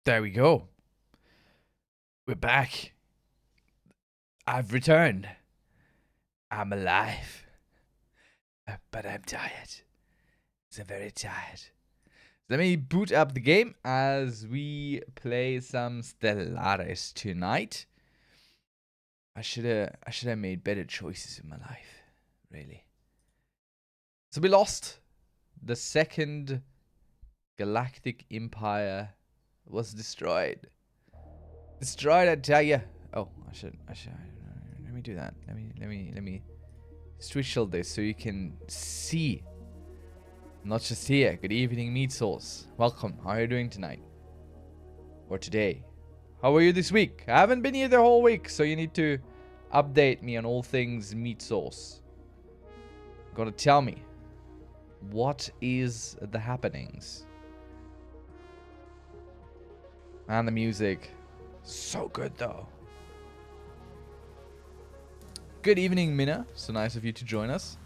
There we go. We're back. I've returned. I'm alive. But I'm tired. So very tired. Let me boot up the game as we play some Stellaris tonight. I should have made better choices in my life. Really. So we lost. The second galactic empire was destroyed. Destroyed, I tell ya. Oh, I should. Let me do that. Let me switch all this so you can see. Not just here. Good evening, meat sauce. Welcome. How are you doing tonight? Or today? How are you this week? I haven't been here the whole week, so you need to update me on all things meat sauce. Gotta tell me. What is the happenings? And the music. So good though. Good evening, Minna. So nice of you to join us.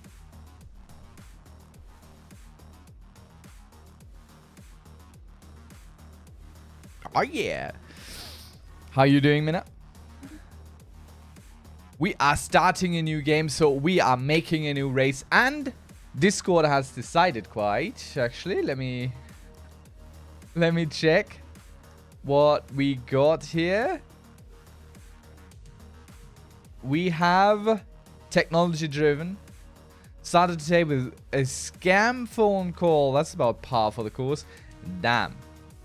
Oh yeah. How you doing, Minna? We are starting a new game, so we are making a new race, and Discord has decided quite. Actually, let me check what we got here. We have technology driven. Started today with a scam phone call. That's about par for the course. Damn.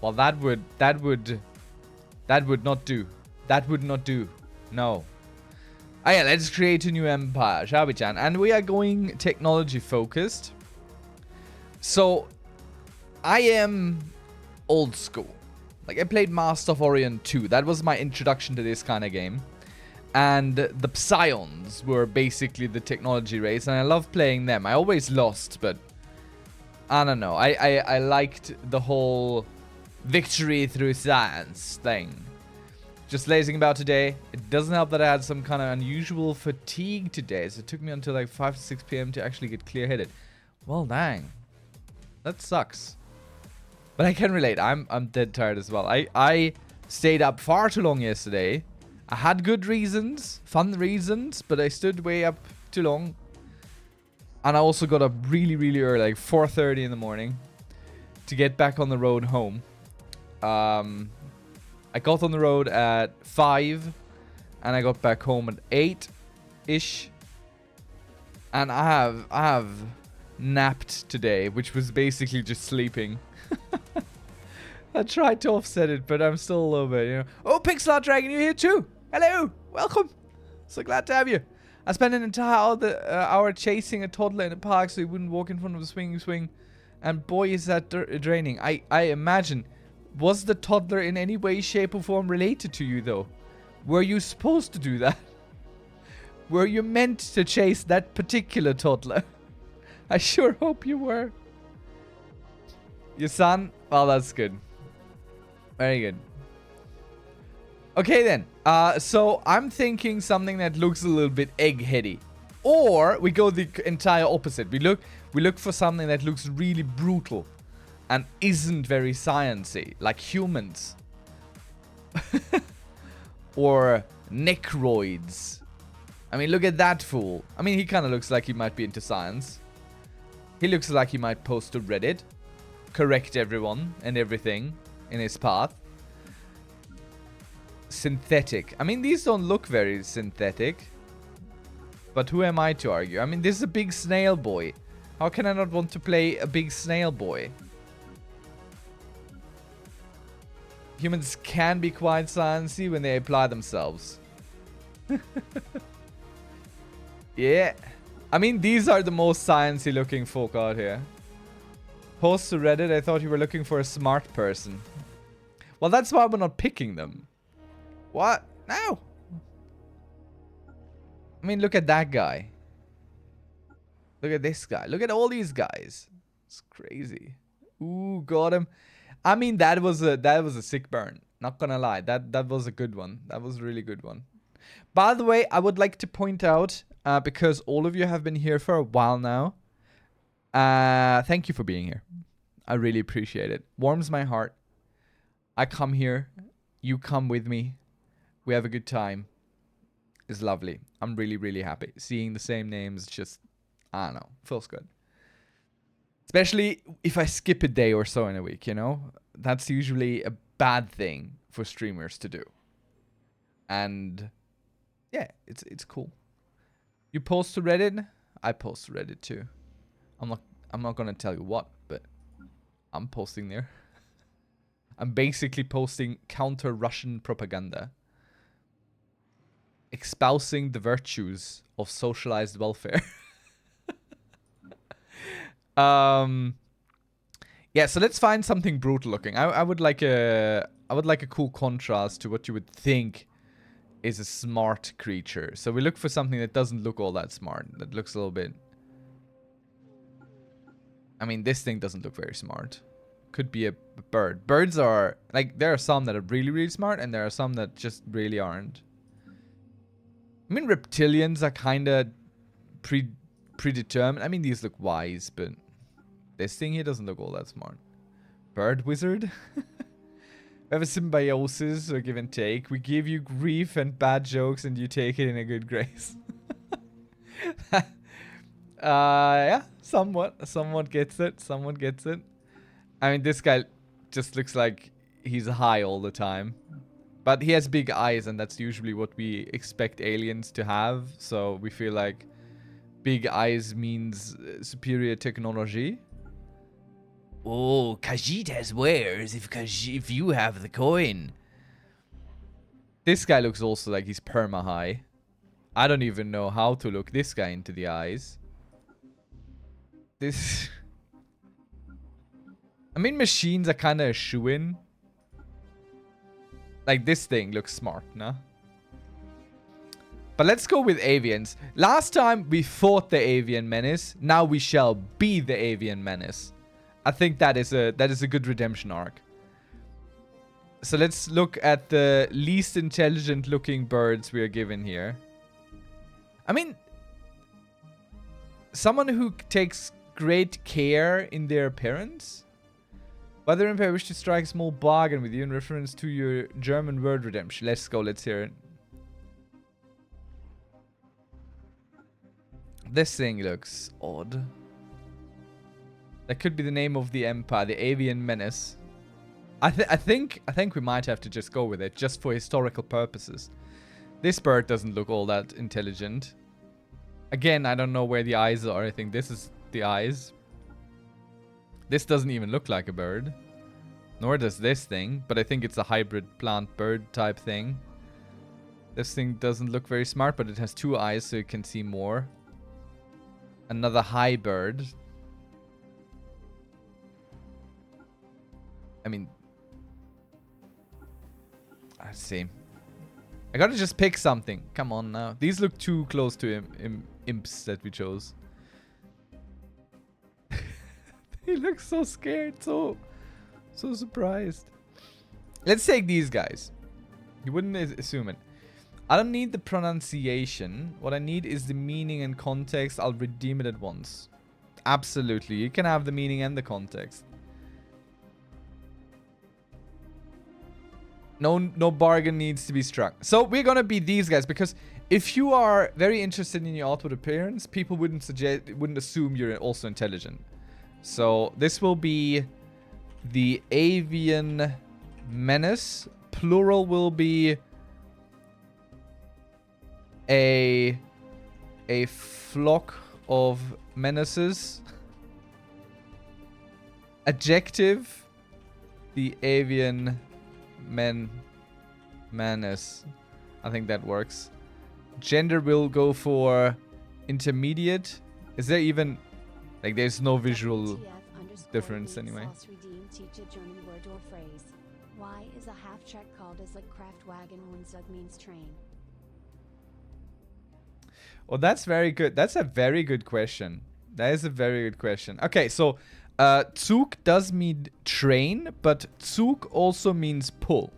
Well, that would not do. That would not do. No. Oh yeah, let's create a new empire, shall we, Chan? And we are going technology focused. So, I am old school. Like, I played Master of Orion 2. That was my introduction to this kind of game. And the Psions were basically the technology race, and I love playing them. I always lost, but I don't know. I liked the whole victory through science thing. Just lazing about today. It doesn't help that I had some kind of unusual fatigue today, so it took me until like 5 to 6 p.m. to actually get clear-headed. Well, dang. That sucks. But I can relate. I'm dead tired as well. I stayed up far too long yesterday. I had good reasons, fun reasons, but I stood way up too long. And I also got up really, really early, like 4:30 in the morning, to get back on the road home. I got on the road at 5, and I got back home at 8-ish. And I have napped today, which was basically just sleeping. I tried to offset it, but I'm still a little bit, you know. Oh, Pixel Dragon, you're here too. Hello, welcome. So glad to have you. I spent an entire hour chasing a toddler in the park so he wouldn't walk in front of the swinging swing. And boy, is that draining. I imagine. Was the toddler in any way, shape, or form related to you, though? Were you supposed to do that? Were you meant to chase that particular toddler? I sure hope you were. Your son? Well, that's good. Very good. Okay, then. So I'm thinking something that looks a little bit eggheady. Or we go the entire opposite. We look for something that looks really brutal and isn't very sciencey, like humans. Or necroids. I mean, look at that fool. I mean, he kind of looks like he might be into science. He looks like he might post to Reddit. Correct everyone and everything in his path. Synthetic. I mean, these don't look very synthetic. But who am I to argue? I mean, this is a big snail boy. How can I not want to play a big snail boy? Humans can be quite sciencey when they apply themselves. Yeah. I mean, these are the most sciencey looking folk out here. Post to Reddit, I thought you were looking for a smart person. Well, that's why we're not picking them. What? No. I mean, look at that guy. Look at this guy. Look at all these guys. It's crazy. Ooh, got him. I mean, that was a sick burn. Not gonna lie. That was a good one. That was a really good one. By the way, I would like to point out, because all of you have been here for a while now. Thank you for being here. I really appreciate it. Warms my heart. I come here. You come with me. We have a good time. It's lovely. I'm really, really happy. Seeing the same names just, I don't know, feels good. Especially if I skip a day or so in a week, you know? That's usually a bad thing for streamers to do. And yeah, it's cool. You post to Reddit? I post to Reddit too. I'm not gonna tell you what, but I'm posting there. I'm basically posting counter-Russian propaganda. Espousing the virtues of socialized welfare. Yeah, so let's find something brutal looking. I would like a cool contrast to what you would think is a smart creature. So we look for something that doesn't look all that smart. That looks a little bit... I mean, this thing doesn't look very smart. Could be a bird. Birds are... Like, there are some that are really, really smart, and there are some that just really aren't. I mean, reptilians are kind of predetermined. I mean, these look wise, but this thing here doesn't look all that smart. Bird wizard? We have a symbiosis or give and take. We give you grief and bad jokes and you take it in a good grace. Yeah, somewhat gets it. Someone gets it. I mean, this guy just looks like he's high all the time. But he has big eyes, and that's usually what we expect aliens to have. So we feel like big eyes means superior technology. Oh, Khajiit has wares if you have the coin. This guy looks also like he's perma-high. I don't even know how to look this guy into the eyes. This... I mean, machines are kind of a shoo-in. Like, this thing looks smart, no? But let's go with avians. Last time we fought the avian menace. Now we shall be the avian menace. I think that is a good redemption arc. So let's look at the least intelligent looking birds we are given here. I mean, someone who takes great care in their appearance. Whether if I wish to strike a small bargain with you in reference to your German word redemption. Let's go, let's hear it. This thing looks odd. That could be the name of the empire, the avian menace. I think we might have to just go with it, just for historical purposes. This bird doesn't look all that intelligent. Again, I don't know where the eyes are. I think this is the eyes. This doesn't even look like a bird. Nor does this thing, but I think it's a hybrid plant-bird type thing. This thing doesn't look very smart, but it has two eyes so you can see more. Another high bird. I mean... Let's see. I gotta just pick something. Come on now. These look too close to imps that we chose. He looks so scared, so surprised. Let's take these guys. You wouldn't assume it. I don't need the pronunciation. What I need is the meaning and context. I'll redeem it at once. Absolutely. You can have the meaning and the context. No bargain needs to be struck. So we're gonna be these guys because if you are very interested in your outward appearance, people wouldn't assume you're also intelligent. So this will be the avian menace. Plural will be a flock of menaces. Adjective, the avian menace. I think that works. Gender will go for intermediate. Is there even... Like, there's no visual difference anyway. Why is a half-track called as like Kraftwagen when Zug means train? Oh, that's very good. That's a very good question. That is a very good question. Okay, so Zug does mean train, but Zug also means pull.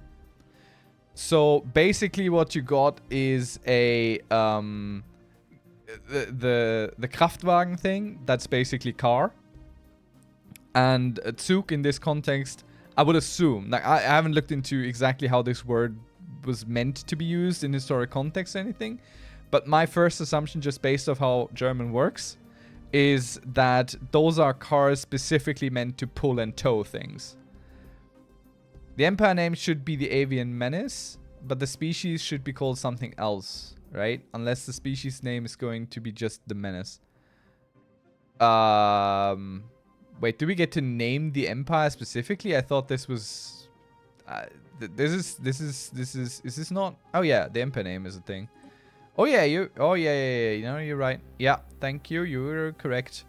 So basically what you got is a the Kraftwagen thing. That's basically car. And Zug in this context I would assume. Like, I haven't looked into exactly how this word was meant to be used in historic context or anything. But my first assumption, just based off how German works, is that those are cars specifically meant to pull and tow things. The Empire name should be the Avian Menace, but the species should be called something else, right? Unless the species name is going to be just the Menace. Wait, do we get to name the Empire specifically? I thought this was... is this not... Oh yeah, the Empire name is a thing. Oh yeah, you know, you're right. Yeah, thank you, you're correct.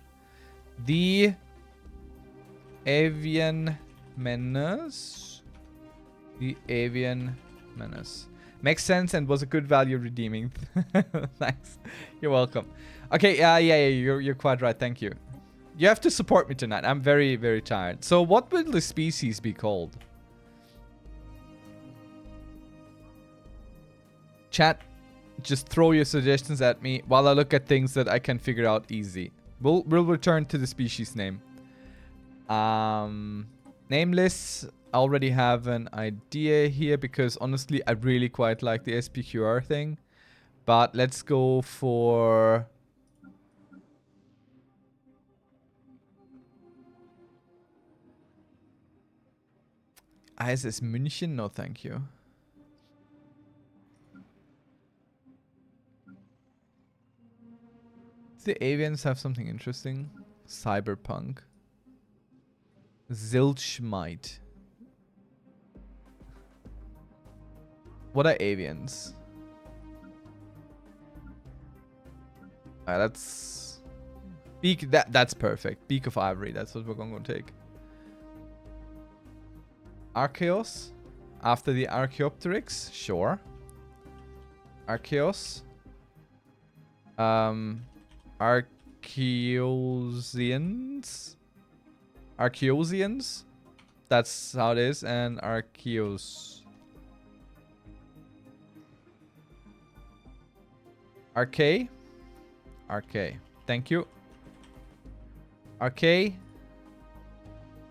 The Avian Menace. The Avian Menace. Makes sense and was a good value redeeming. Thanks. You're welcome. Okay, yeah, you're quite right, thank you. You have to support me tonight. I'm very, very tired. So what will the species be called? Chat, just throw your suggestions at me while I look at things that I can figure out easy. We'll return to the species name. Nameless. I already have an idea here because honestly I really quite like the SPQR thing. But let's go for... ISS München? No, thank you. The avians have something interesting. Cyberpunk. Zilchmite. What are avians? That's... Beak, that's perfect. Beak of Ivory, that's what we're going to take. Archaeos. After the Archaeopteryx, sure. Archaeos. Archaeosians. Archaeosians. That's how it is. And Archaeos. Archae. Archae. Thank you. Archae.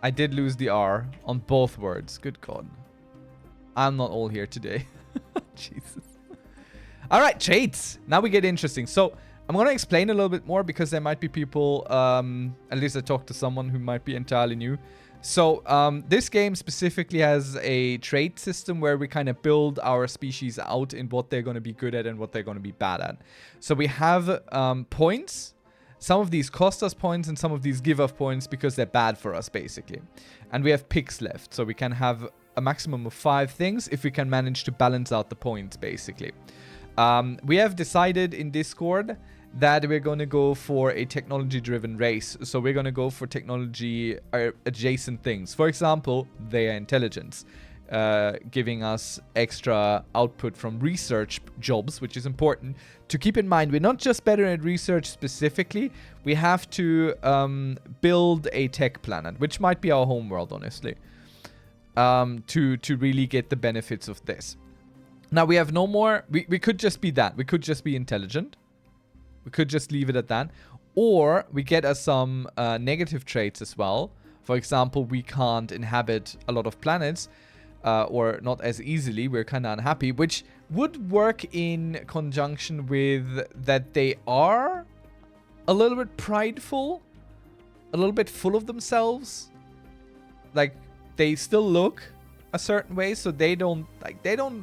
I did lose the R on both words. Good God. I'm not all here today. Jesus. Alright, traits. Now we get interesting. So, I'm going to explain a little bit more because there might be people, at least I talked to someone who might be entirely new. So, this game specifically has a trait system where we kind of build our species out in what they're going to be good at and what they're going to be bad at. So, we have points. Some of these cost us points and some of these give us points because they're bad for us, basically. And we have picks left. So, we can have a maximum of 5 things if we can manage to balance out the points, basically. We have decided in Discord that we're going to go for a technology-driven race. So we're going to go for technology-adjacent things. For example, their intelligence, giving us extra output from research jobs, which is important. To keep in mind, we're not just better at research specifically. We have to build a tech planet, which might be our homeworld, honestly, to really get the benefits of this. Now, we have no more... We could just be that. We could just be intelligent. We could just leave it at that. Or we get us some negative traits as well. For example, we can't inhabit a lot of planets. Or not as easily. We're kind of unhappy. Which would work in conjunction with that they are a little bit prideful. A little bit full of themselves. Like, they still look a certain way. So they don't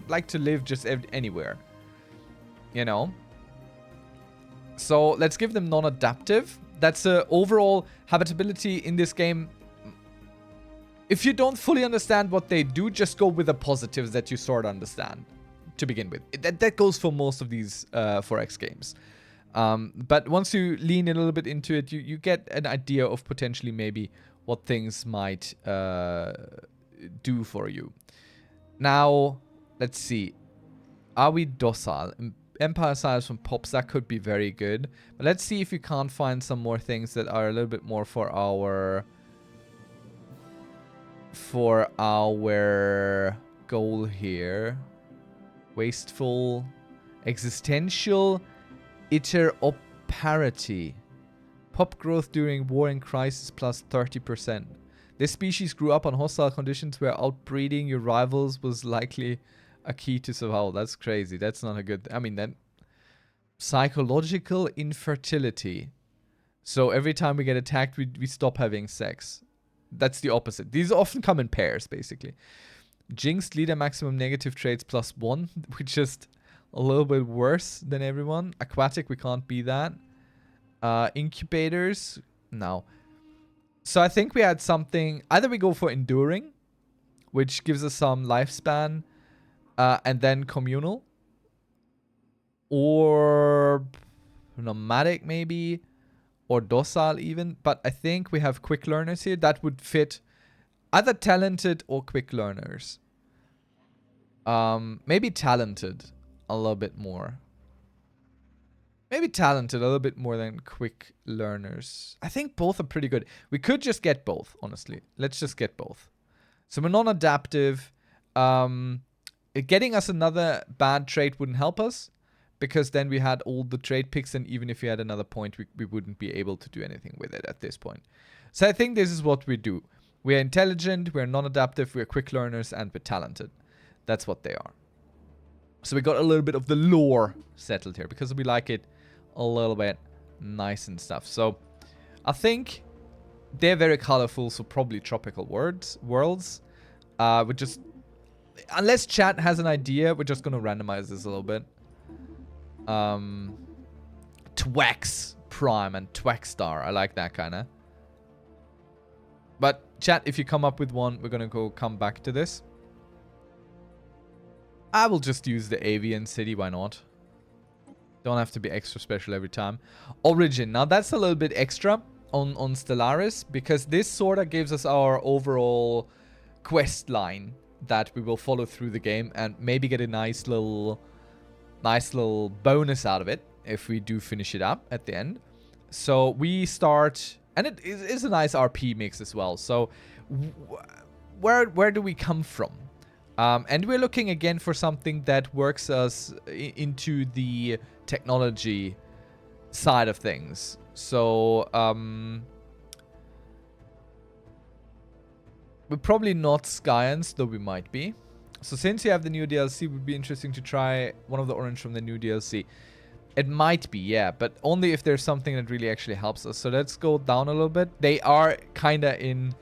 like to live just anywhere. You know? So let's give them non-adaptive. That's overall habitability in this game. If you don't fully understand what they do, just go with the positives that you sort of understand to begin with. That goes for most of these 4X games. But once you lean a little bit into it, you get an idea of potentially maybe what things might do for you. Now, let's see. Are we docile? Empire size from Pops, that could be very good. But let's see if we can't find some more things that are a little bit more for our goal here. Wasteful, existential, interoperability. Pop growth during war and crisis plus 30%. This species grew up on hostile conditions where outbreeding your rivals was likely a key to survival. That's crazy. That's not a good... I mean, then... Psychological infertility. So every time we get attacked, we stop having sex. That's the opposite. These often come in pairs, basically. Jinxed leader maximum negative traits +1, which is a little bit worse than everyone. Aquatic, we can't be that. Incubators, no. So I think we had something... Either we go for enduring, which gives us some lifespan, and then communal. Or nomadic, maybe. Or docile, even. But I think we have quick learners here. That would fit either talented or quick learners. Maybe talented a little bit more. Maybe talented a little bit more than quick learners. I think both are pretty good. We could just get both, honestly. Let's just get both. So we're non-adaptive. Getting us another bad trait wouldn't help us, because then we had all the trait picks, and even if we had another point, we wouldn't be able to do anything with it at this point. So I think this is what we do. We're intelligent, we're non-adaptive, we're quick learners, and we're talented. That's what they are. So we got a little bit of the lore settled here, because we like it a little bit nice and stuff. So I think they're very colorful, so probably tropical worlds. We're just... Unless chat has an idea, we're just going to randomize this a little bit. Twax Prime and Twax Star. I like that kind of. But chat, if you come up with one, we're going to come back to this. I will just use the avian city. Why not? Don't have to be extra special every time. Origin. Now that's a little bit extra on Stellaris, because this sort of gives us our overall quest line that we will follow through the game and maybe get a nice little bonus out of it if we do finish it up at the end. So we start, and it is a nice RP mix as well. So where do we come from? And we're looking again for something that works us into the technology side of things. So we're probably not Skyans, though we might be. So since you have the new DLC, it would be interesting to try one of the orange from the new DLC. It might be, yeah, but only if there's something that really actually helps us. So let's go down a little bit. They are kind of in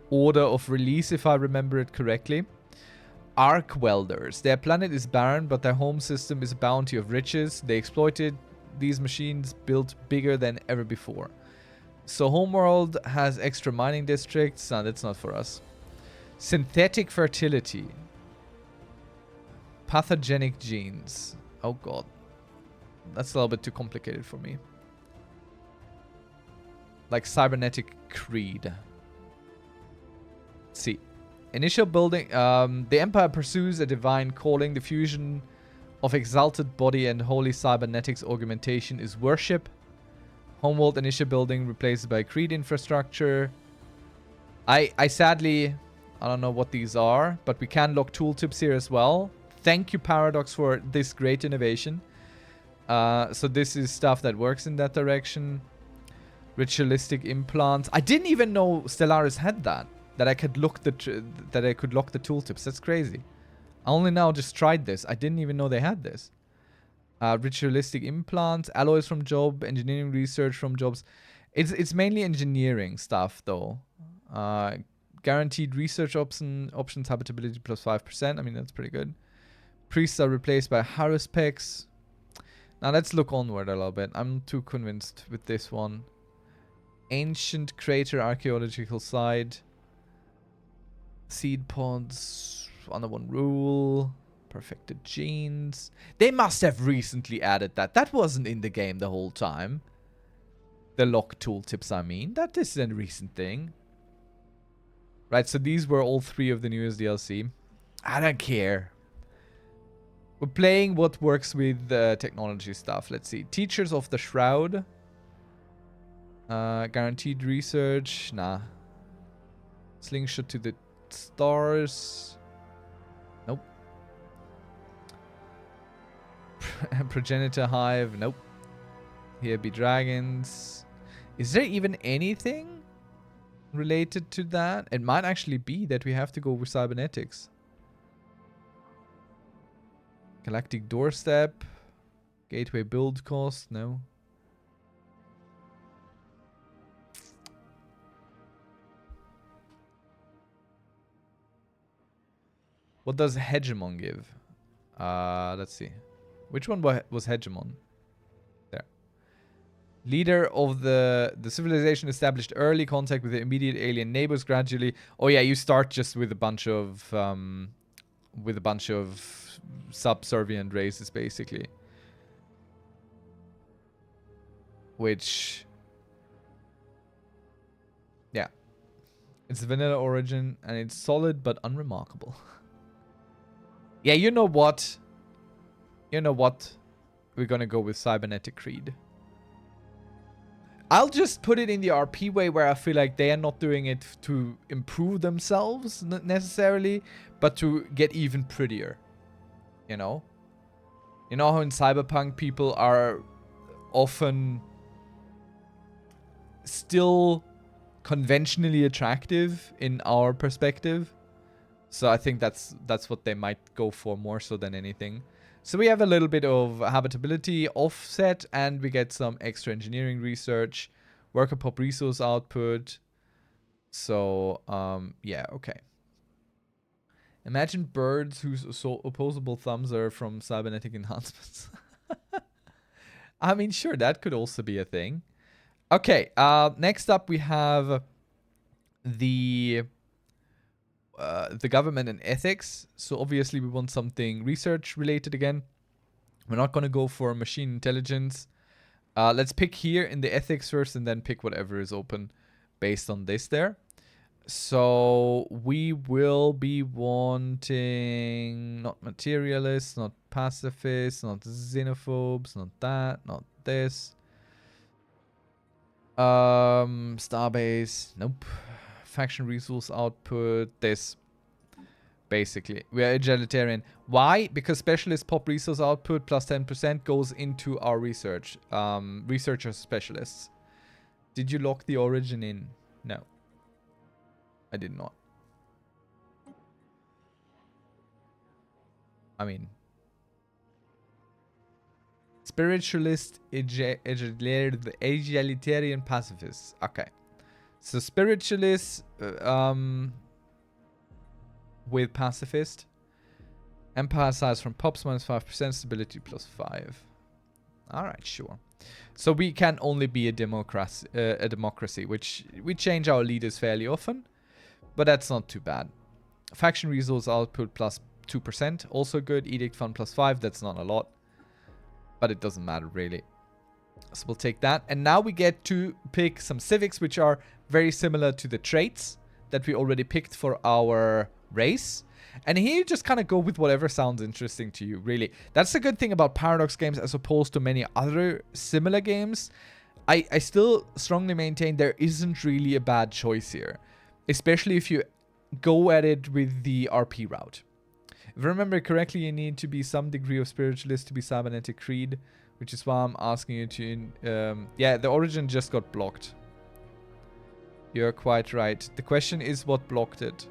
order of release, if I remember it correctly. Arc Welders. Their planet is barren, but their home system is a bounty of riches. They exploited these machines built bigger than ever before. So Homeworld has extra mining districts. No, that's not for us. Synthetic fertility. Pathogenic genes. Oh god. That's a little bit too complicated for me. Like cybernetic creed. Let's see. Initial building. The Empire pursues a divine calling. The fusion of exalted body and holy cybernetics augmentation is worship. Homeworld initial building replaced by creed infrastructure. I sadly, I don't know what these are, but we can lock tooltips here as well. Thank you, Paradox, for this great innovation. So this is stuff that works in that direction. Ritualistic implants. I didn't even know Stellaris had that. That I could lock the tooltips. That's crazy. I only now just tried this. I didn't even know they had this. Ritualistic implants, alloys from job, engineering research from jobs. It's mainly engineering stuff though. Guaranteed research options habitability plus 5%. I mean, that's pretty good. Priests are replaced by Haruspecs. Now let's look onward a little bit. I'm too convinced with this one. Ancient crater archaeological site. Seed pods. Under one rule. Perfected genes. They must have recently added that. That wasn't in the game the whole time. The lock tooltips, I mean. That is a recent thing. Right, so these were all 3 of the newest DLC. I don't care. We're playing what works with the technology stuff. Let's see. Teachers of the Shroud. Guaranteed research. Nah. Slingshot to the stars. Nope. Progenitor Hive. Nope. Here be dragons. Is there even anything? related to that. It might actually be that we have to go with cybernetics. Galactic doorstep. Gateway build cost. No. What does hegemon give? Let's see. Which one was hegemon? There. Leader of the civilization established early contact with the immediate alien neighbors gradually. Oh yeah, you start just with a bunch of subservient races basically. Which, yeah, it's vanilla origin and it's solid but unremarkable. Yeah, you know what? You know what? We're gonna go with cybernetic creed. I'll just put it in the RP way where I feel like they are not doing it to improve themselves necessarily, but to get even prettier. You know? You know how in Cyberpunk people are often still conventionally attractive in our perspective? So I think that's what they might go for more so than anything. So we have a little bit of habitability offset, and we get some extra engineering research, worker pop resource output. So yeah, okay. Imagine birds whose opposable thumbs are from cybernetic enhancements. I mean, sure, that could also be a thing. Okay, next up we have the government and ethics. So obviously we want something research related again. We're not going to go for machine intelligence. Let's pick here in the ethics first and then pick whatever is open based on this there. So we will be wanting not materialists, not pacifists, not xenophobes, not that, not this. Starbase, nope. Faction resource output, this. Basically, we are egalitarian. Why? Because specialist pop resource output plus 10% goes into our research. Researcher specialists. Did you lock the origin in? No. I did not. I mean, spiritualist, egalitarian pacifists. Okay. So spiritualists, with pacifist. Empire size from pops -5%, stability +5. Alright, sure. So we can only be a democracy, which we change our leaders fairly often, but that's not too bad. Faction resource output +2%, also good. Edict fund +5, that's not a lot, but it doesn't matter really. So we'll take that. And now we get to pick some civics, which are very similar to the traits that we already picked for our race. And here you just kind of go with whatever sounds interesting to you, really. That's the good thing about Paradox games as opposed to many other similar games. I still strongly maintain there isn't really a bad choice here, especially if you go at it with the RP route. If I remember correctly, you need to be some degree of spiritualist to be cybernetic creed, which is why I'm asking you to... yeah, the origin just got blocked. You're quite right. The question is what blocked it.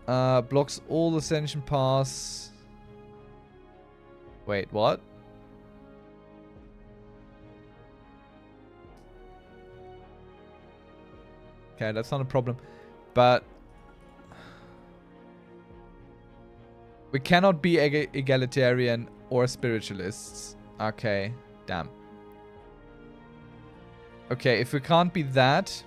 Blocks all ascension paths. Wait, what? Okay, that's not a problem. But we cannot be egalitarian or spiritualists. Okay, damn. Okay, if we can't be that...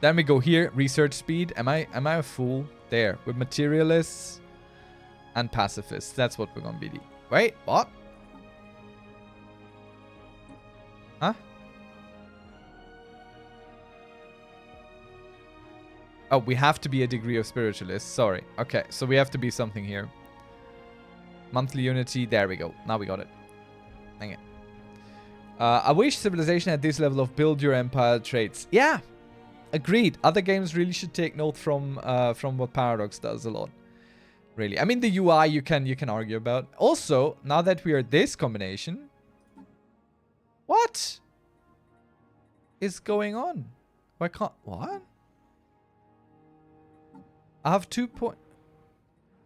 Then we go here, research speed. Am I a fool? There, with materialists and pacifists. That's what we're gonna be. Wait, what? Huh? Oh, we have to be a degree of spiritualist. Sorry. Okay, so we have to be something here. Monthly unity. There we go. Now we got it. Dang it. I wish civilization had this level of build your empire traits. Yeah. Agreed. Other games really should take note from what Paradox does a lot. Really. I mean, the UI you can argue about. Also, now that we are this combination, what is going on? Why can't... What? I have 2 point...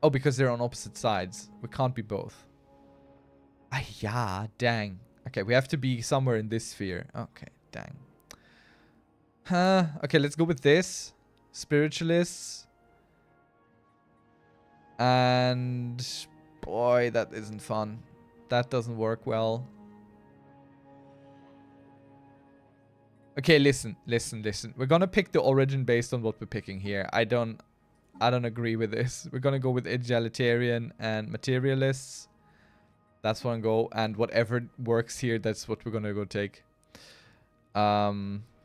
Oh, because they're on opposite sides. We can't be both. Ah, yeah, dang. Okay, we have to be somewhere in this sphere. Okay, dang. Okay, let's go with this. Spiritualists. And... Boy, that isn't fun. That doesn't work well. Okay, listen. We're gonna pick the origin based on what we're picking here. I don't agree with this. We're gonna go with egalitarian and materialists. That's one go. And whatever works here, that's what we're gonna go take.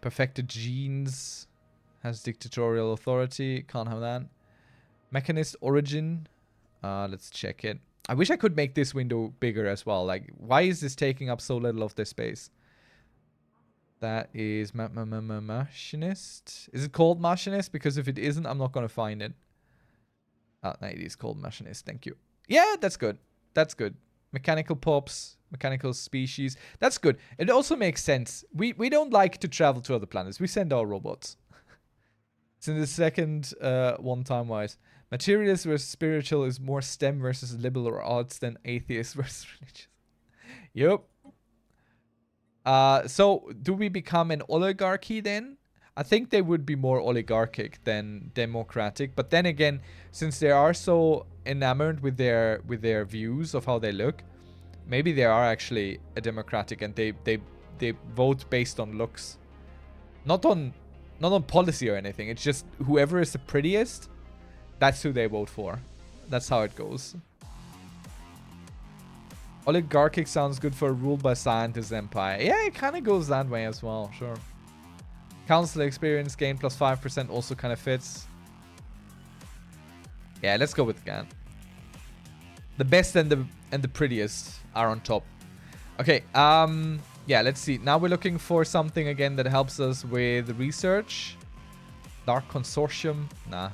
Perfected genes has dictatorial authority. Can't have that. Mechanist origin. Let's check it. I wish I could make this window bigger as well. Like, why is this taking up so little of this space? That is machinist. Is it called machinist? Because if it isn't, I'm not gonna find it. No, it is called machinist. Thank you. Yeah, that's good. That's good. Mechanical pops, mechanical species. That's good. It also makes sense. We don't like to travel to other planets. We send our robots. It's in the second one time-wise. Materialist versus spiritual is more STEM versus liberal or arts than atheist versus religious. Yup. So, do we become an oligarchy then? I think they would be more oligarchic than democratic. But then again, since they are so enamored with their views of how they look, maybe they are actually a democratic and they vote based on looks, not on policy or anything. It's just whoever is the prettiest, that's who they vote for. That's how it goes. Oligarchic sounds good for a ruled by scientist empire. Yeah, it kind of goes that way as well. Sure. Council experience gain plus 5% also kind of fits. Yeah, let's go with GAN. The best and the prettiest are on top. Okay, yeah, let's see. Now we're looking for something again that helps us with research. Dark Consortium. Nah.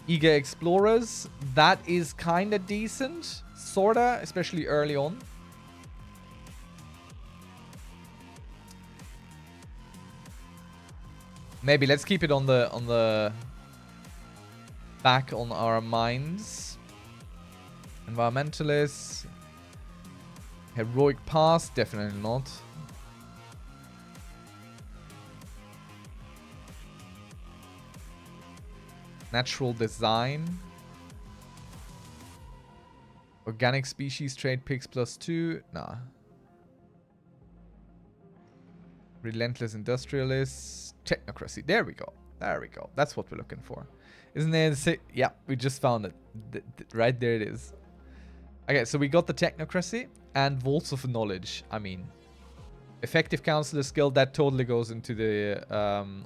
Eager Explorers. That is kind of decent. Sorta, especially early on. Maybe let's keep it on the back on our minds. Environmentalists. Heroic past, definitely not. Natural design. Organic species trade picks +2. Nah. Relentless industrialists. Technocracy. There we go. There we go. That's what we're looking for. Isn't it? Yeah, we just found it. Right there it is. Okay, so we got the technocracy and vaults of knowledge. I mean, effective counselor skill, that totally goes into the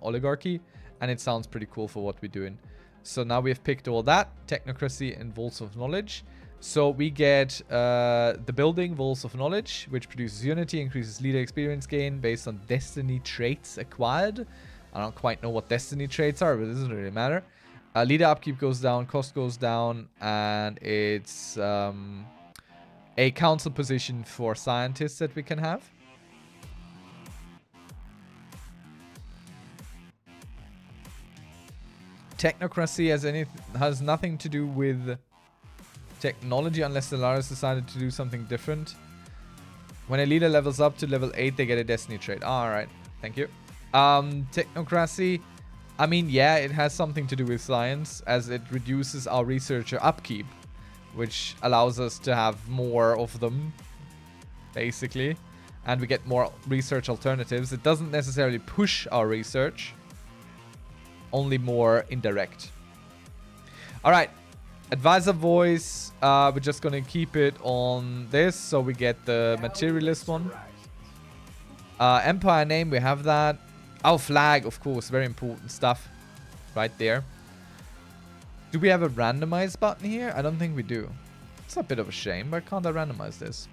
oligarchy. And it sounds pretty cool for what we're doing. So now we have picked all that. Technocracy and vaults of knowledge. So we get the building, Vaults of Knowledge, which produces unity, increases leader experience gain based on destiny traits acquired. I don't quite know what destiny traits are, but it doesn't really matter. Leader upkeep goes down, cost goes down, and it's a council position for scientists that we can have. Technocracy has nothing to do with technology unless Stellaris decided to do something different. When a leader levels up to level 8, they get a destiny trait. Alright, thank you. Technocracy, I mean, yeah, it has something to do with science as it reduces our researcher upkeep, which allows us to have more of them, basically. And we get more research alternatives. It doesn't necessarily push our research, only more indirect. Alright. Advisor voice, we're just gonna keep it on this, so we get the materialist one. Empire name, we have that. Our flag, of course, very important stuff. Right there. Do we have a randomize button here? I don't think we do. It's a bit of a shame. Why can't I randomize this?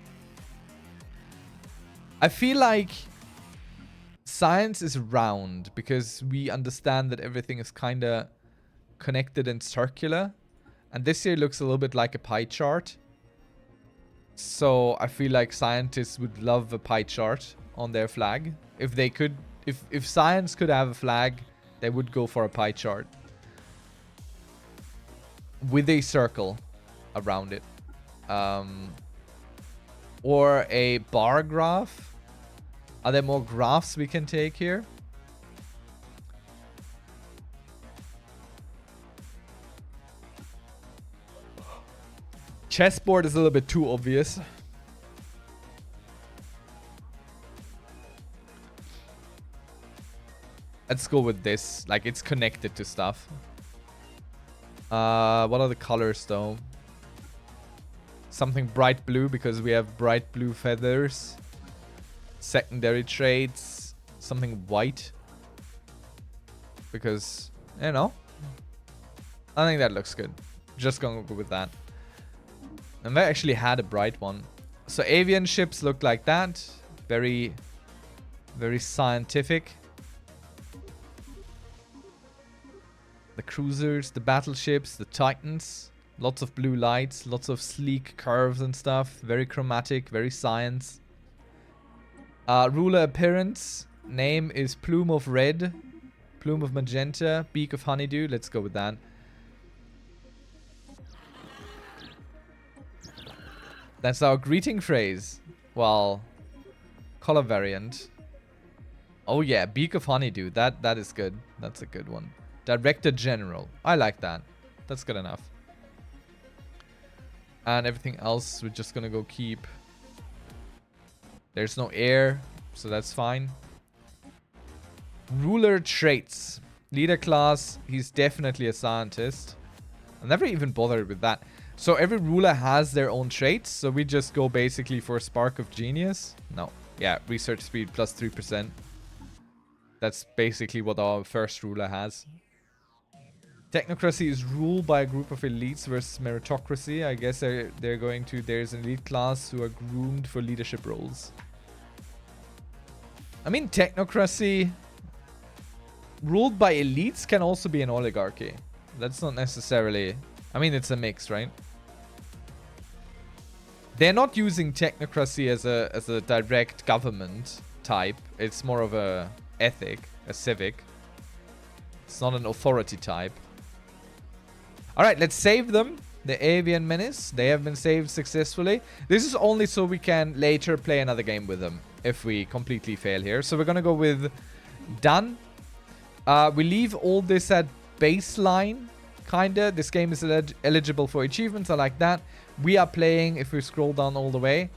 I feel like science is round because we understand that everything is kind of connected and circular. And this here looks a little bit like a pie chart. So I feel like scientists would love a pie chart on their flag. If they could, if science could have a flag, they would go for a pie chart. With a circle around it. Or a bar graph. Are there more graphs we can take here? Chessboard is a little bit too obvious. Let's go with this. Like, it's connected to stuff. What are the colors, though? Something bright blue, because we have bright blue feathers. Secondary traits. Something white. Because, you know. I think that looks good. Just gonna go with that. And they actually had a bright one. So avian ships look like that. Very, very scientific. The cruisers, the battleships, the titans. Lots of blue lights, lots of sleek curves and stuff. Very chromatic, very science. Ruler appearance. Name is Plume of Red. Plume of Magenta. Beak of Honeydew. Let's go with that. That's our greeting phrase. Well, color variant. Oh yeah, Beak of Honeydew. That is good. That's a good one. Director General. I like that. That's good enough. And everything else, we're just gonna go keep. There's no air, so that's fine. Ruler traits. Leader class. He's definitely a scientist. I never even bothered with that. So every ruler has their own traits. So we just go basically for Spark of Genius. No. Yeah, research speed plus 3%. That's basically what our first ruler has. Technocracy is ruled by a group of elites versus meritocracy. I guess they're going to... There's an elite class who are groomed for leadership roles. I mean, technocracy ruled by elites can also be an oligarchy. That's not necessarily... I mean, it's a mix, right? They're not using technocracy as a direct government type. It's more of a ethic, a civic. It's not an authority type. Alright, let's save them. The Avian Menace. They have been saved successfully. This is only so we can later play another game with them. If we completely fail here. So we're going to go with done. We leave all this at baseline. Kinda. This game is eligible for achievements. I like that. We are playing, if we scroll down all the way.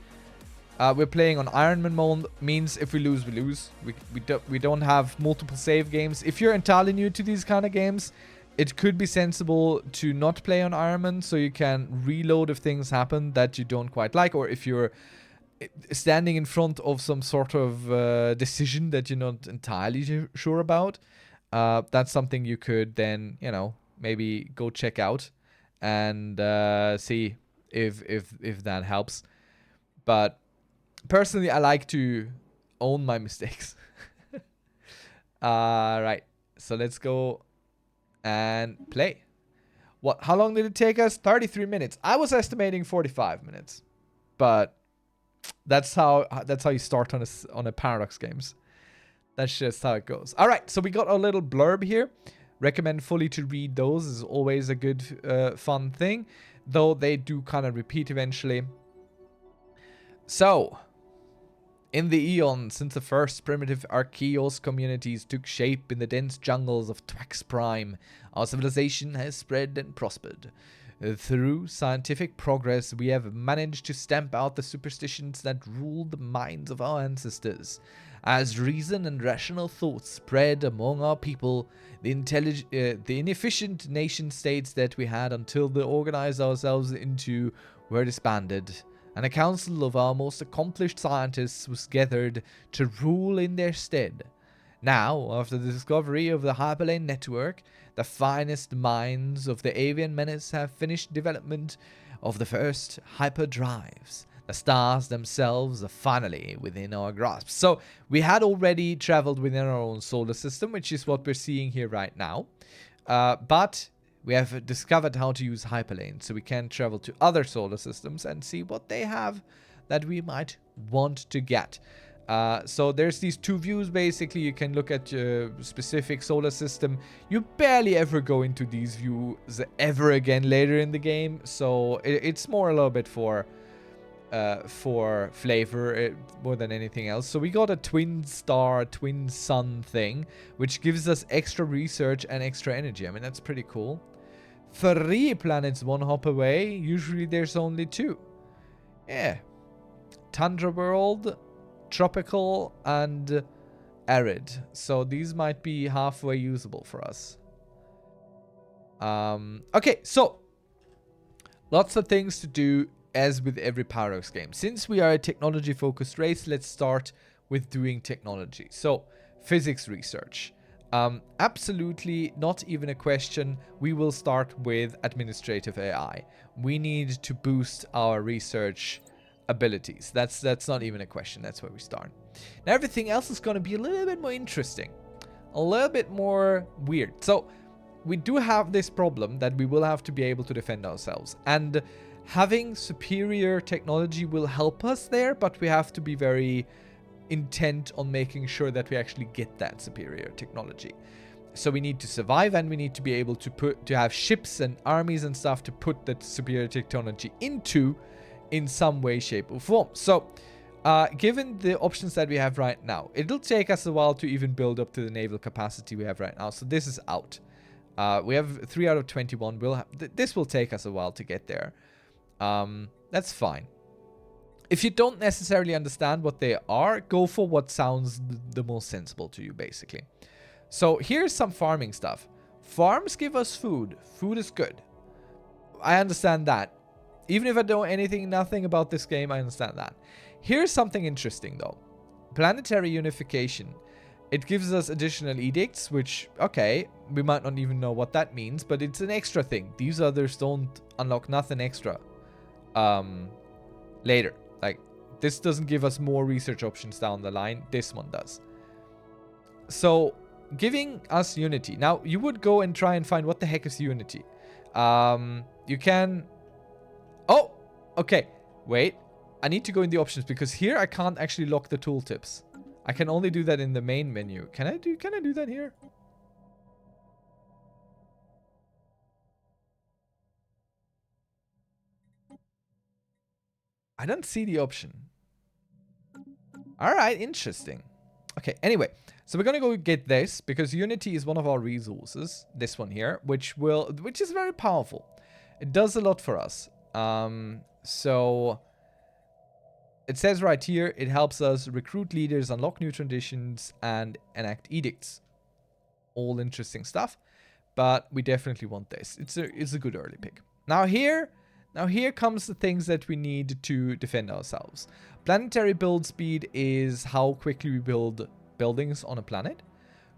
We're playing on Ironman mode. Means if we lose, we lose. We don't have multiple save games. If you're entirely new to these kind of games, it could be sensible to not play on Ironman, so you can reload if things happen that you don't quite like, or if you're standing in front of some sort of decision that you're not entirely sure about. That's something you could then, you know, maybe go check out and see if that helps. But personally, I like to own my mistakes. Right, so let's go and play. How long did it take us? 33 minutes. I was estimating 45 minutes, but that's how you start on a Paradox games. That's just how it goes. All right, so we got a little blurb here. Recommend fully to read those. Is always a good fun thing, though they do kind of repeat eventually. So, in the eons since the first primitive Archaeos communities took shape in the dense jungles of Twax Prime, our civilization has spread and prospered. Through scientific progress, we have managed to stamp out the superstitions that ruled the minds of our ancestors. As reason and rational thought spread among our people, the inefficient nation-states that we had until they organized ourselves into were disbanded, and a council of our most accomplished scientists was gathered to rule in their stead. Now, after the discovery of the Hyperlane network, the finest minds of the Avian Menace have finished development of the first hyperdrives. The stars themselves are finally within our grasp. So, we had already traveled within our own solar system, which is what we're seeing here right now. But We have discovered how to use hyperlanes, so we can travel to other solar systems and see what they have that we might want to get. So there's these two views. Basically, you can look at your specific solar system. You barely ever go into these views ever again later in the game, so it's more a little bit for flavor more than anything else. So we got a twin star, twin sun thing, which gives us extra research and extra energy. I mean, that's pretty cool. 3 planets one hop away. Usually there's only 2. Yeah. Tundra world, tropical, and arid. So these might be halfway usable for us. Okay, so lots of things to do as with every Paradox game. Since we are a technology focused race, let's start with doing technology. So physics research. Absolutely not even a question. We will start with administrative AI. We need to boost our research abilities. That's not even a question. That's where we start. Now everything else is going to be a little bit more interesting, a little bit more weird. So we do have this problem that we will have to be able to defend ourselves, and having superior technology will help us there, but we have to be very intent on making sure that we actually get that superior technology. So we need to survive, and we need to be able to have ships and armies and stuff to put that superior technology into in some way, shape, or form. So given the options that we have right now, it'll take us a while to even build up to the naval capacity we have right now. So this is out. We have 3 out of 21. This will take us a while to get there. That's fine. If you don't necessarily understand what they are, go for what sounds the most sensible to you, basically. So here's some farming stuff. Farms give us food. Food is good. I understand that. Even if I know nothing about this game, I understand that. Here's something interesting, though. Planetary unification. It gives us additional edicts, which, okay, we might not even know what that means, but it's an extra thing. These others don't unlock nothing extra later. Like, this doesn't give us more research options down the line. This one does. So, giving us unity. Now, you would go and try and find what the heck is unity. You can... Oh! Okay. Wait. I need to go in the options, because here I can't actually lock the tooltips. I can only do that in the main menu. Can I do that here? I don't see the option. Alright, interesting. Okay, anyway. So we're gonna go get this, because Unity is one of our resources. This one here, which is very powerful. It does a lot for us. So it says right here, it helps us recruit leaders, unlock new traditions, and enact edicts. All interesting stuff, but we definitely want this. It's a good early pick. Now here comes the things that we need to defend ourselves. Planetary build speed is how quickly we build buildings on a planet.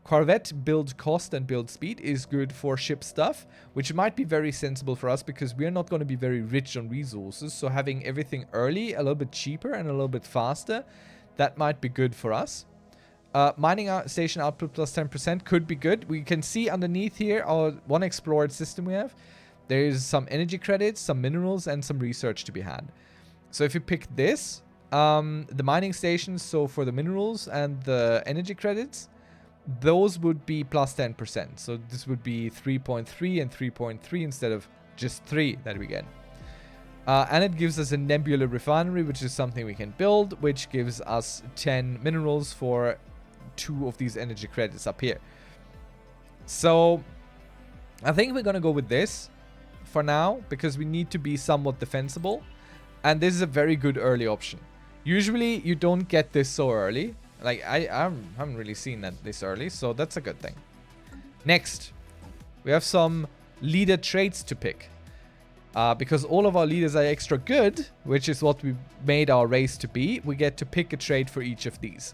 Corvette build cost and build speed is good for ship stuff, which might be very sensible for us because we're not going to be very rich on resources. So having everything early, a little bit cheaper and a little bit faster, that might be good for us. Mining station output plus 10% could be good. We can see underneath here our one explored system we have. There's some energy credits, some minerals, and some research to be had. So if you pick this, the mining stations, so for the minerals and the energy credits, those would be plus 10%. So this would be 3.3 and 3.3 instead of just 3 that we get. And it gives us a nebula refinery, which is something we can build, which gives us 10 minerals for 2 of these energy credits up here. So I think we're going to go with this for now, because we need to be somewhat defensible. And this is a very good early option. Usually you don't get this so early. Like, I haven't really seen that this early, so that's a good thing. Next, we have some leader traits to pick. Because all of our leaders are extra good, which is what we made our race to be, we get to pick a trait for each of these.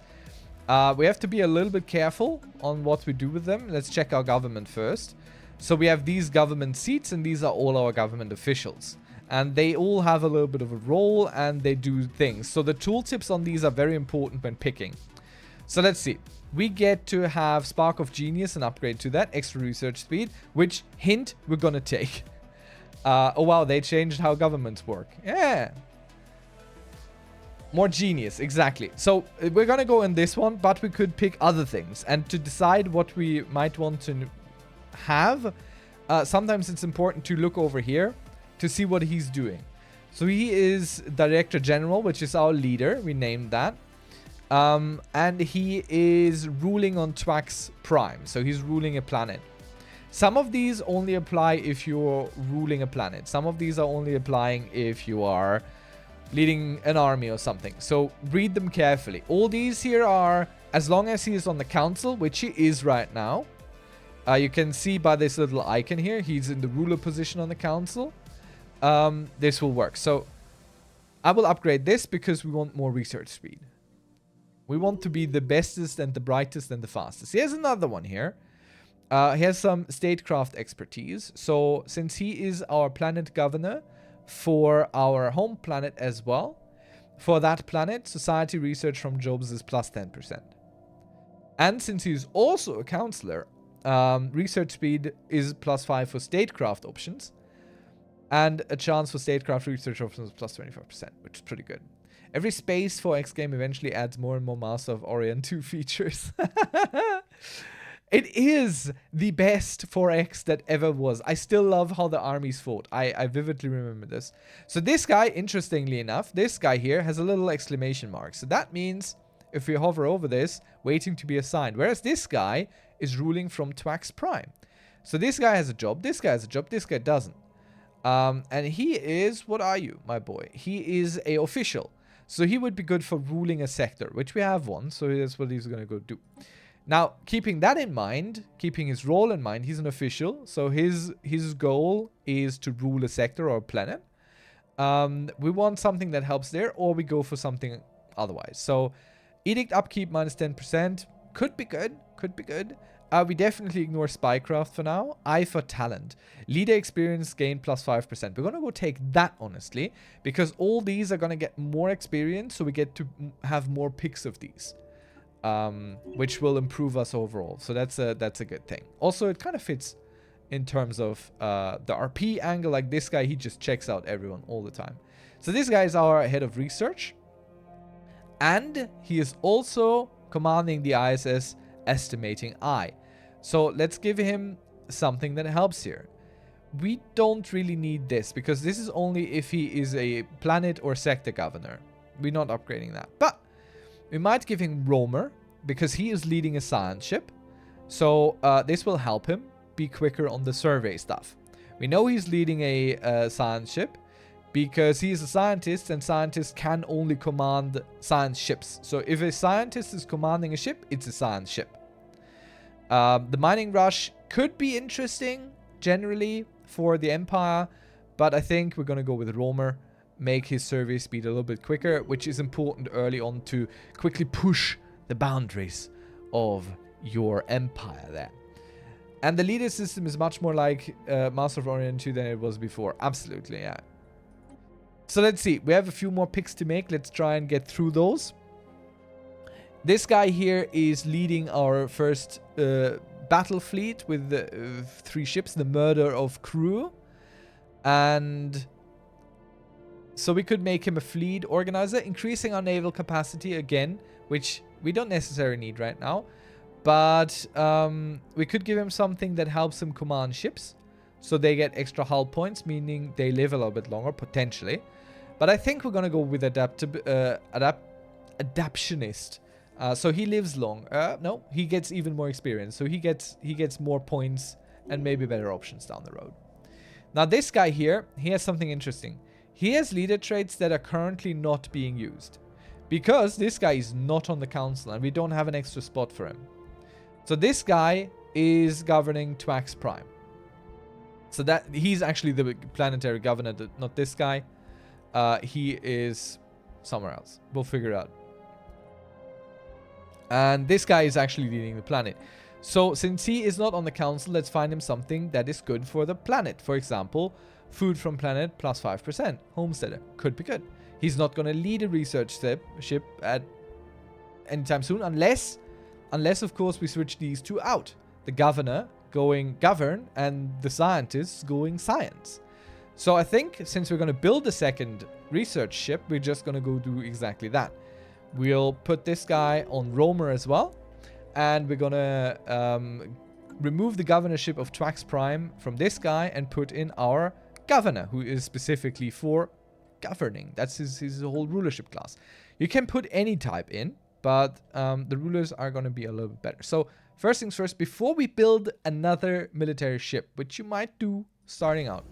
We have to be a little bit careful on what we do with them. Let's check our government first. So we have these government seats, and these are all our government officials. And they all have a little bit of a role, and they do things. So the tooltips on these are very important when picking. So let's see. we get to have Spark of Genius and upgrade to that. Extra research speed, which, hint, we're gonna take. Oh wow, they changed how governments work. Yeah. More genius, exactly. So we're gonna go in this one, but we could pick other things. And to decide what we might want to have, sometimes it's important to look over here to see what he's doing. So he is Director General, which is our leader. We named that. And he is ruling on Twax Prime. So he's ruling a planet. Some of these only apply if you're ruling a planet. Some of these are only applying if you are leading an army or something. So read them carefully. All these here are, as long as he is on the council, which he is right now. You can see by this little icon here, he's in the ruler position on the council. This will work. So I will upgrade this because we want more research speed. We want to be the bestest and the brightest and the fastest. Here's another one here. He has some statecraft expertise. So since he is our planet governor for our home planet as well, for that planet, society research from jobs is plus 10%. And since he's also a counselor, research speed is plus 5 for statecraft options. And a chance for statecraft research options plus 25%, which is pretty good. Every space for X game eventually adds more and more Master of Orient 2 features. It is the best 4X that ever was. I still love how the armies fought. I vividly remember this. So this guy, interestingly enough, this guy here has a little exclamation mark. So that means if we hover over this, waiting to be assigned. Whereas this guy is ruling from Twax Prime. So this guy has a job, this guy has a job, this guy doesn't. And he is, what are you, my boy? He is a official. So he would be good for ruling a sector, which we have one. So that's what he's going to go do. Now, keeping that in mind, keeping his role in mind, he's an official. So his goal is to rule a sector or a planet. We want something that helps there, or we go for something otherwise. So Edict Upkeep minus 10%. Could be good. Could be good. We definitely ignore Spycraft for now. Eye for Talent. Leader Experience gain plus 5%. We're going to go take that, honestly, because all these are going to get more experience, so we get to have more picks of these, which will improve us overall. So that's a good thing. Also, it kind of fits in terms of the RP angle. Like this guy, he just checks out everyone all the time. So this guy is our head of research. And he is also commanding the ISS Estimating Eye. So let's give him something that helps here. We don't really need this because this is only if he is a planet or sector governor. We're not upgrading that. But we might give him Roamer because he is leading a science ship. So this will help him be quicker on the survey stuff. We know he's leading a science ship because he is a scientist, and scientists can only command science ships. So if a scientist is commanding a ship, it's a science ship. The mining rush could be interesting generally for the Empire, but I think we're going to go with Roamer, make his survey speed a little bit quicker, which is important early on to quickly push the boundaries of your empire there. And the leader system is much more like Master of Orient 2 than it was before. Absolutely, yeah. So let's see. We have a few more picks to make. Let's try and get through those. This guy here is leading our first battle fleet with 3 ships, the Murder of Crew. And so we could make him a fleet organizer, increasing our naval capacity again, which we don't necessarily need right now. But we could give him something that helps him command ships. So they get extra hull points, meaning they live a little bit longer, potentially. But I think we're going to go with Adaptionist. So he lives long. No, he gets even more experience. So he gets more points and maybe better options down the road. Now this guy here, he has something interesting. He has leader traits that are currently not being used. Because this guy is not on the council and we don't have an extra spot for him. So this guy is governing Twax Prime. So that he's actually the planetary governor, not this guy. He is somewhere else. We'll figure it out. And this guy is actually leading the planet. So since he is not on the council, let's find him something that is good for the planet. For example, food from planet plus 5%. Homesteader. Could be good. He's not going to lead a research ship at anytime soon unless unless, of course, we switch these two out. The governor going govern and the scientists going science. So I think since we're going to build a second research ship, we're just going to go do exactly that. We'll put this guy on Romer as well. And we're going to remove the governorship of Twax Prime from this guy and put in our governor, who is specifically for governing. That's his whole rulership class. You can put any type in, but the rulers are going to be a little bit better. So first things first, before we build another military ship, which you might do starting out,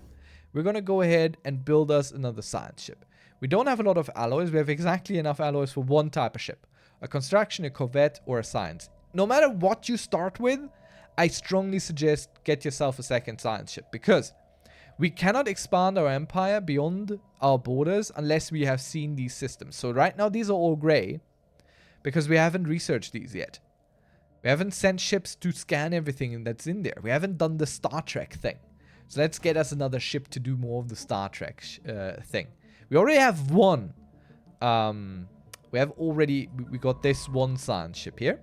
we're going to go ahead and build us another science ship. We don't have a lot of alloys. We have exactly enough alloys for one type of ship. A construction, a corvette, or a science. No matter what you start with, I strongly suggest get yourself a second science ship, because we cannot expand our empire beyond our borders unless we have seen these systems. So right now these are all gray because we haven't researched these yet. We haven't sent ships to scan everything that's in there. We haven't done the Star Trek thing. So let's get us another ship to do more of the Star Trek thing. We already have one. We got this one science ship here.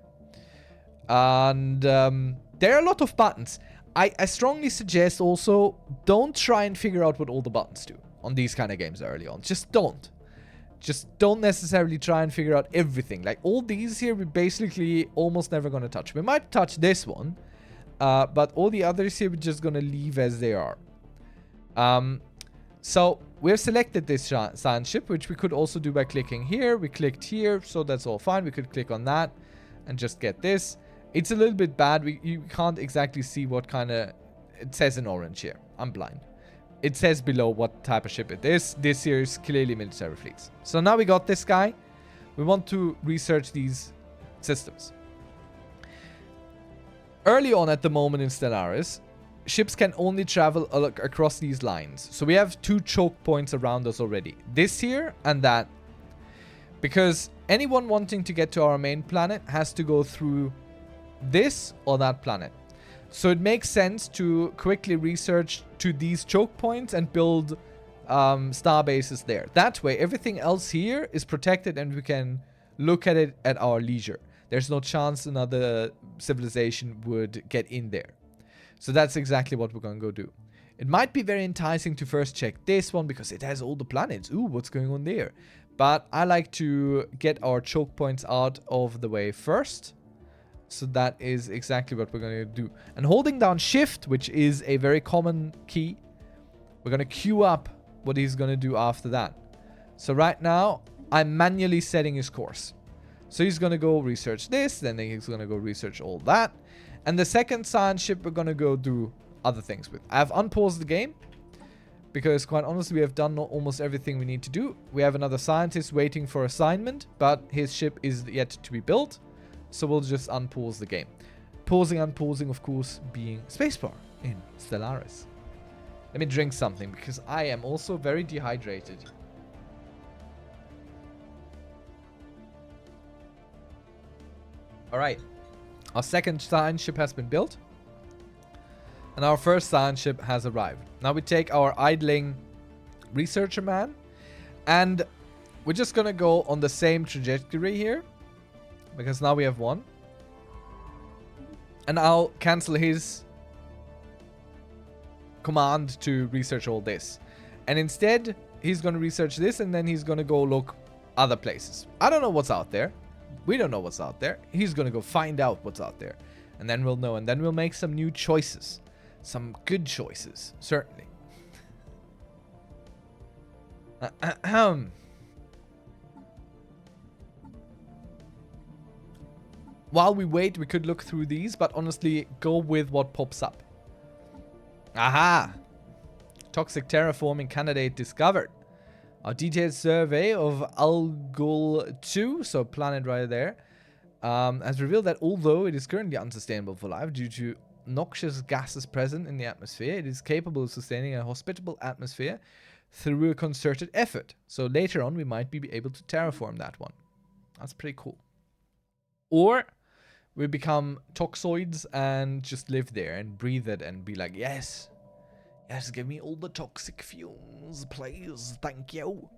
And there are a lot of buttons. I strongly suggest also don't try and figure out what all the buttons do on these kind of games early on. Just don't. Just don't necessarily try and figure out everything. Like all these here, we're basically almost never going to touch. We might touch this one, but all the others here, we're just going to leave as they are. So we've selected this science ship, which we could also do by clicking here. We clicked here, so that's all fine. We could click on that and just get this. It's a little bit bad. You can't exactly see what kind of... It says in orange here. I'm blind. It says below what type of ship it is. This here is clearly military fleets. So now we got this guy. We want to research these systems. Early on at the moment in Stellaris, ships can only travel across these lines. So we have 2 choke points around us already. This here and that. Because anyone wanting to get to our main planet has to go through this or that planet. So it makes sense to quickly research to these choke points and build star bases there. That way everything else here is protected and we can look at it at our leisure. There's no chance another civilization would get in there. So that's exactly what we're going to go do. It might be very enticing to first check this one because it has all the planets. Ooh, what's going on there? But I like to get our choke points out of the way first. So that is exactly what we're going to do. And holding down shift, which is a very common key, we're going to queue up what he's going to do after that. So right now, I'm manually setting his course. So he's going to go research this, then he's going to go research all that. And the second science ship, we're going to go do other things with. I have unpaused the game because quite honestly, we have done almost everything we need to do. We have another scientist waiting for assignment, but his ship is yet to be built. So we'll just unpause the game. Pausing, unpausing, of course, being spacebar in Stellaris. Let me drink something because I am also very dehydrated. Alright. Our second science ship has been built. And our first science ship has arrived. Now we take our idling researcher man. And we're just going to go on the same trajectory here. Because now we have one. And I'll cancel his command to research all this. And instead, he's going to research this and then he's going to go look other places. I don't know what's out there. We don't know what's out there. He's going to go find out what's out there. And then we'll know. And then we'll make some new choices. Some good choices. Certainly. While we wait, we could look through these, but honestly, go with what pops up. Aha! Toxic terraforming candidate discovered. A detailed survey of Algol 2, so planet right there, has revealed that although it is currently unsustainable for life due to noxious gases present in the atmosphere, it is capable of sustaining a hospitable atmosphere through a concerted effort. So later on, we might be able to terraform that one. That's pretty cool. Or we become toxoids and just live there and breathe it and be like, yes, yes, give me all the toxic fumes, please, thank you.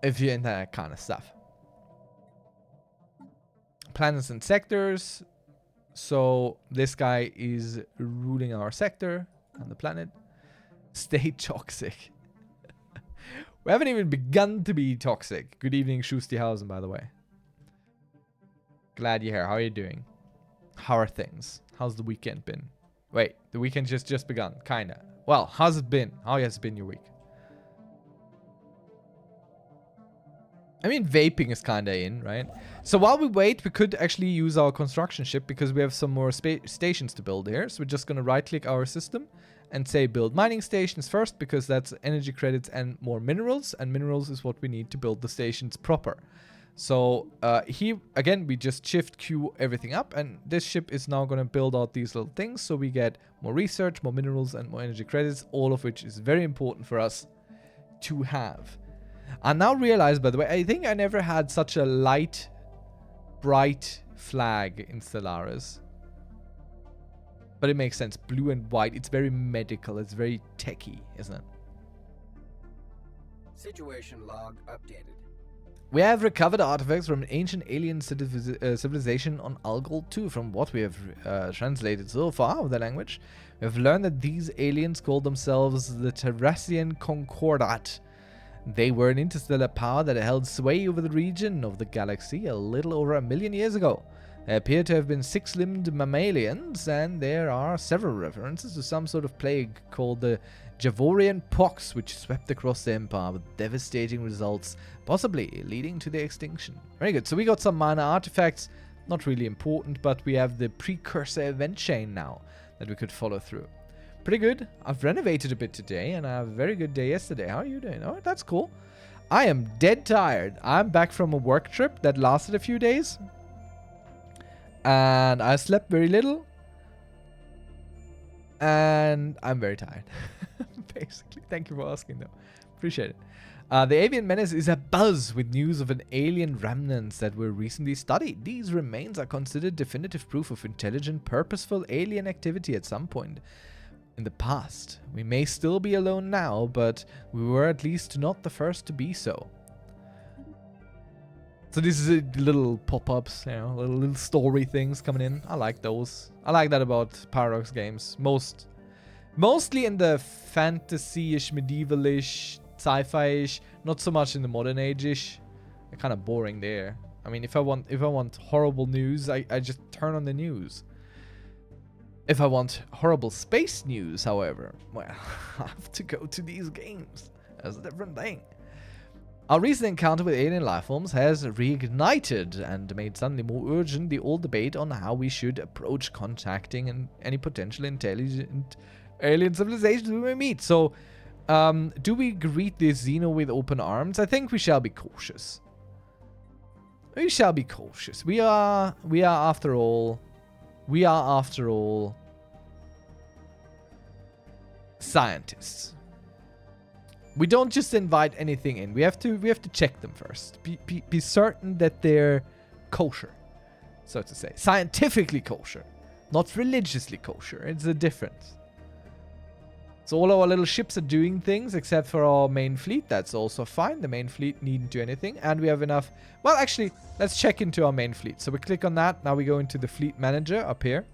If you're into that kind of stuff. planets and sectors. So this guy is ruling our sector and the planet. Stay toxic. We haven't even begun to be toxic. Good evening, Schustihausen, by the way. Glad you're here. How are you doing? How are things? How's the weekend been? Wait, the weekend just begun. Kinda. Well, how's it been? How has been your week? I mean, vaping is kinda in, right? So while we wait, we could actually use our construction ship because we have some more stations to build here. So we're just gonna right-click our system and say build mining stations first because that's energy credits and more minerals. And minerals is what we need to build the stations proper. So here, again, we just shift Q everything up. And this ship is now going to build out these little things. So we get more research, more minerals, and more energy credits. All of which is very important for us to have. I now realize, by the way, I think I never had such a light, bright flag in Stellaris. But it makes sense. Blue and white. It's very medical. It's very techy, isn't it? Situation log updated. We have recovered artifacts from an ancient alien civilization on Algol 2. From what we have translated so far of the language, we have learned that these aliens called themselves the Terrassian Concordat. They were an interstellar power that held sway over the region of the galaxy a little over 1 million years ago. They appear to have been 6-limbed mammalians, and there are several references to some sort of plague called the Javorian pox, which swept across the empire with devastating results, possibly leading to their extinction. Very good. So we got some minor artifacts, not really important, but we have the precursor event chain now that we could follow through. Pretty good. I've renovated a bit today, and I have a very good day yesterday. How are you doing? Oh, that's cool. I am dead tired. I'm back from a work trip that lasted a few days, and I slept very little, and I'm very tired. Basically. Thank you for asking, though. Appreciate it. The avian menace is abuzz with news of an alien remnants that were recently studied. These remains are considered definitive proof of intelligent, purposeful alien activity at some point in the past. We may still be alone now, but we were at least not the first to be so. So this is little pop-ups, you know, little story things coming in. I like those. I like that about Paradox games. Mostly in the fantasy-ish, medieval-ish, sci-fi-ish, not so much in the modern age-ish. They're kind of boring there. I mean, if I want horrible news, I just turn on the news. If I want horrible space news, however, well, I have to go to these games. That's a different thing. Our recent encounter with alien lifeforms has reignited and made suddenly more urgent the old debate on how we should approach contacting any potential intelligent alien civilizations we may meet. So, do we greet the Xeno with open arms? I think we shall be cautious. We shall be cautious. We are after all scientists. We don't just invite anything in. We have to check them first. Be certain that they're kosher, so to say. Scientifically kosher, not religiously kosher. It's a difference. So all our little ships are doing things except for our main fleet. That's also fine. The main fleet needn't do anything. And we have enough. Well, actually, let's check into our main fleet. So we click on that. Now we go into the fleet manager up here.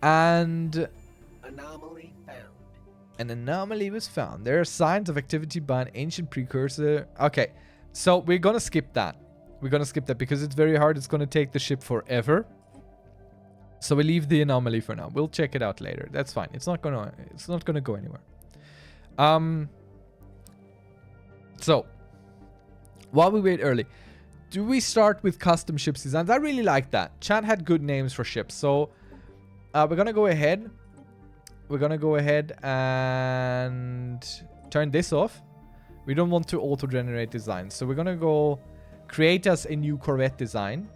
And Anomaly found. an anomaly was found. There are signs of activity by an ancient precursor. Okay, so we're going to skip that. We're going to skip that because it's very hard. It's going to take the ship forever. So we leave the anomaly for now. We'll check it out later. That's fine. It's not gonna go anywhere. So while we wait early, do we start with custom ships designs? I really like that. Chat had good names for ships. So we're gonna go ahead. We're gonna go ahead and turn this off. We don't want to auto-generate designs. So we're gonna go create us a new Corvette design.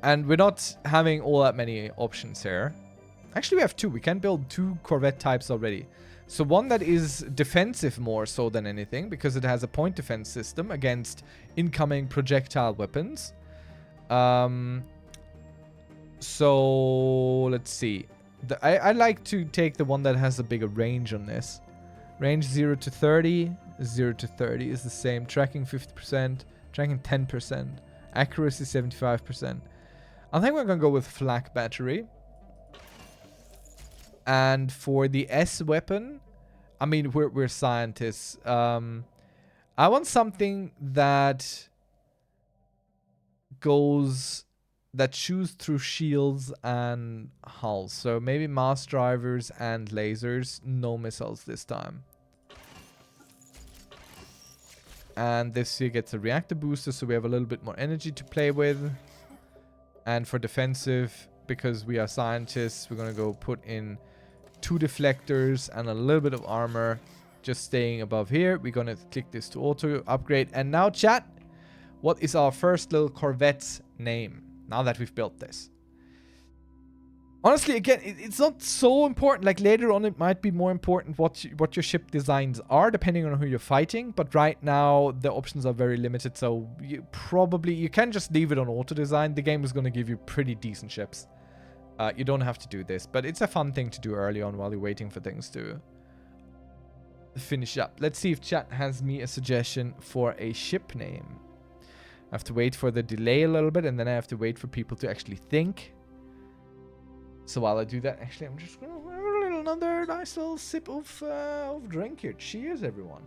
And we're not having all that many options here. Actually, we have two. We can build 2 Corvette types already. So one that is defensive more so than anything, because it has a point defense system against incoming projectile weapons. So let's see. I like to take the one that has a bigger range on this. Range 0 to 30. 0 to 30 is the same. Tracking 50%. Tracking 10%. Accuracy 75%. I think we're gonna go with flak battery. And for the S weapon, I mean, we're scientists. I want something that shoots through shields and hulls. So maybe mass drivers and lasers. No missiles this time. And this here gets a reactor booster, so we have a little bit more energy to play with. And for defensive, because we are scientists, we're gonna go put in 2 deflectors and a little bit of armor. Just staying above here. We're gonna click this to auto upgrade. And now, chat, what is our first little corvette's name? Now that we've built this. Honestly, again, it's not so important. Like later on, it might be more important what your ship designs are, depending on who you're fighting. But right now, the options are very limited. So you can just leave it on auto design. The game is gonna give you pretty decent ships. You don't have to do this, but it's a fun thing to do early on while you're waiting for things to finish up. Let's see if chat has me a suggestion for a ship name. I have to wait for the delay a little bit, and then I have to wait for people to actually think. So while I do that, actually, I'm just gonna have another nice little sip of drink here. Cheers, everyone.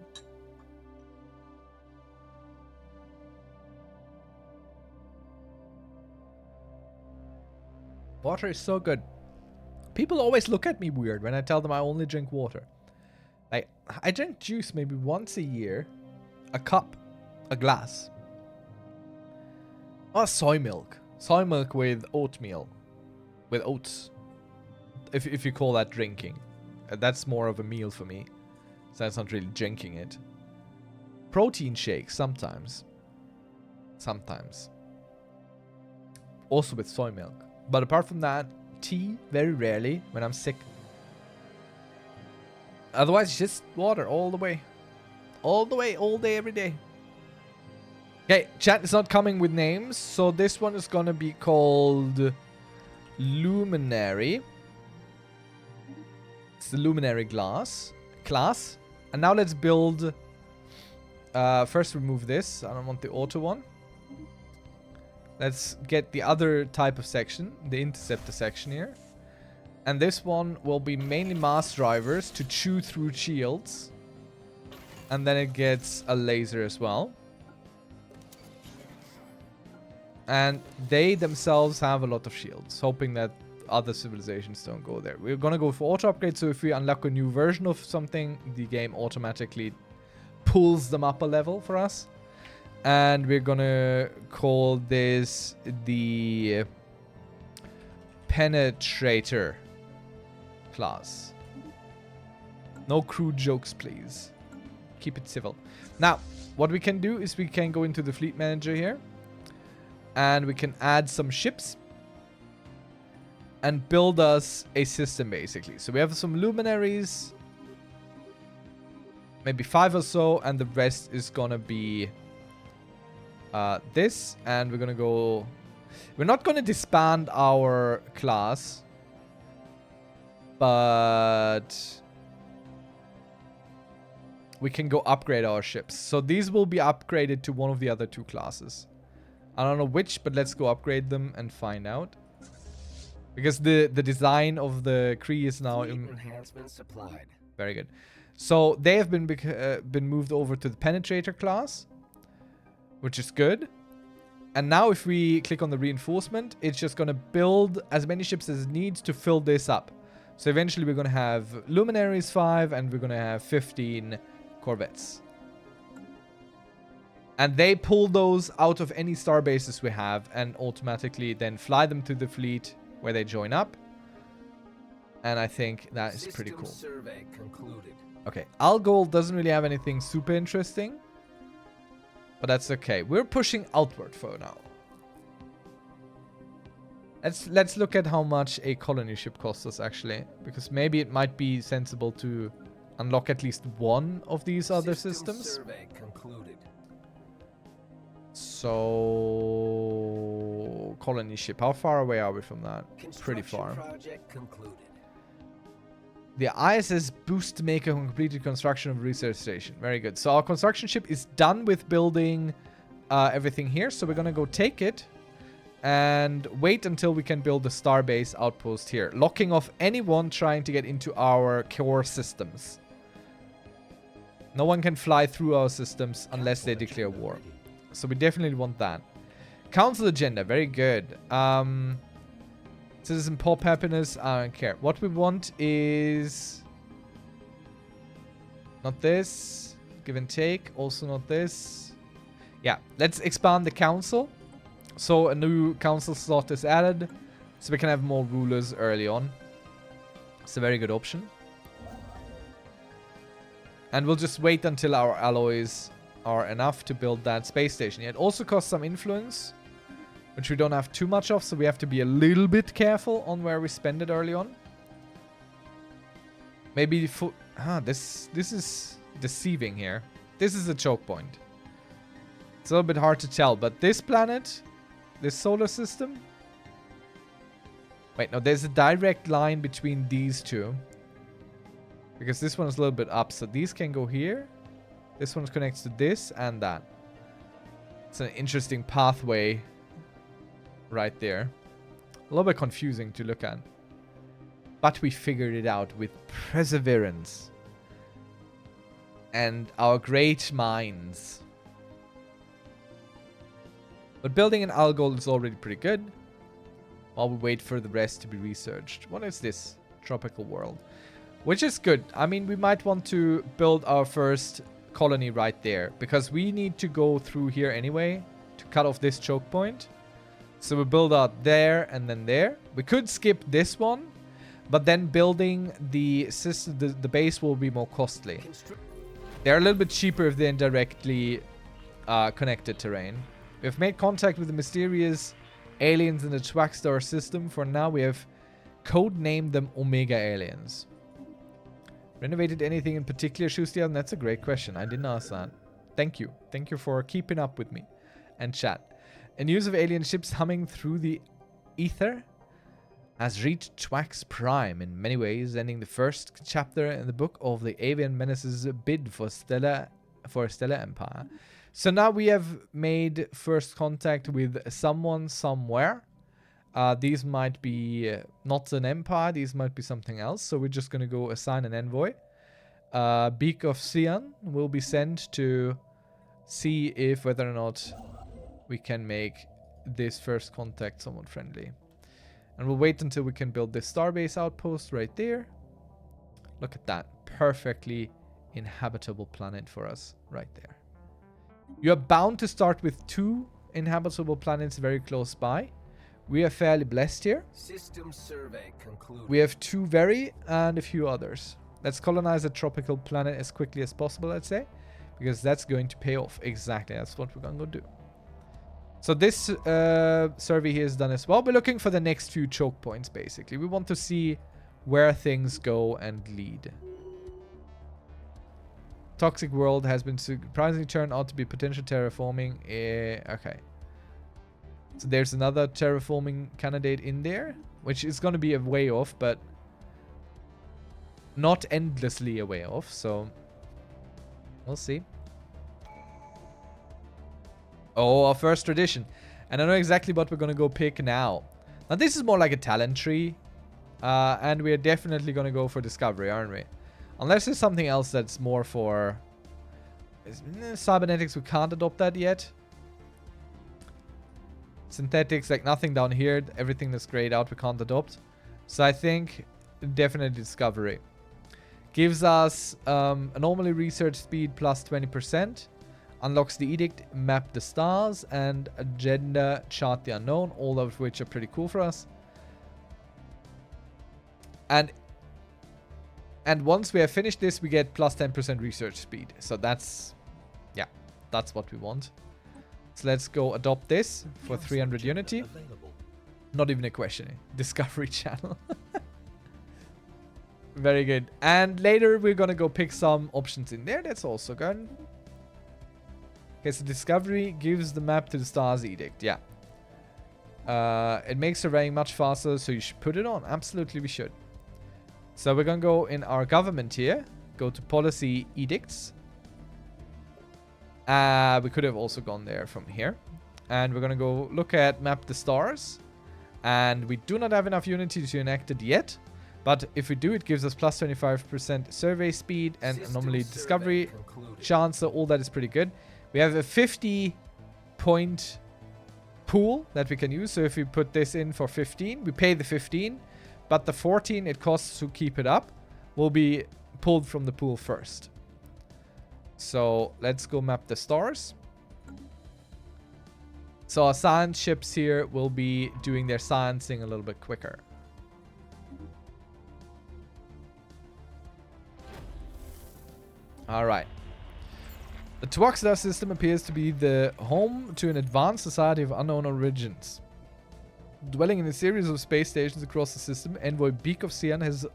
Water is so good. People always look at me weird when I tell them I only drink water. Like, I drink juice maybe once a year. A cup. A glass. Oh, soy milk. Soy milk with oatmeal. With oats. If you call that drinking. That's more of a meal for me. So that's not really drinking it. Protein shakes sometimes. Sometimes. Also with soy milk. But apart from that, tea very rarely when I'm sick. Otherwise, just water all the way. All the way, all day, every day. Okay, chat is not coming with names. So this one is gonna be called Luminary. It's the Luminary class. And now let's build... first remove this. I don't want the auto one. Let's get the other type of section. The interceptor section here. And this one will be mainly mass drivers to chew through shields. And then it gets a laser as well. And they themselves have a lot of shields, hoping that other civilizations don't go there. We're gonna go for auto upgrade, so if we unlock a new version of something, the game automatically pulls them up a level for us. And we're gonna call this the Penetrator class. No crude jokes, please. Keep it civil. Now, what we can do is we can go into the fleet manager here. And we can add some ships. And build us a system, basically. So we have some luminaries. Maybe 5 or so. And the rest is gonna be this. And we're gonna go... We're not gonna disband our class. But... we can go upgrade our ships. So these will be upgraded to one of the other 2 classes. I don't know which, but let's go upgrade them and find out. Because the design of the Kree is now... enhancement supplied. Very good. So they have been moved over to the Penetrator class. Which is good. And now if we click on the reinforcement, it's just going to build as many ships as it needs to fill this up. So eventually we're going to have Luminaries 5 and we're going to have 15 Corvettes. And they pull those out of any star bases we have and automatically then fly them to the fleet where they join up. And I think that is pretty cool. Survey concluded. Okay, Algol doesn't really have anything super interesting. But that's okay. We're pushing outward for now. Let's look at how much a colony ship costs us actually. Because maybe it might be sensible to unlock at least one of these other systems. Survey concluded. So, colony ship. How far away are we from that? Pretty far. Project concluded. The ISS Boost Maker completed construction of research station. Very good. So our construction ship is done with building everything here. So we're gonna go take it and wait until we can build a starbase outpost here, locking off anyone trying to get into our core systems. No one can fly through our systems unless they declare war. So we definitely want that. Council agenda, very good. Citizen pop happiness, I don't care. What we want is not this. Give and take, also not this. Yeah, let's expand the council. So a new council slot is added, so we can have more rulers early on. It's a very good option. And we'll just wait until our alloys are enough to build that space station. It also costs some influence, which we don't have too much of, so we have to be a little bit careful on where we spend it early on. Maybe this is deceiving here. This is a choke point. It's a little bit hard to tell, but this planet, this solar system. Wait, no, there's a direct line between these two. Because this one is a little bit up, so these can go here. This one connects to this and that. It's an interesting pathway right there. A little bit confusing to look at. But we figured it out with perseverance. And our great minds. But building an algol is already pretty good. While we wait for the rest to be researched. What is this? Tropical world. Which is good. I mean, we might want to build our first colony right there. Because we need to go through here anyway. To cut off this choke point. So we build out there and then there. We could skip this one. But then building the system, the base will be more costly. They're a little bit cheaper if they're indirectly connected terrain. We have made contact with the mysterious aliens in the Twackstar system. For now, we have codenamed them Omega aliens. Renovated anything in particular, Shustian? That's a great question. I didn't ask that. Thank you. Thank you for keeping up with me and chat. A news of alien ships humming through the ether has reached Twax Prime in many ways, ending the first chapter in the book of the Avian Menace's bid for Stellar Empire. So now we have made first contact with someone somewhere. These might be not an empire. These might be something else. So we're just going to go assign an envoy. Beak of Sion will be sent to see if whether or not we can make this first contact somewhat friendly. And we'll wait until we can build this starbase outpost right there. Look at that. Perfectly inhabitable planet for us right there. You are bound to start with 2 inhabitable planets very close by. We are fairly blessed here. System survey concluded. We have 2 very and a few others. Let's colonize a tropical planet as quickly as possible, I'd say. Because that's going to pay off. Exactly, that's what we're going to do. So this survey here is done as well. We're looking for the next few choke points, basically. We want to see where things go and lead. Toxic world has been surprisingly turned out to be potential terraforming. Okay. So there's another terraforming candidate in there, which is going to be a way off, but not endlessly a way off. So we'll see. Oh, our first tradition. And I know exactly what we're going to go pick now. Now, this is more like a talent tree. And we're definitely going to go for discovery, aren't we? Unless there's something else that's more for... Cybernetics, we can't adopt that yet. Synthetics, like nothing down here. Everything that's grayed out, we can't adopt. So I think definitely discovery. Gives us anomaly research speed plus 20%. Unlocks the edict, map the stars, and agenda chart the unknown. All of which are pretty cool for us. And once we have finished this, we get plus 10% research speed. So that's, yeah, that's what we want. So let's go adopt this for 300 unity. Not even a question. Discovery channel. Very good. And later we're going to go pick some options in there. That's also good. Okay, so discovery gives the map to the stars edict. Yeah. It makes surveying much faster, so you should put it on. Absolutely, we should. So we're going to go in our government here. Go to policy edicts. We could have also gone there from here. And we're going to go look at map the stars. And we do not have enough unity to enact it yet. But if we do, it gives us plus 25% survey speed and anomaly discovery chance. So all that is pretty good. We have a 50-point pool that we can use. So if we put this in for 15, we pay the 15. But the 14 it costs to keep it up will be pulled from the pool first. So let's go map the stars. So our science ships here will be doing their sciencing a little bit quicker. Alright. The Tuaxla system appears to be the home to an advanced society of unknown origins. Dwelling in a series of space stations across the system, Envoy Beak of Sian has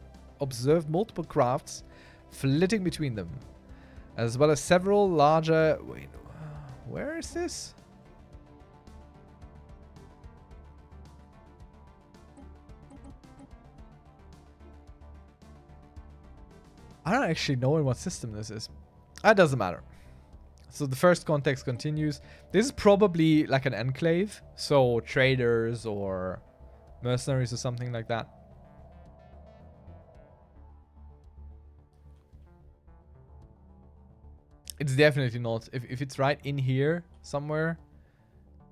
observed multiple crafts flitting between them, as well as several larger... Wait, where is this? I don't actually know in what system this is. That doesn't matter. So the first context continues. This is probably like an enclave. So traders or mercenaries or something like that. It's definitely not. If it's right in here somewhere,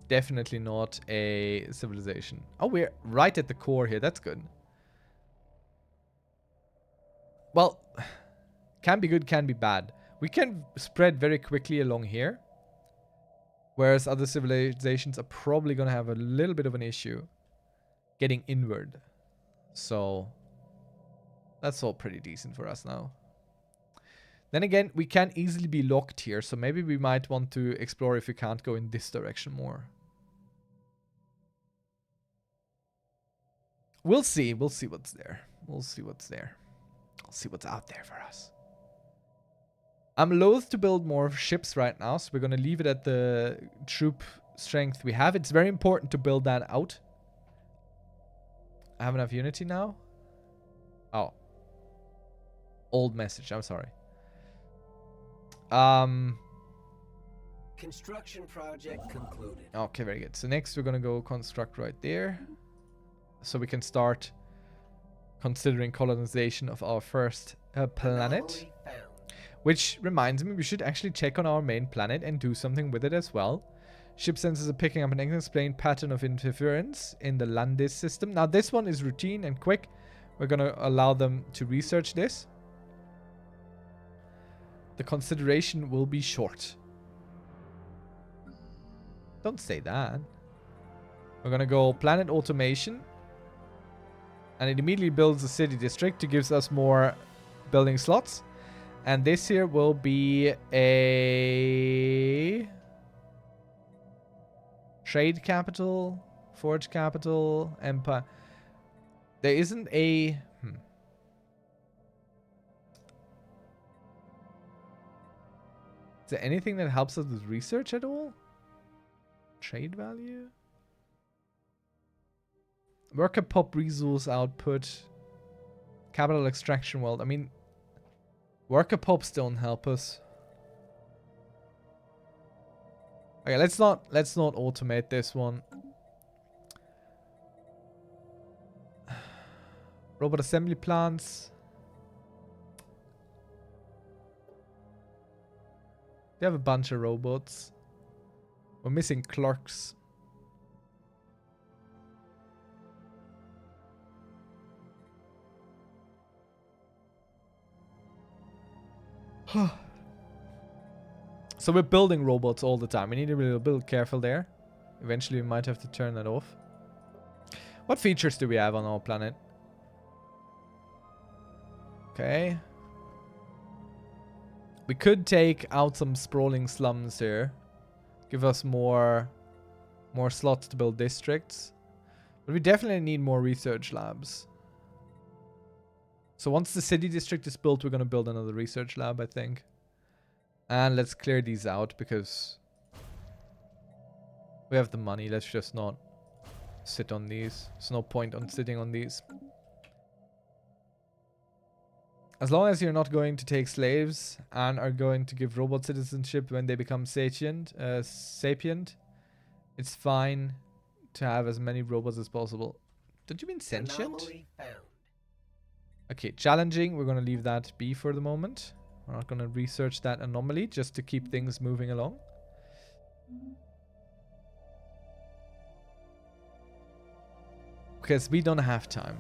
definitely not a civilization. Oh, we're right at the core here. That's good. Well, can be good, can be bad. We can spread very quickly along here. Whereas other civilizations are probably going to have a little bit of an issue getting inward. So that's all pretty decent for us now. Then again, we can easily be locked here. So maybe we might want to explore if we can't go in this direction more. We'll see. We'll see what's there. We'll see what's there. We'll see what's out there for us. I'm loath to build more ships right now, so we're going to leave it at the troop strength we have. It's very important to build that out. I have enough unity now. Oh. Old message, I'm sorry. Construction project concluded. Okay, very good. So next we're going to go construct right there. So we can start considering colonization of our first planet. Which reminds me, we should actually check on our main planet and do something with it as well. Ship sensors are picking up an unexplained pattern of interference in the Landis system. Now this one is routine and quick. We're going to allow them to research this. The consideration will be short. Don't say that. We're going to go planet automation. And it immediately builds a city district to give us more building slots. And this here will be a trade capital, forge capital, empire. There isn't a... Is there anything that helps us with research at all? Trade value? Worker pop resource output. Capital extraction world. I mean... Worker pops don't help us. Okay, let's not automate this one. Robot assembly plants. They have a bunch of robots. We're missing clerks. So we're building robots all the time. We need to be a little careful there. Eventually we might have to turn that off. What features do we have on our planet? Okay. We could take out some sprawling slums here. Give us more slots to build districts. But we definitely need more research labs. So once the city district is built, we're going to build another research lab, I think. And let's clear these out because we have the money. Let's just not sit on these. There's no point on sitting on these. As long as you're not going to take slaves and are going to give robot citizenship when they become sapient, it's fine to have as many robots as possible. Don't you mean sentient? Anomaly found. Okay, challenging. We're going to leave that be for the moment. We're not going to research that anomaly just to keep things moving along. Because we don't have time.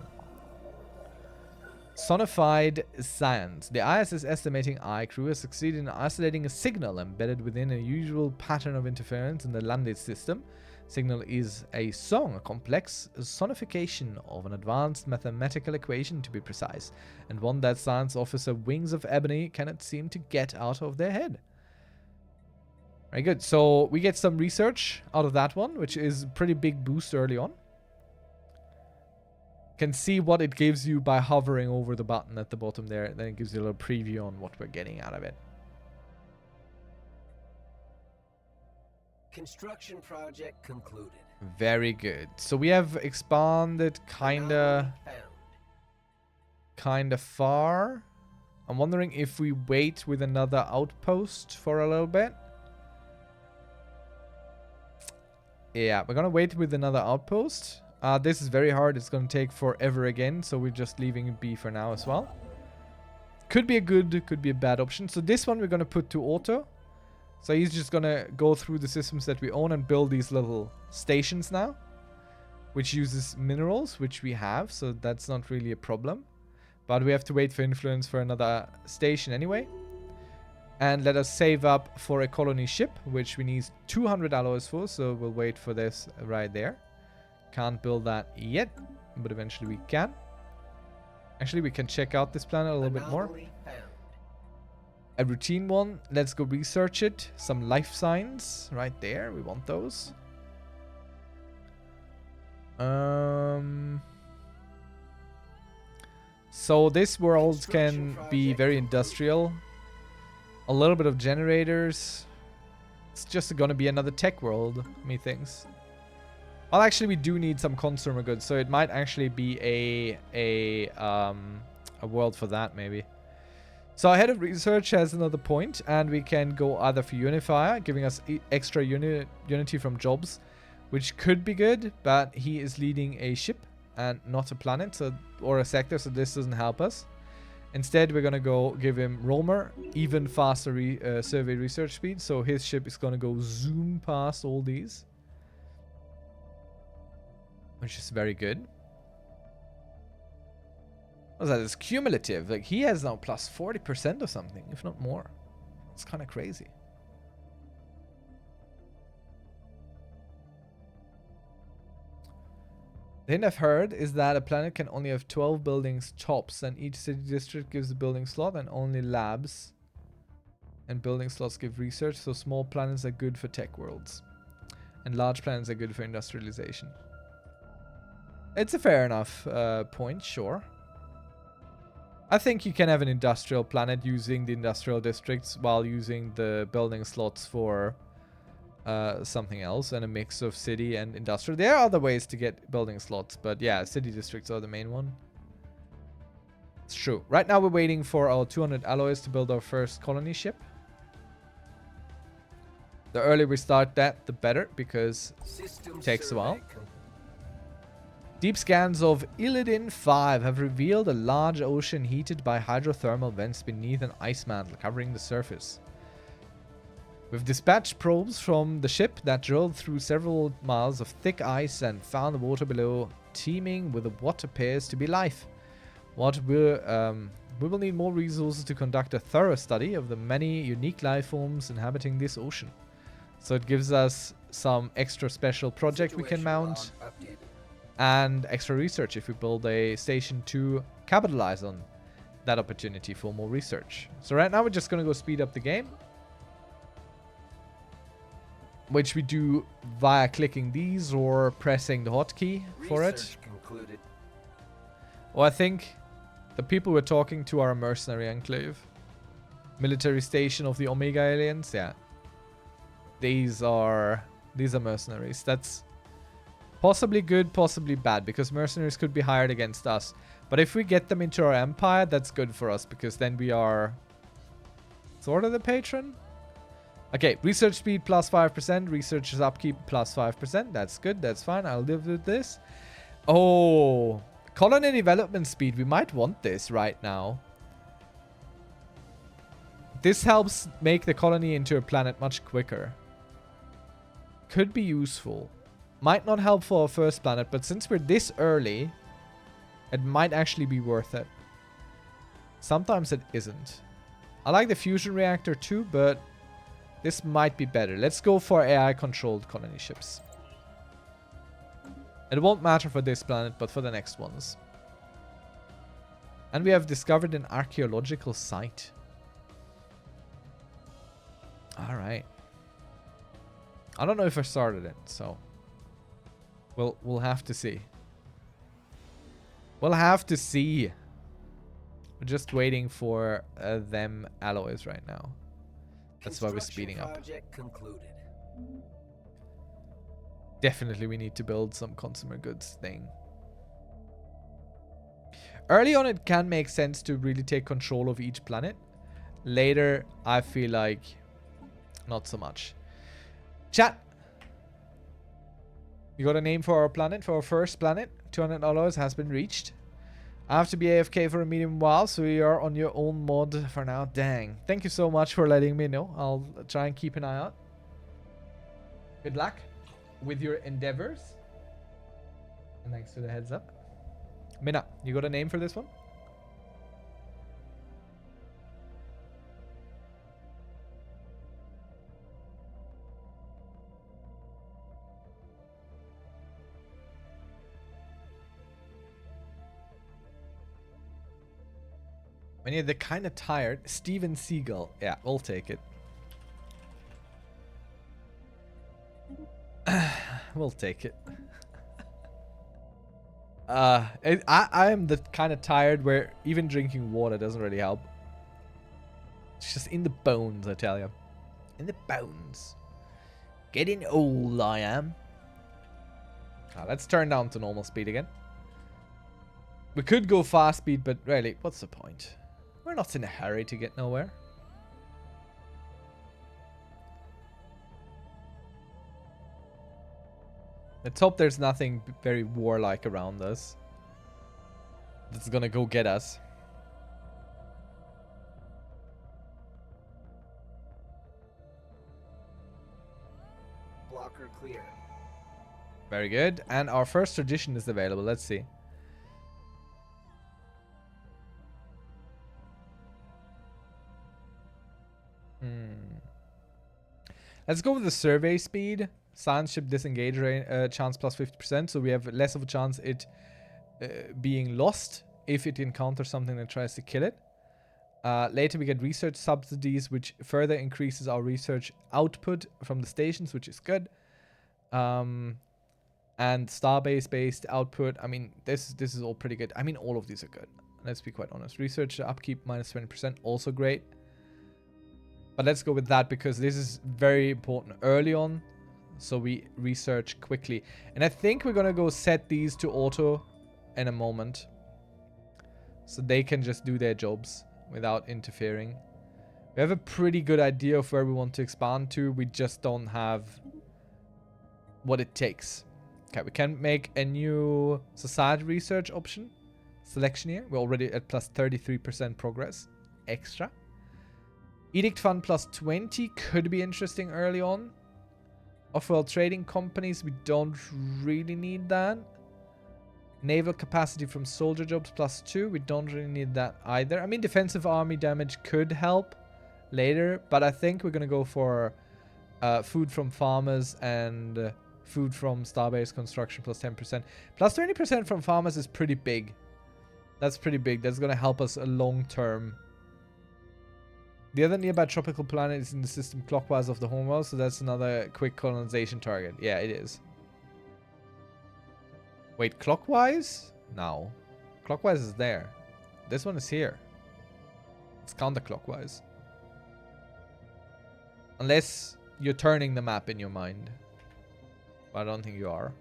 Sonified science. The ISS estimating I crew has succeeded in isolating a signal embedded within a usual pattern of interference in the landed system. Signal is a song, a complex sonification of an advanced mathematical equation, to be precise, and one that science officer Wings of Ebony cannot seem to get out of their head. Very good. So we get some research out of that one, which is a pretty big boost early on. Can see what it gives you by hovering over the button at the bottom there. Then it gives you a little preview on what we're getting out of it. Construction project concluded. Very good. So we have expanded kinda far. I'm wondering if we wait with another outpost for a little bit. Yeah, we're gonna wait with another outpost. This is very hard. It's gonna take forever again, so we're just leaving it be for now as well. Could be a good, could be a bad option. So this one we're gonna put to auto. So he's just gonna go through the systems that we own and build these little stations now, which uses minerals, which we have, so that's not really a problem. But we have to wait for influence for another station anyway. And let us save up for a colony ship, which we need 200 alloys for, so we'll wait for this right there. Can't build that yet, but eventually we can. Actually, we can check out this planet a little bit more. A routine one. Let's go research it. Some life signs right there. We want those. So this world can be very industrial. A little bit of generators. It's just gonna be another tech world, methinks. Well, actually, we do need some consumer goods, so it might actually be a world for that, maybe. So our head of research has another point, and we can go either for unifier, giving us extra unity from jobs, which could be good, but he is leading a ship and not a planet, so or a sector, so this doesn't help us. Instead, we're gonna go give him Roamer, even faster survey research speed, so his ship is gonna go zoom past all these, which is very good. What's that? It's cumulative. Like, he has now plus 40% or something, if not more. It's kind of crazy. The thing I've heard is that a planet can only have 12 buildings tops, and each city district gives a building slot, and only labs and building slots give research, so small planets are good for tech worlds. And large planets are good for industrialization. It's a fair enough point, sure. I think you can have an industrial planet using the industrial districts while using the building slots for something else, and a mix of city and industrial. There are other ways to get building slots, but yeah, city districts are the main one. It's true. Right now we're waiting for our 200 alloys to build our first colony ship. The earlier we start that, the better, because it takes a while. Deep scans of Illidan 5 have revealed a large ocean heated by hydrothermal vents beneath an ice mantle covering the surface. We've dispatched probes from the ship that drilled through several miles of thick ice and found the water below teeming with what appears to be life. We will need more resources to conduct a thorough study of the many unique life forms inhabiting this ocean. So it gives us some extra special project we can mount. And extra research if we build a station to capitalize on that opportunity for more research. So right now we're just going to go speed up the game, which we do via clicking these or pressing the hotkey for it. Concluded. Well, I think the people we're talking to are a mercenary enclave. Military station of the Omega aliens, yeah. These are mercenaries. That's Possibly good, possibly bad, because mercenaries could be hired against us. But if we get them into our empire, that's good for us, because then we are sort of the patron. Okay, research speed plus 5%, researchers upkeep plus 5%. That's good, that's fine. I'll live with this. Oh, colony development speed. We might want this right now. This helps make the colony into a planet much quicker. Could be useful. Might not help for our first planet, but since we're this early, it might actually be worth it. Sometimes it isn't. I like the fusion reactor too, but this might be better. Let's go for AI-controlled colony ships. It won't matter for this planet, but for the next ones. And we have discovered an archaeological site. Alright. I don't know if I started it, so we'll have to see. We'll have to see. We're just waiting for them alloys right now. That's why we're speeding up. Concluded. Definitely we need to build some consumer goods thing. Early on it can make sense to really take control of each planet. Later I feel like not so much. Chat! You got a name for our planet, for our first planet. $200 has been reached. I have to be AFK for a medium while, so you are on your own mod for now. Dang. Thank you so much for letting me know. I'll try and keep an eye out. Good luck with your endeavors. And thanks for the heads up. Mina, you got a name for this one? When you're kind of tired, Steven Seagal. Yeah, we'll take it. We'll take it. I am the kind of tired where even drinking water doesn't really help. It's just in the bones, I tell you. In the bones. Getting old, I am. Let's turn down to normal speed again. We could go fast speed, but really, what's the point? We're not in a hurry to get nowhere. Let's hope there's nothing very warlike around us that's gonna go get us. Blocker clear. Very good. And our first tradition is available. Let's see. Let's go with the survey speed. Science ship disengage chance plus 50%. So we have less of a chance it being lost if it encounters something that tries to kill it. Later we get research subsidies, which further increases our research output from the stations, which is good. And starbase based output. I mean, this is all pretty good. I mean, all of these are good. Let's be quite honest. Research upkeep minus 20%, also great. But let's go with that because this is very important early on. So we research quickly. And I think we're going to go set these to auto in a moment. So they can just do their jobs without interfering. We have a pretty good idea of where we want to expand to. We just don't have what it takes. Okay, we can make a new society research option. Selection here. We're already at plus 33% progress. Extra. Edict fund plus 20 could be interesting early on. Off-world trading companies, we don't really need that. Naval capacity from soldier jobs plus 2, we don't really need that either. I mean, defensive army damage could help later, but I think we're going to go for food from farmers and food from starbase construction plus 10%. Plus 20% from farmers is pretty big. That's pretty big. That's going to help us a long term. The other nearby tropical planet is in the system clockwise of the homeworld, so that's another quick colonization target. Yeah, it is. Wait, clockwise? No. Clockwise is there. This one is here. It's counterclockwise. Unless you're turning the map in your mind. But I don't think you are.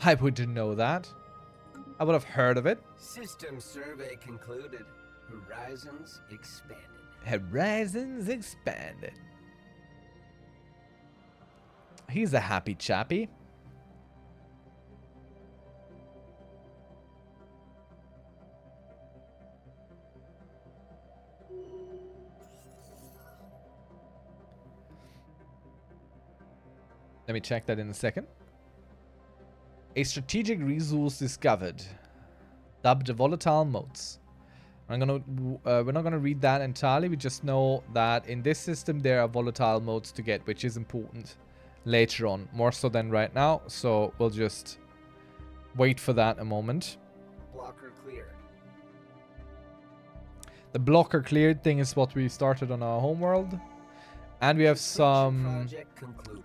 I wouldn't know that. I would have heard of it. System survey concluded. Horizons expanded. Horizons expanded. He's a happy chappy. Let me check that in a second. A strategic resource discovered, dubbed volatile modes. We're not gonna read that entirely. We just know that in this system there are volatile modes to get, which is important later on, more so than right now. So we'll just wait for that a moment. Blocker cleared. The blocker cleared thing is what we started on our homeworld, and we have some. Project concluded.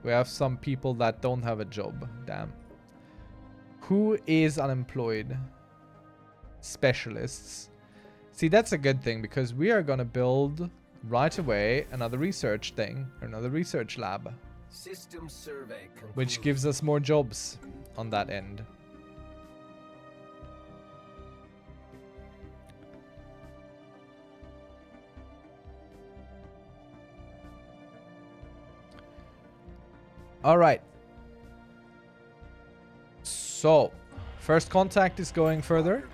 We have some people that don't have a job. Damn. Who is unemployed? Specialists. See, that's a good thing because we are gonna build right away another research thing, or another research lab, System survey concluded. which gives us more jobs on that end. All right. So, first contact is going further.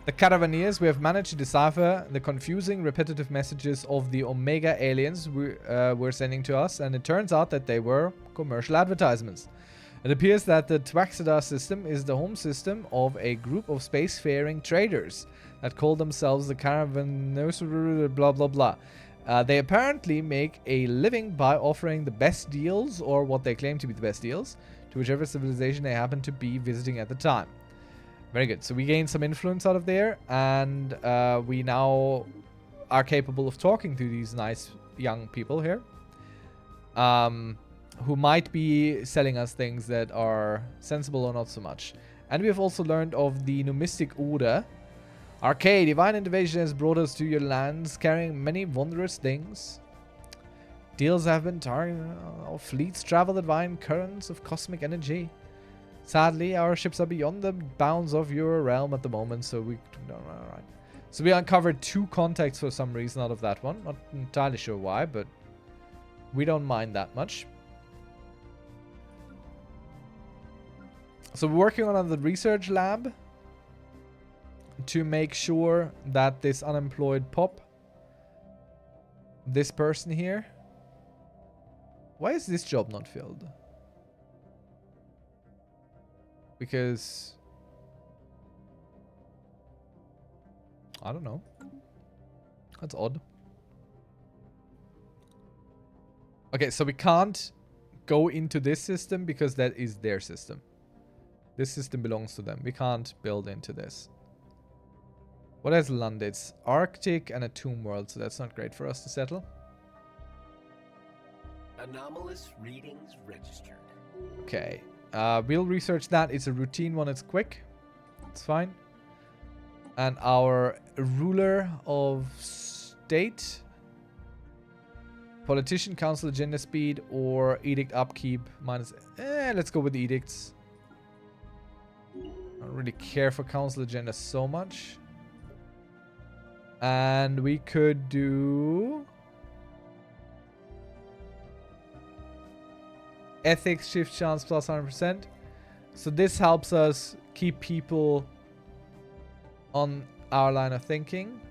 The Caravaneers, we have managed to decipher the confusing, repetitive messages of the Omega aliens were sending to us, and it turns out that they were commercial advertisements. It appears that the Twaxadar system is the home system of a group of spacefaring traders that call themselves the Caravaneers, blah blah blah. They apparently make a living by offering the best deals, or what they claim to be the best deals, to whichever civilization they happen to be visiting at the time. Very good. So we gained some influence out of there, and we now are capable of talking to these nice young people here, who might be selling us things that are sensible or not so much. And we have also learned of the Numistic Order. Arcade, divine invasion has brought us to your lands, carrying many wondrous things. Deals have been targeted. Our fleets travel the divine currents of cosmic energy. Sadly, our ships are beyond the bounds of your realm at the moment, so we... Alright. So we uncovered 2 contacts for some reason out of that one. Not entirely sure why, but we don't mind that much. So we're working on the research lab to make sure that this unemployed pop, this person here, why is this job not filled? Because I don't know. That's odd. Okay, so we can't go into this system because that is their system. This system belongs to them. We can't build into this. What has landed? It's Arctic and a tomb world, so that's not great for us to settle. Anomalous readings registered. Okay. We'll research that. It's a routine one. It's quick. It's fine. And our ruler of state, politician, council agenda speed, or edict upkeep minus. Let's go with the edicts. I don't really care for council agenda so much. And we could do ethics shift chance plus 100%. So this helps us keep people on our line of thinking.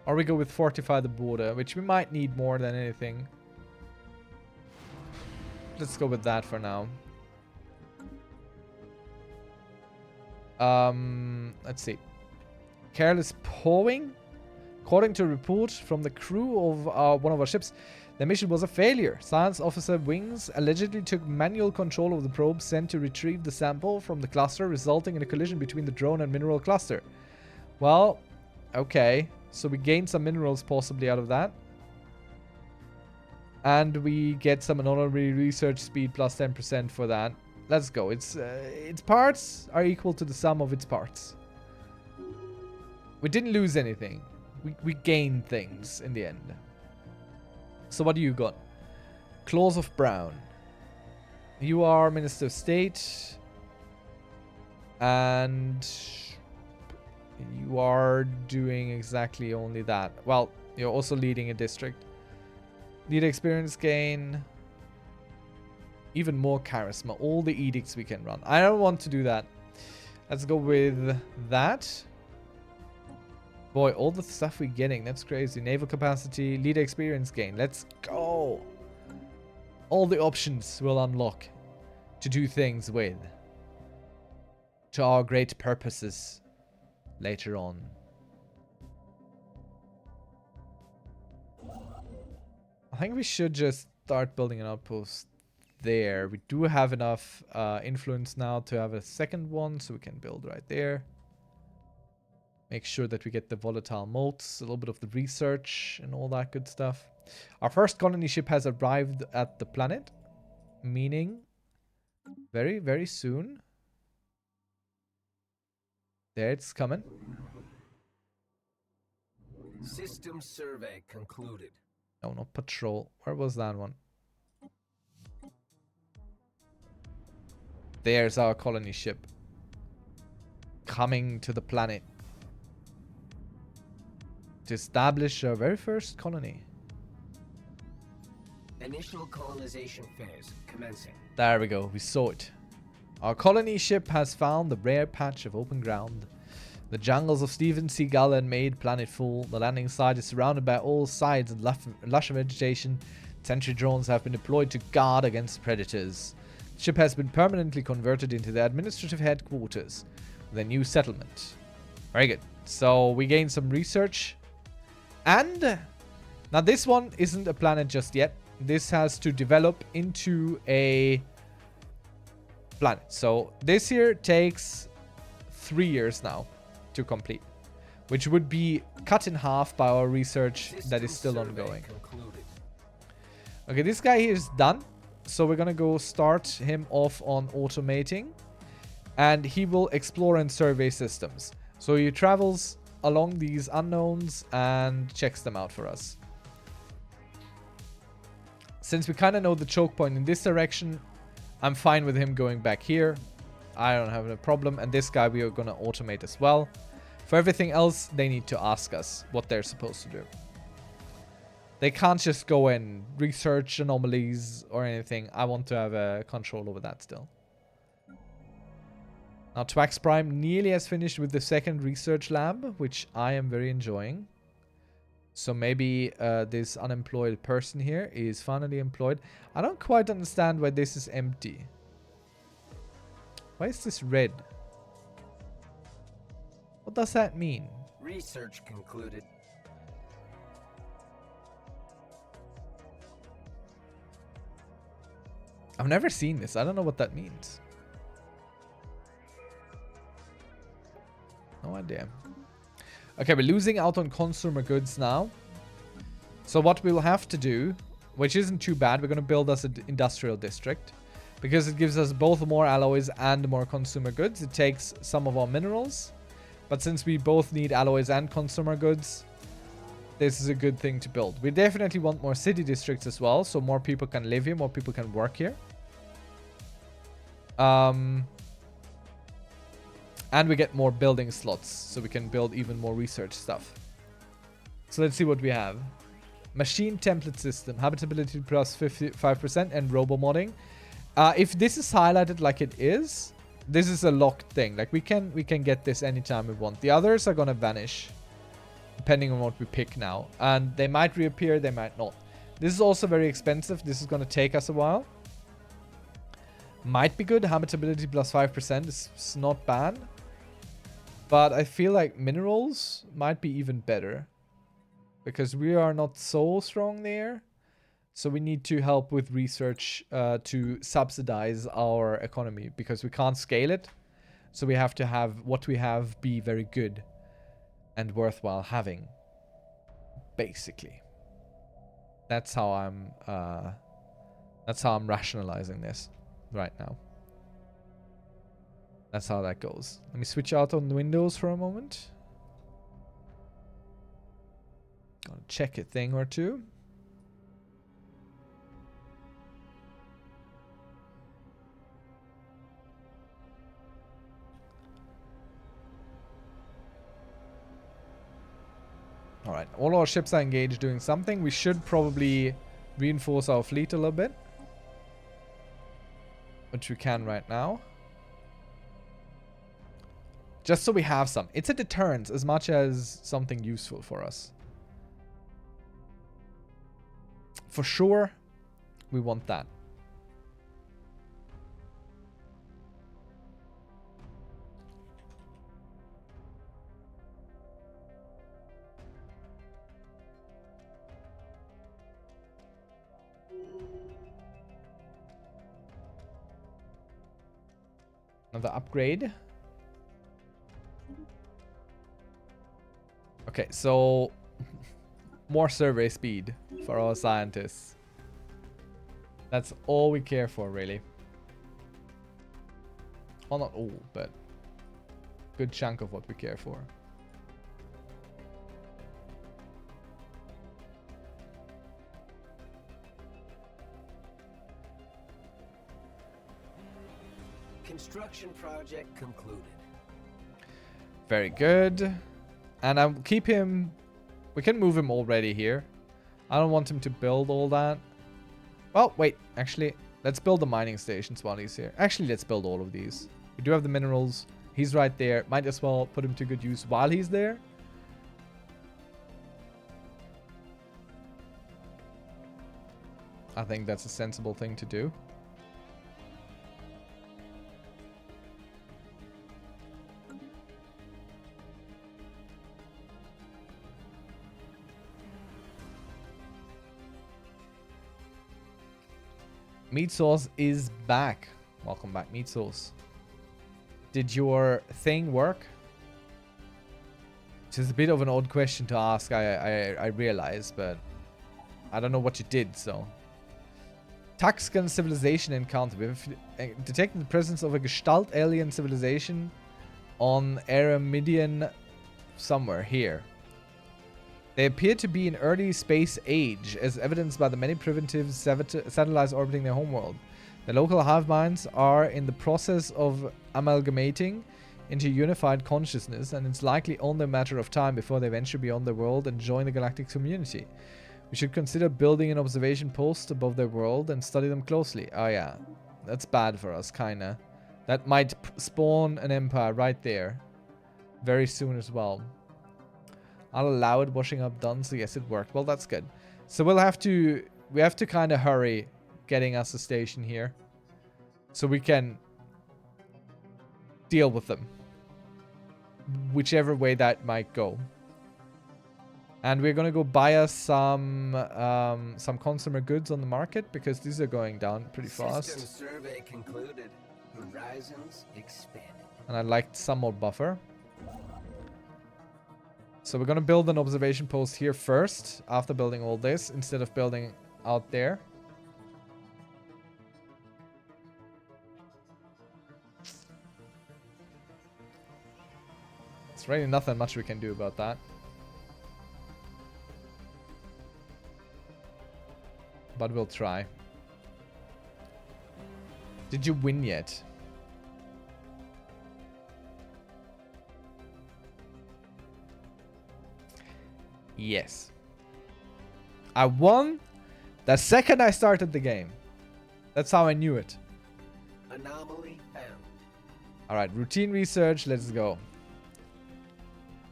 Or we go with fortify the border, which we might need more than anything. Let's go with that for now. Let's see. Careless pawing. According to a report from the crew of one of our ships, the mission was a failure. Science officer Wings allegedly took manual control of the probe sent to retrieve the sample from the cluster, resulting in a collision between the drone and mineral cluster. Well, okay. So we gain some minerals possibly out of that. And we get some honorary research speed plus 10% for that. Let's go. Its parts are equal to the sum of its parts. We didn't lose anything. We gained things in the end. So what do you got? Claws of Brown. You are Minister of State. And you are doing exactly only that. Well, you're also leading a district. Lead experience gain. Even more charisma. All the edicts we can run. I don't want to do that. Let's go with that. Boy, all the stuff we're getting. That's crazy. Naval capacity. Leader experience gain. Let's go. All the options will unlock to do things with. To our great purposes later on. I think we should just start building an outpost there. We do have enough influence now to have a second one, so we can build right there. Make sure that we get the volatile motes, a little bit of the research and all that good stuff. Our first colony ship has arrived at the planet, meaning very, very soon. There, it's coming. System survey concluded. No, not patrol. Where was that one? There's our colony ship. Coming to the planet. To establish our very first colony. Initial colonization phase commencing. There we go. We saw it. Our colony ship has found the rare patch of open ground. The jungles of Steven Seagull and made planetful. The landing site is surrounded by all sides and lush vegetation. Sentry drones have been deployed to guard against predators. The ship has been permanently converted into the administrative headquarters with a new settlement. Very good. So we gained some research. And now this one isn't a planet just yet. This has to develop into a planet. So this here takes 3 years now to complete, which would be cut in half by our research that is still ongoing. Okay, this guy here is done. So we're gonna go start him off on automating, and he will explore and survey systems. So he travels along these unknowns and checks them out for us. Since we kind of know the choke point in this direction, I'm fine with him going back here. I don't have a problem. And this guy we are going to automate as well. For everything else, they need to ask us what they're supposed to do. They can't just go and research anomalies or anything. I want to have a control over that still. Now, Twax Prime nearly has finished with the second research lab, which I am very enjoying. So maybe this unemployed person here is finally employed. I don't quite understand why this is empty. Why is this red? What does that mean? Research concluded. I've never seen this. I don't know what that means. No idea. Okay, we're losing out on consumer goods now. So what we'll have to do, which isn't too bad, we're going to build us an industrial district. Because it gives us both more alloys and more consumer goods. It takes some of our minerals. But since we both need alloys and consumer goods, this is a good thing to build. We definitely want more city districts as well. So more people can live here, more people can work here. And we get more building slots, so we can build even more research stuff. So let's see what we have. Machine template system, habitability plus 55%, and robo-modding. If this is highlighted like it is, this is a locked thing. Like we can get this anytime we want. The others are gonna vanish, depending on what we pick now. And they might reappear, they might not. This is also very expensive. This is gonna take us a while. Might be good. Habitability plus 5% is not bad. But I feel like minerals might be even better. Because we are not so strong there. So we need to help with research to subsidize our economy. Because we can't scale it. So we have to have what we have be very good. And worthwhile having. Basically. That's how I'm rationalizing this right now. That's how that goes. Let me switch out on Windows for a moment. Gotta check a thing or two. Alright, all our ships are engaged doing something. We should probably reinforce our fleet a little bit. Which we can right now. Just so we have some. It's a deterrence as much as something useful for us. For sure, we want that. Another upgrade. Okay, so more survey speed for our scientists. That's all we care for, really. Well, not all, but good chunk of what we care for. Construction project concluded. Very good. And I'll keep him... We can move him already here. I don't want him to build all that. Well, wait. Actually, let's build the mining stations while he's here. Actually, let's build all of these. We do have the minerals. He's right there. Might as well put him to good use while he's there. I think that's a sensible thing to do. Meat Sauce is back. Welcome back, Meat Sauce. Did your thing work? Which is a bit of an odd question to ask, I realize, but I don't know what you did, so. Taxcan civilization encounter. We've detected the presence of a Gestalt alien civilization on Aramidian somewhere here. They appear to be in early space age, as evidenced by the many primitive satellites orbiting their homeworld. The local hive minds are in the process of amalgamating into unified consciousness, and it's likely only a matter of time before they venture beyond their world and join the galactic community. We should consider building an observation post above their world and study them closely. Oh yeah, that's bad for us, kinda. That might spawn an empire right there. Very soon as well. I'll allow it, washing up done, so yes, it worked. Well, that's good. So we have to kind of hurry getting us a station here. So we can deal with them. Whichever way that might go. And we're gonna go buy us some consumer goods on the market, because these are going down pretty fast. System survey concluded. Horizons expanded. And I'd like some more buffer. So we're gonna build an observation post here first, after building all this, instead of building out there. It's really nothing much we can do about that. But we'll try. Did you win yet? Yes. I won the second I started the game. That's how I knew it. Anomaly found. Alright, routine research, let's go.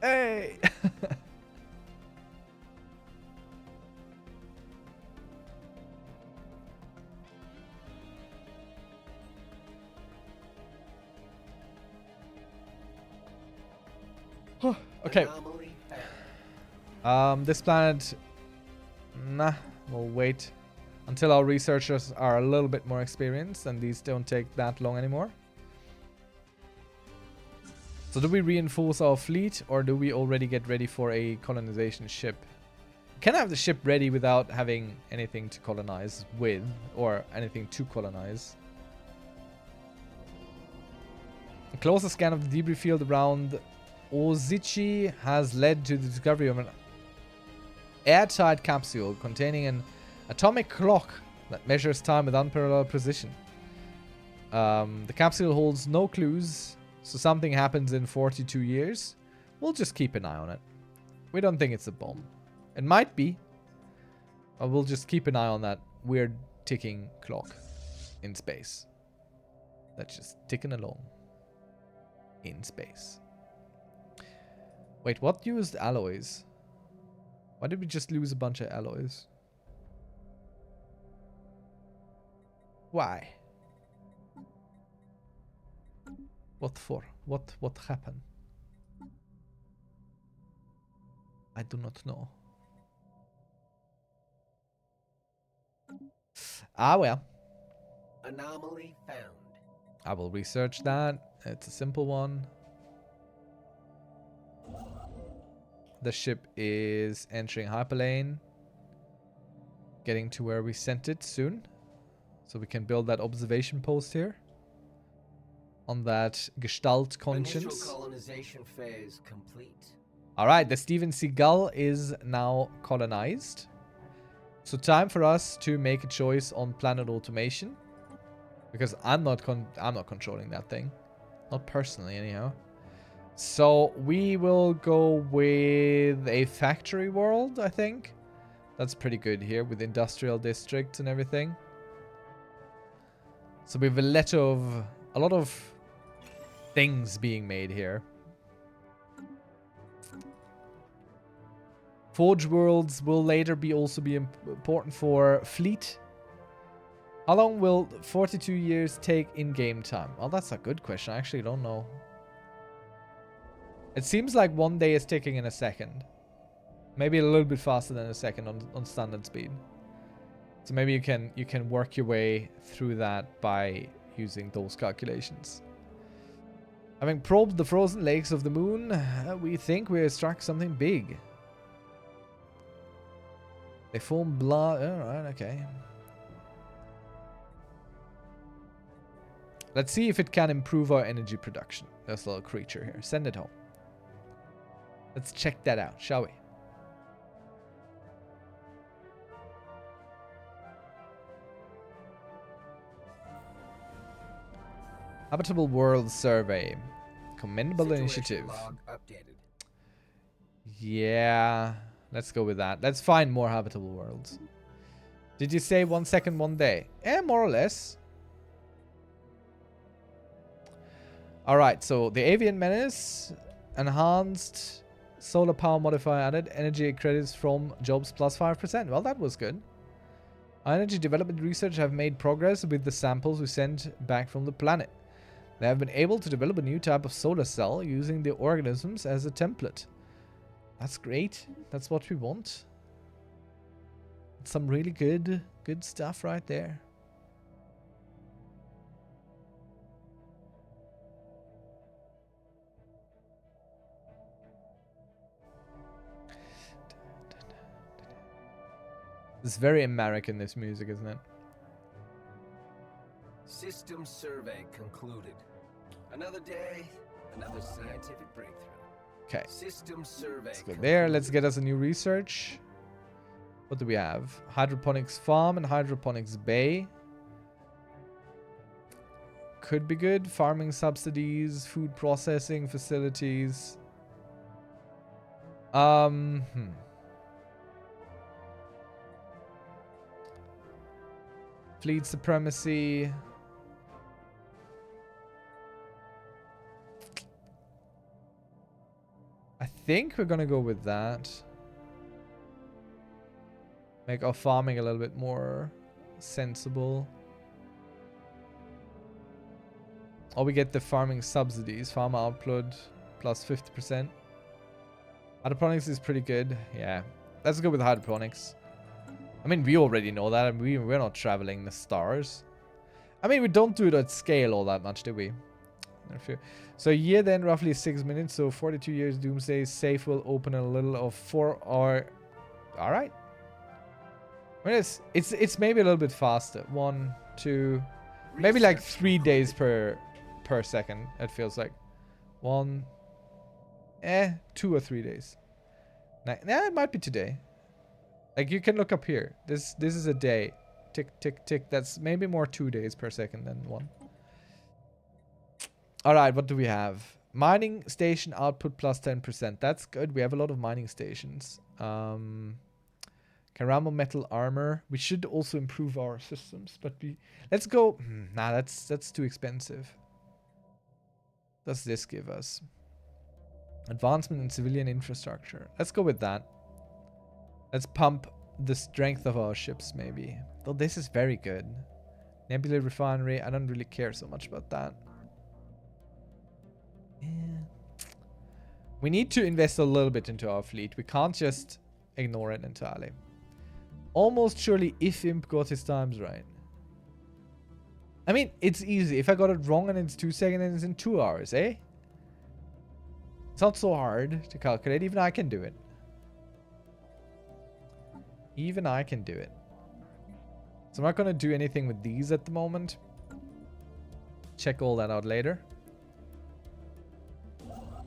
Hey! Okay. This planet, nah, we'll wait until our researchers are a little bit more experienced, and these don't take that long anymore. So do we reinforce our fleet, or do we already get ready for a colonization ship? Can I have the ship ready without having anything to colonize with, or anything to colonize? A closer scan of the debris field around Ozichi has led to the discovery of an airtight capsule containing an atomic clock that measures time with unparalleled precision. The capsule holds no clues, so something happens in 42 years. We'll just keep an eye on it. We don't think it's a bomb. It might be. But we'll just keep an eye on that weird ticking clock in space. That's just ticking along in space. Wait, what used alloys? Why did we just lose a bunch of alloys? Why? What for? What happened? I do not know. Ah, well. Anomaly found. I will research that. It's a simple one. The ship is entering hyperlane. Getting to where we sent it soon. So we can build that observation post here. On that Gestalt conscience. Initial colonization phase complete. Alright, the Steven Seagull is now colonized. So time for us to make a choice on planet automation. Because I'm not controlling that thing. Not personally, anyhow. So we will go with a factory world, I think. That's pretty good here with industrial districts and everything. So we have a lot of things being made here. Forge worlds will later also be important for fleet. How long will 42 years take in game time? Well, that's a good question. I actually don't know. It seems like 1 day is ticking in a second. Maybe a little bit faster than a second on standard speed. So maybe you can work your way through that by using those calculations. Having probed the frozen lakes of the moon, we think we have struck something big. They form blood. Alright, okay. Let's see if it can improve our energy production. There's a little creature here. Send it home. Let's check that out, shall we? Habitable World Survey. Commendable initiative. Log updated. Yeah, let's go with that. Let's find more habitable worlds. Did you say 1 second, 1 day? Eh, more or less. Alright, so the Avian Menace. Enhanced solar power modifier added. Energy credits from jobs plus 5%. Well, that was good. Our energy development research have made progress with the samples we sent back from the planet. They have been able to develop a new type of solar cell using the organisms as a template. That's great. That's what we want. Some really good stuff right there. It's very American, this music, isn't it? System survey concluded. Another day, another scientific breakthrough. Okay. System survey. Let's go there. Let's get us a new research. What do we have? Hydroponics farm and hydroponics bay. Could be good. Farming subsidies, food processing facilities. Fleet supremacy. I think we're gonna go with that. Make our farming a little bit more sensible. Or we get the farming subsidies. Farm output plus 50%. Hydroponics is pretty good. Yeah. Let's go with hydroponics. I mean, we already know that. And we're not traveling the stars. I mean, we don't do it at scale all that much, do we? So a year then, roughly 6 minutes. So 42 years doomsday. Safe will open a little of 4 hour. Alright. It's maybe a little bit faster. 1, 2, maybe like 3 days per second. It feels like 2 or 3 days. Nah, it might be today. Like you can look up here. This is a day. Tick tick tick. That's maybe more 2 days per second than 1. All right, what do we have? Mining station output plus 10%. That's good. We have a lot of mining stations. Karamo metal armor. We should also improve our systems, but let's go. Nah, that's too expensive. What does this give us? Advancement in civilian infrastructure. Let's go with that. Let's pump the strength of our ships, maybe. Though this is very good. Nebula refinery. I don't really care so much about that. Yeah. We need to invest a little bit into our fleet. We can't just ignore it entirely. Almost surely if Imp got his times right. I mean, it's easy. If I got it wrong and it's 2 seconds and it's in 2 hours, eh? It's not so hard to calculate. Even I can do it. Even I can do it. So I'm not going to do anything with these at the moment. Check all that out later.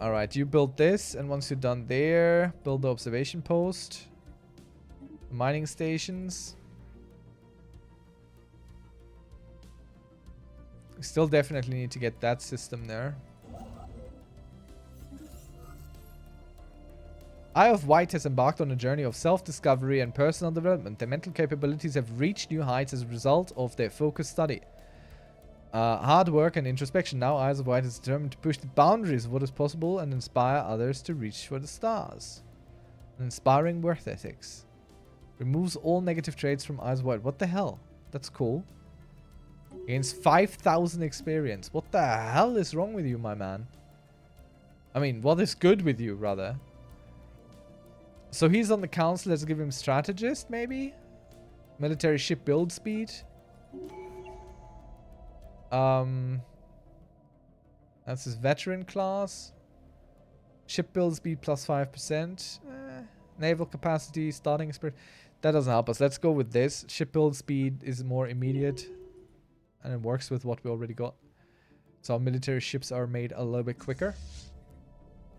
Alright, you build this. And once you're done there, build the observation post. Mining stations. We still definitely need to get that system there. Eye of Wight has embarked on a journey of self-discovery and personal development. Their mental capabilities have reached new heights as a result of their focused study. Hard work and introspection. Now Eyes of Wight is determined to push the boundaries of what is possible and inspire others to reach for the stars. An inspiring work ethics. Removes all negative traits from Eyes of Wight. What the hell? That's cool. Gains 5,000 experience. What the hell is wrong with you, my man? I mean, what is good with you, rather? So he's on the council. Let's give him strategist, maybe? Military ship build speed. That's his veteran class. Ship build speed plus 5%. Naval capacity, starting experience. That doesn't help us. Let's go with this. Ship build speed is more immediate. And it works with what we already got. So our military ships are made a little bit quicker.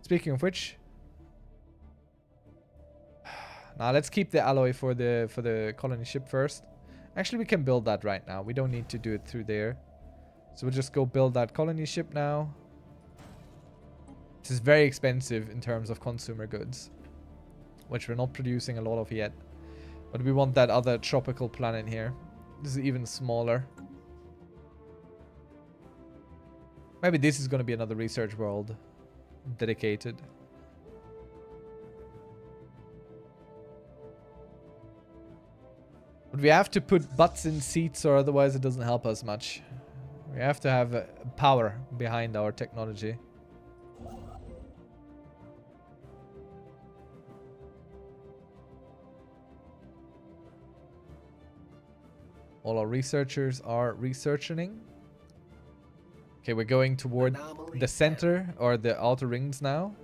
Speaking of which. Now let's keep the alloy for the colony ship first. Actually, we can build that right now. We don't need to do it through there. So we'll just go build that colony ship now. This is very expensive in terms of consumer goods. Which we're not producing a lot of yet. But we want that other tropical planet here. This is even smaller. Maybe this is going to be another research world. Dedicated. But we have to put butts in seats or otherwise it doesn't help us much. We have to have power behind our technology. All our researchers are researching. Okay, we're going toward the center or the outer rings now.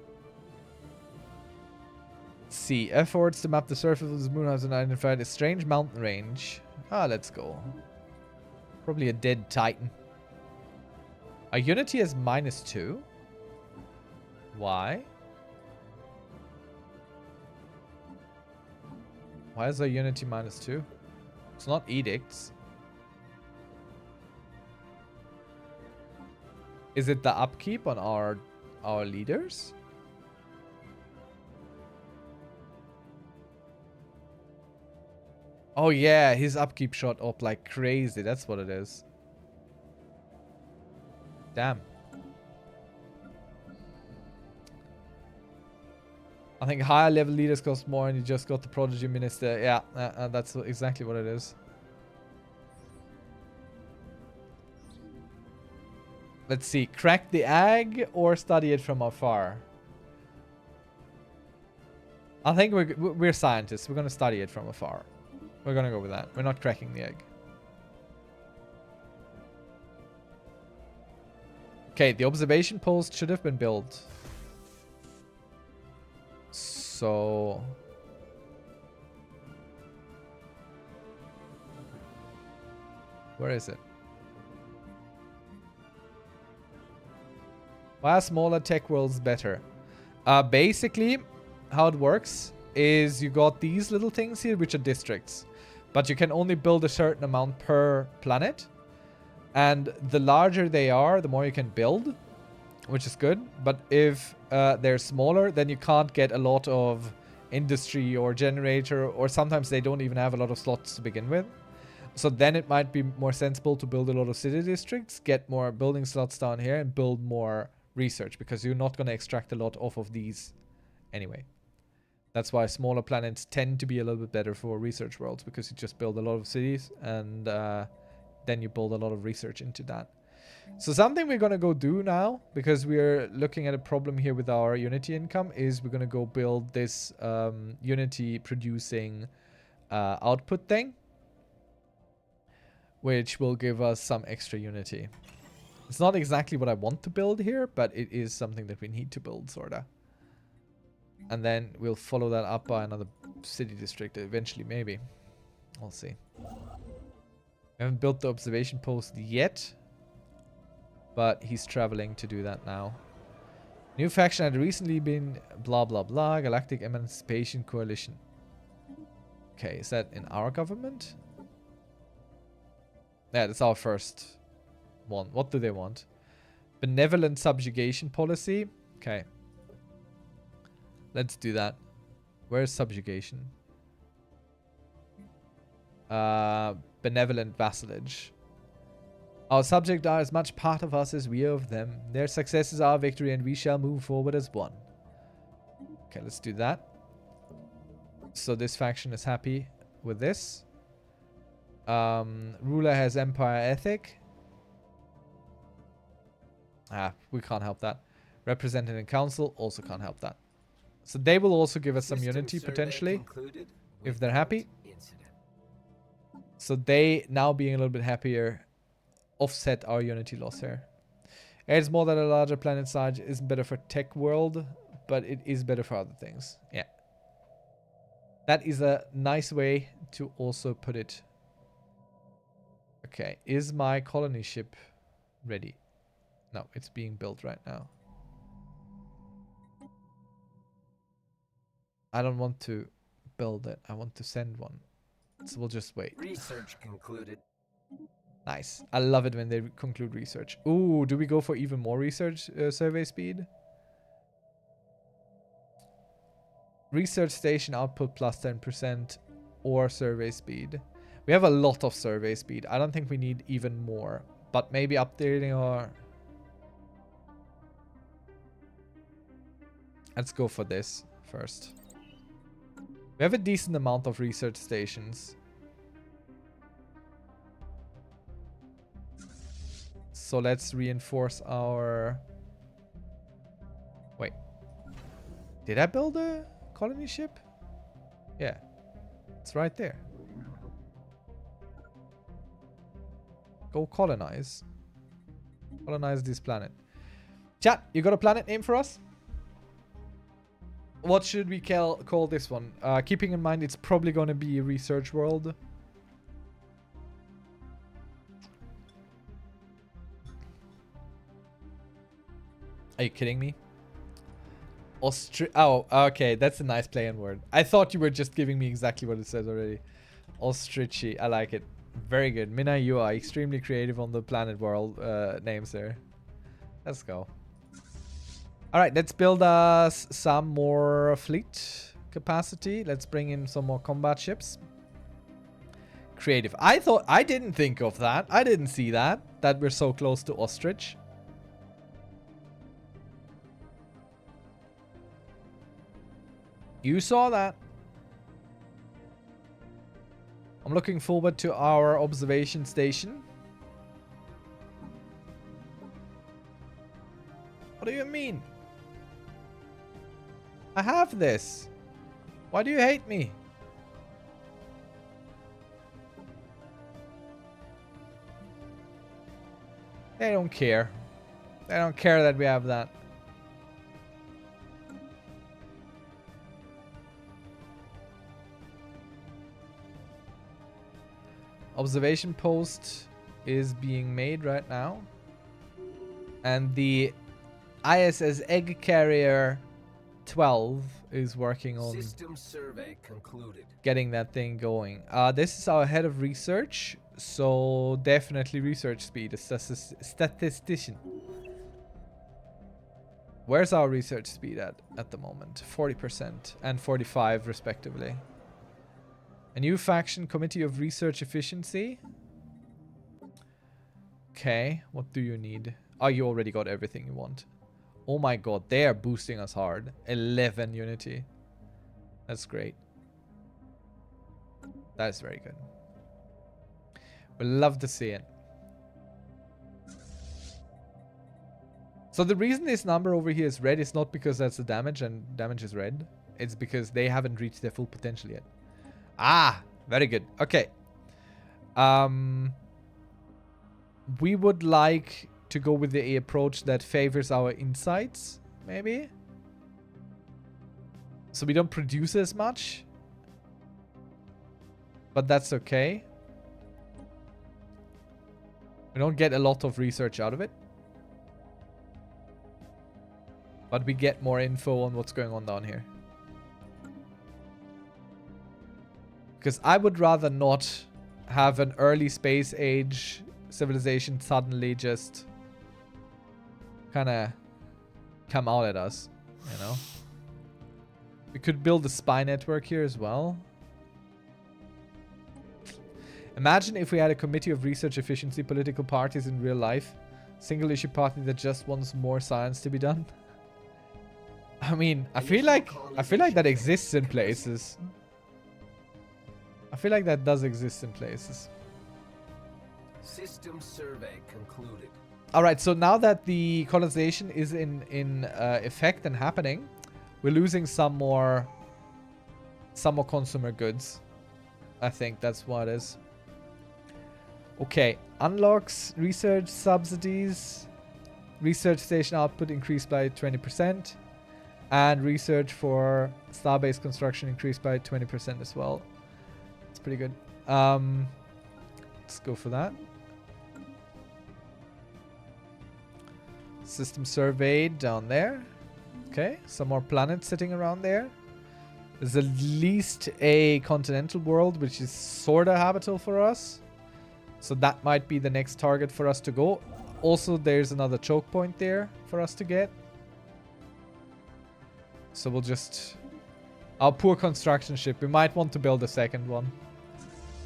Let's see. Efforts to map the surface of this moon has identified a strange mountain range. Ah, let's go. Probably a dead titan. Our unity is -2. Why? Why is our unity -2? It's not edicts. Is it the upkeep on our leaders? Oh yeah, his upkeep shot up like crazy. That's what it is. Damn. I think higher level leaders cost more and you just got the prodigy minister. Yeah, that's exactly what it is. Let's see. Crack the egg or study it from afar? I think we're scientists. We're going to study it from afar. We're going to go with that. We're not cracking the egg. Okay, the observation post should have been built. So... where is it? Why are smaller tech worlds better? Basically, how it works is you got these little things here, which are districts. But you can only build a certain amount per planet. And the larger they are, the more you can build. which is good. But if they're smaller, then you can't get a lot of industry or generator, or sometimes they don't even have a lot of slots to begin with. So then it might be more sensible to build a lot of city districts, get more building slots down here, and build more research, because you're not going to extract a lot off of these anyway. That's why smaller planets tend to be a little bit better for research worlds, because you just build a lot of cities and then you build a lot of research into that. So something we're going to go do now, because we're looking at a problem here with our Unity income, is we're going to go build this Unity producing output thing, which will give us some extra Unity. It's not exactly what I want to build here, but it is something that we need to build, sorta. And then we'll follow that up by another city district eventually, maybe. We'll see. We haven't built the observation post yet, but he's traveling to do that now. New faction had recently been blah blah blah, Galactic Emancipation Coalition. Okay, is that in our government? Yeah, that's our first one. What do they want? Benevolent subjugation policy. Okay. Let's do that. Where's subjugation? Benevolent vassalage. Our subjects are as much part of us as we are of them. Their success is our victory, and we shall move forward as one. Okay, let's do that. So this faction is happy with this. Ruler has empire ethic. We can't help that. Represented in council, also can't help that. So they will also give us some unity potentially, if they're happy. So they, now being a little bit happier, offset our unity loss here. It's more that a larger planet size isn't better for tech world, but it is better for other things. Yeah. That is a nice way to also put it. Okay, is my colony ship ready? No, it's being built right now. I don't want to build it. I want to send one. So we'll just wait. Research concluded. Nice. I love it when they conclude research. Ooh, do we go for even more research survey speed? Research station output plus 10% or survey speed. We have a lot of survey speed. I don't think we need even more. But maybe updating our... Let's go for this first. We have a decent amount of research stations. So let's reinforce our... Wait. Did I build a colony ship? Yeah. It's right there. Go colonize. Colonize this planet. Chat, you got a planet name for us? What should we call this one? Keeping in mind it's probably going to be a research world. Are you kidding me? Oh, okay. That's a nice play-in word. I thought you were just giving me exactly what it says already. Ostrici. I like it. Very good. Mina, you are extremely creative on the planet world names there. Let's go. Alright, let's build us some more fleet capacity. Let's bring in some more combat ships. Creative. I didn't think of that. I didn't see that we're so close to Ostrich. You saw that. I'm looking forward to our observation station. What do you mean? I have this. Why do you hate me? They don't care. They don't care that we have that. Observation post is being made right now. And the ISS Egg Carrier 12 is working on System survey concluded. Getting that thing going. This is our head of research, so definitely research speed. A statistician. Where's our research speed at the moment? 40% and 45 respectively. A new faction, Committee of Research Efficiency. Okay, what do you need? Oh, you already got everything you want. Oh my god, they are boosting us hard. 11 unity. That's great. That is very good. We love to see it. So the reason this number over here is red is not because that's the damage and damage is red. It's because they haven't reached their full potential yet. Ah, very good. Okay. We would like to go with the approach that favors our insights, maybe. So we don't produce as much. But that's okay. We don't get a lot of research out of it. But we get more info on what's going on down here. Because I would rather not have an early space age civilization suddenly just kind of come out at us, you know. We could build a spy network here as well. Imagine if we had a committee of research efficiency political parties in real life. Single issue party that just wants more science to be done. I mean, I feel like that exists in places. I feel like that does exist in places. System survey concluded. All right, so now that the colonization is in effect and happening, we're losing some more consumer goods. I think that's what it is. Okay, unlocks, research subsidies, research station output increased by 20%, and research for starbase construction increased by 20% as well. It's pretty good. Let's go for that. System surveyed down there. Okay, some more planets sitting around there. There's at least a continental world, which is sort of habitable for us. So that might be the next target for us to go. Also, there's another choke point there for us to get. So we'll just... Our poor construction ship. We might want to build a second one.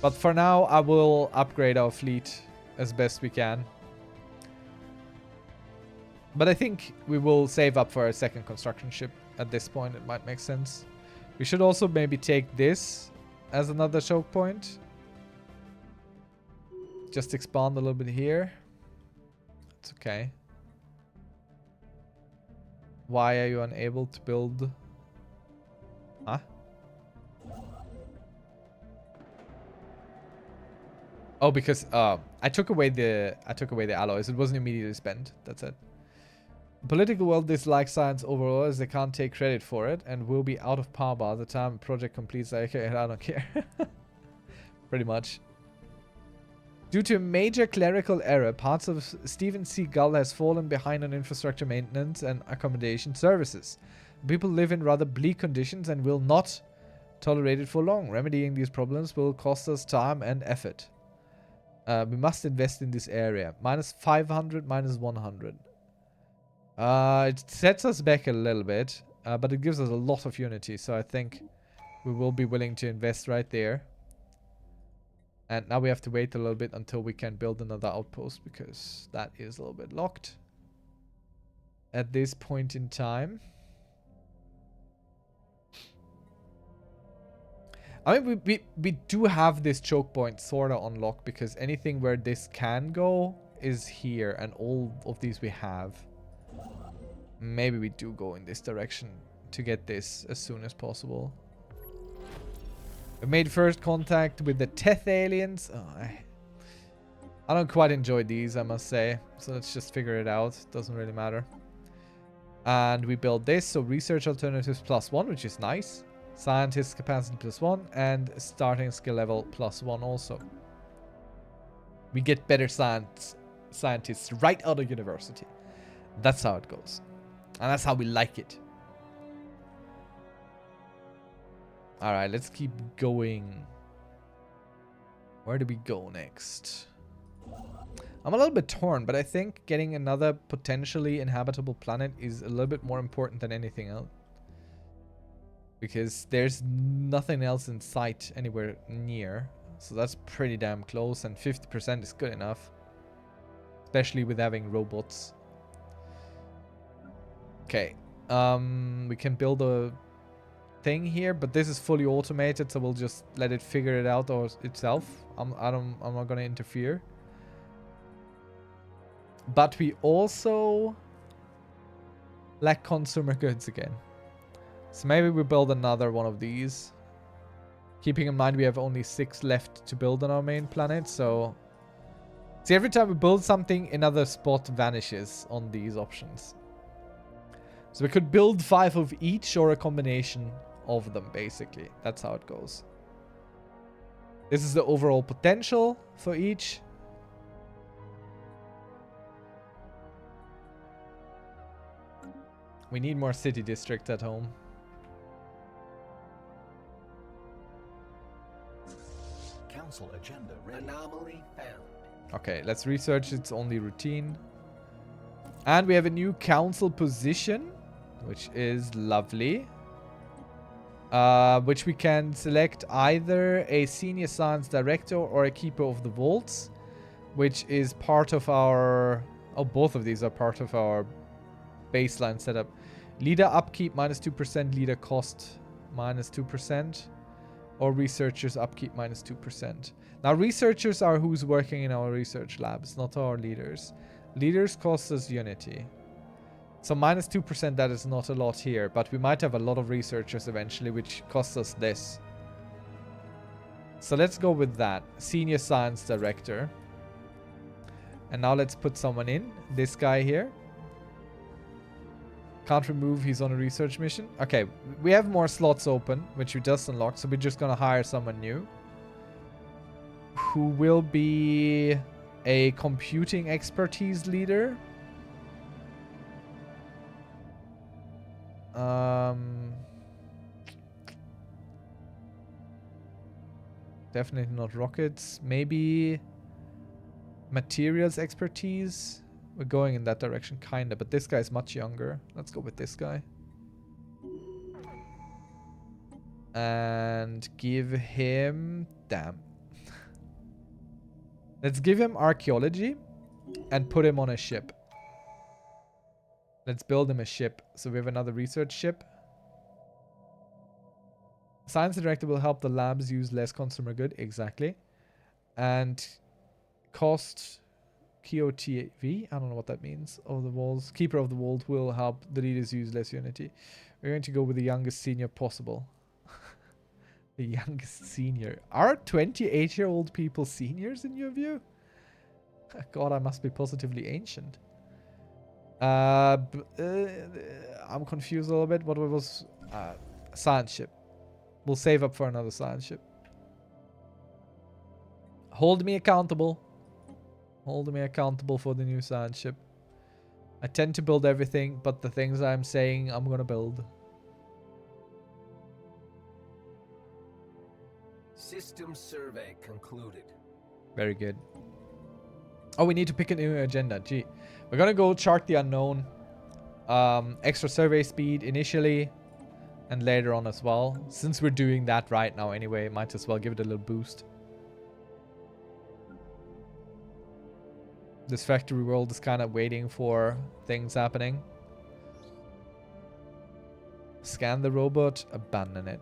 But for now, I will upgrade our fleet as best we can. But I think we will save up for a second construction ship at this point. It might make sense. We should also maybe take this as another choke point. Just expand a little bit here. It's okay. Why are you unable to build? Huh? Oh, because I took away the alloys. It wasn't immediately spent. That's it. The political world dislikes science overall as they can't take credit for it and will be out of power by the time the project completes. Okay, I don't care. Pretty much. Due to a major clerical error, parts of Stephen C. Gull has fallen behind on infrastructure maintenance and accommodation services. People live in rather bleak conditions and will not tolerate it for long. Remedying these problems will cost us time and effort. We must invest in this area. Minus 500, minus 100. It sets us back a little bit, but it gives us a lot of unity, so I think we will be willing to invest right there. And now we have to wait a little bit until we can build another outpost, because that is a little bit locked at this point in time. I mean, we do have this choke point sort of unlocked, because anything where this can go is here, and all of these we have. Maybe we do go in this direction to get this as soon as possible. We made first contact with the Teth aliens. Oh, I don't quite enjoy these, I must say. So let's just figure it out. Doesn't really matter. And we build this. So research alternatives +1, which is nice. Scientist capacity +1. And starting skill level +1 also. We get better scientists right out of university. That's how it goes. And that's how we like it. Alright, let's keep going. Where do we go next? I'm a little bit torn, but I think getting another potentially inhabitable planet is a little bit more important than anything else. Because there's nothing else in sight anywhere near. So that's pretty damn close, and 50% is good enough. Especially with having robots. Okay. We can build a thing here, but this is fully automated, so we'll just let it figure it out itself. I'm not gonna interfere. But we also lack consumer goods again. So maybe we build another one of these. Keeping in mind we have only 6 left to build on our main planet, so... See, every time we build something, another spot vanishes on these options. So we could build 5 of each or a combination of them, basically. That's how it goes. This is the overall potential for each. We need more city districts at home. Council agenda ready. Anomaly found. Okay, let's research its only routine. And we have a new council position, which is lovely. Which we can select either a senior science director or a keeper of the vaults, which is part of our... Oh, both of these are part of our baseline setup. Leader upkeep minus 2%, leader cost minus 2%, or researchers upkeep minus 2%. Now, researchers are who's working in our research labs, not our leaders. Leaders cost us unity. So minus 2%, that is not a lot here, but we might have a lot of researchers eventually, which costs us this. So let's go with that. Senior science director. And now let's put someone in. This guy here. Can't remove, he's on a research mission. Okay, we have more slots open, which we just unlocked, so we're just gonna hire someone new. Who will be a computing expertise leader. Definitely not rockets. Maybe materials expertise. We're going in that direction, kinda, but this guy's much younger. Let's go with this guy. And give him... Damn. Let's give him archaeology and put him on a ship. Let's build him a ship. So we have another research ship. Science director will help the labs use less consumer good. Exactly. And cost... KOTV, I don't know what that means. Of the walls, keeper of the vault will help the leaders use less unity. We're going to go with the youngest senior possible. The youngest senior. Are 28-year-old people seniors in your view? God, I must be positively ancient. I'm confused a little bit. What was science ship? We'll save up for another science ship. Hold me accountable. Hold me accountable for the new science ship. I tend to build everything, but the things I'm saying I'm gonna build. System survey concluded. Very good. Oh, we need to pick a new agenda. Gee. We're gonna go chart the unknown. Extra survey speed initially. And later on as well. Since we're doing that right now anyway, might as well give it a little boost. This factory world is kind of waiting for things happening. Scan the robot, abandon it.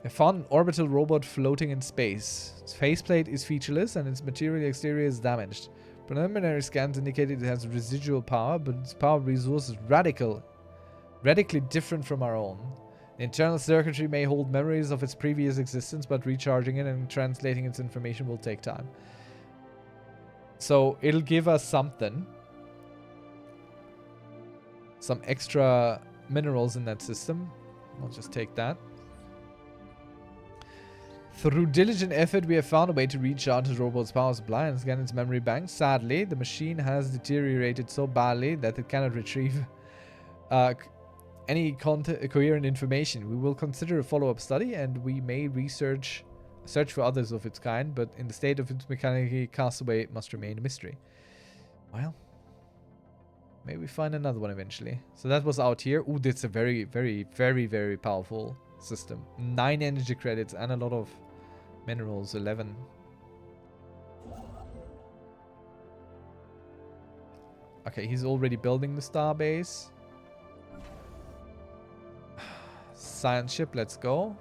I found an orbital robot floating in space. Its faceplate is featureless and its material exterior is damaged. Preliminary scans indicated it has residual power, but its power resource is radically different from our own. The internal circuitry may hold memories of its previous existence, but recharging it and translating its information will take time. So it'll give us something. Some extra minerals in that system. I'll just take that. Through diligent effort, we have found a way to recharge the robot's power supply and scan its memory bank. Sadly, the machine has deteriorated so badly that it cannot retrieve any coherent information. We will consider a follow-up study and we may research Search for others of its kind, but in the state of its mechanically cast away, it must remain a mystery. Well, maybe we find another one eventually. So that was out here. Ooh, that's a very, very, very, very powerful system. 9 energy credits and a lot of minerals. 11. Okay, he's already building the star base. Science ship, let's go.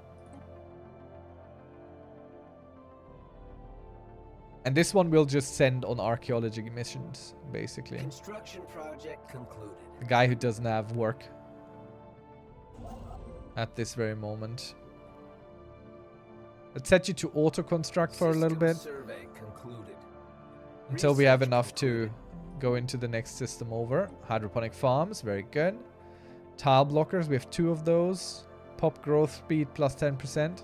And this one we'll just send on archaeology missions, basically. Construction project concluded. The guy who doesn't have work at this very moment. Let's set you to auto-construct for a little bit. Survey concluded. Until we have Research enough to concluded. go into the next system over. Hydroponic farms, very good. Tile blockers, we have 2 of those. Pop growth speed plus 10%.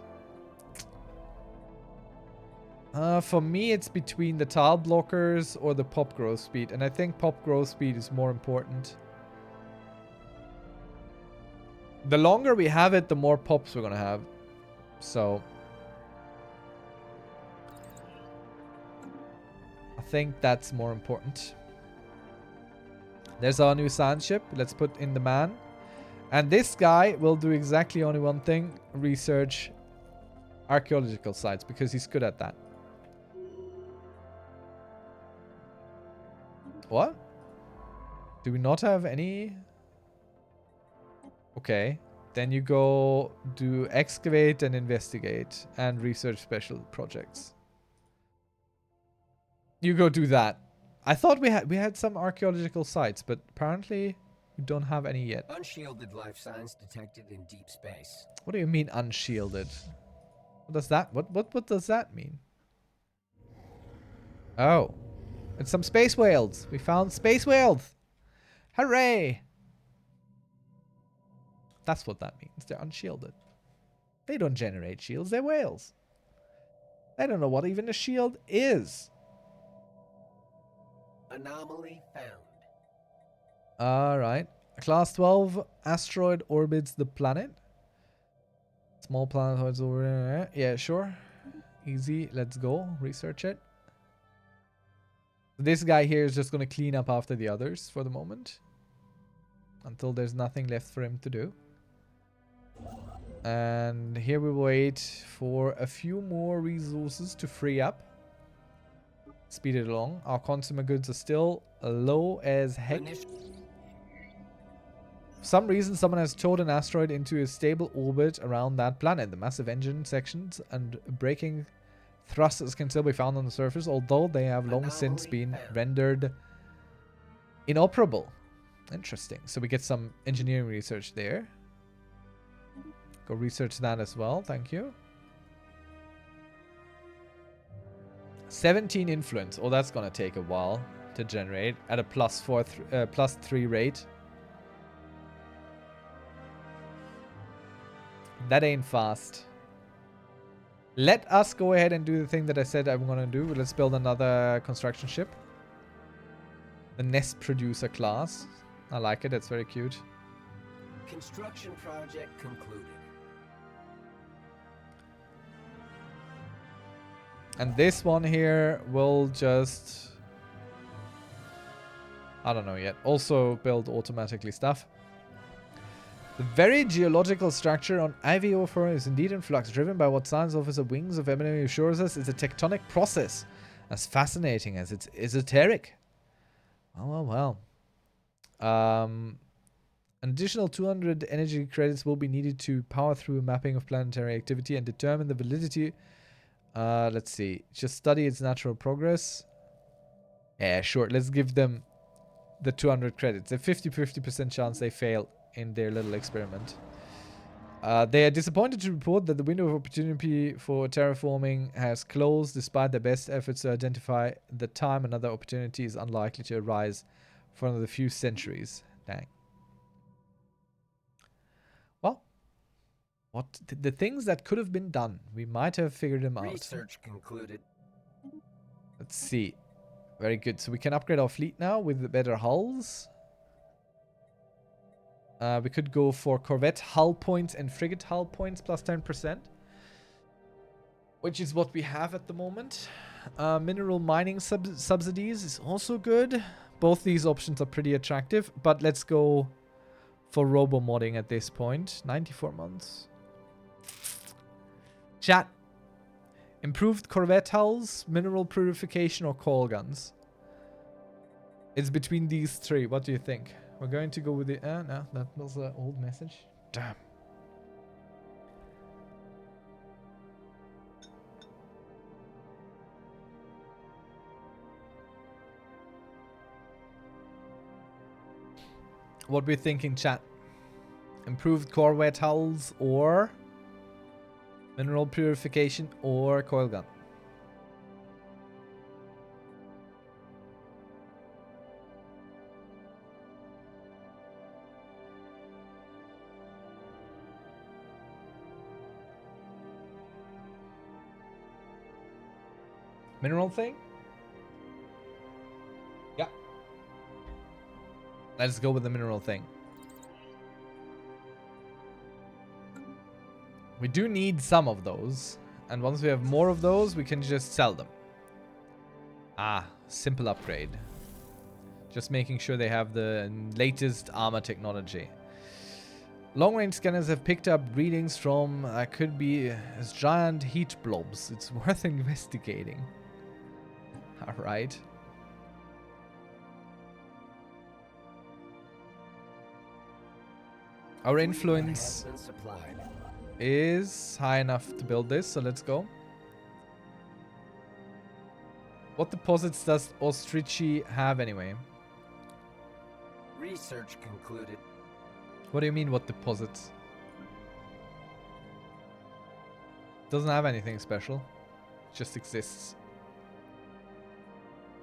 For me, it's between the tile blockers or the pop growth speed. And I think pop growth speed is more important. The longer we have it, the more pops we're going to have. So I think that's more important. There's our new science ship. Let's put in the man. And this guy will do exactly only one thing. Research archaeological sites, because he's good at that. What? Do we not have any? Okay. Then you go do excavate and investigate and research special projects. You go do that. I thought we had some archaeological sites, but apparently we don't have any yet. Unshielded life signs detected in deep space. What do you mean unshielded? What does that what does that mean? Oh. It's some space whales. We found space whales. Hooray! That's what that means. They're unshielded. They don't generate shields. They're whales. I don't know what even a shield is. Anomaly found. Alright. Class 12 asteroid orbits the planet. Small planetoids over there. Yeah, sure. Easy. Let's go. Research it. This guy here is just going to clean up after the others for the moment. Until there's nothing left for him to do. And here we wait for a few more resources to free up. Speed it along. Our consumer goods are still low as heck. For some reason, someone has towed an asteroid into a stable orbit around that planet. The massive engine sections and braking thrusters can still be found on the surface, although they have long since been rendered inoperable. Interesting. So we get some engineering research there. Go research that as well. Thank you. 17 influence. Oh, that's going to take a while to generate at a +3 rate. That ain't fast. Let us go ahead and do the thing that I said I'm going to do. Let's build another construction ship. The nest producer class. I like it. It's very cute. Construction project concluded. And this one here will just... I don't know yet. Also build automatically stuff. The very geological structure on Ivy-Ophir is indeed in flux, driven by what science officer Wings of Eminem assures us is a tectonic process, as fascinating as it's esoteric. Well. An additional 200 energy credits will be needed to power through a mapping of planetary activity and determine the validity. Let's see. Just study its natural progress. Yeah, sure. Let's give them the 200 credits. A 50% chance they fail in their little experiment. They are disappointed to report that the window of opportunity for terraforming has closed despite their best efforts to identify the time another opportunity is unlikely to arise for another few centuries. Dang. Well, what the things that could have been done, we might have figured them out. Research concluded. Let's see. Very good. So we can upgrade our fleet now with the better hulls. We could go for corvette hull points and frigate hull points plus 10%. which is what we have at the moment. Mineral mining subsidies is also good. Both these options are pretty attractive, but let's go for robo modding at this point. 94 months. Chat. Improved corvette hulls, mineral purification, or coal guns. It's between these three. What do you think? We're going to go with the... no, that was an old message. Damn. What we're thinking, chat? Improved corvette hulls or mineral purification or coil gun? Mineral thing? Yeah. Let's go with the mineral thing. We do need some of those. And once we have more of those, we can just sell them. Ah, simple upgrade. Just making sure they have the latest armor technology. Long-range scanners have picked up readings from, could be as giant heat blobs. It's worth investigating. Alright. Our influence is high enough to build this, so let's go. What deposits does Ostrici have anyway? Research concluded. What do you mean, what deposits? Doesn't have anything special. It just exists.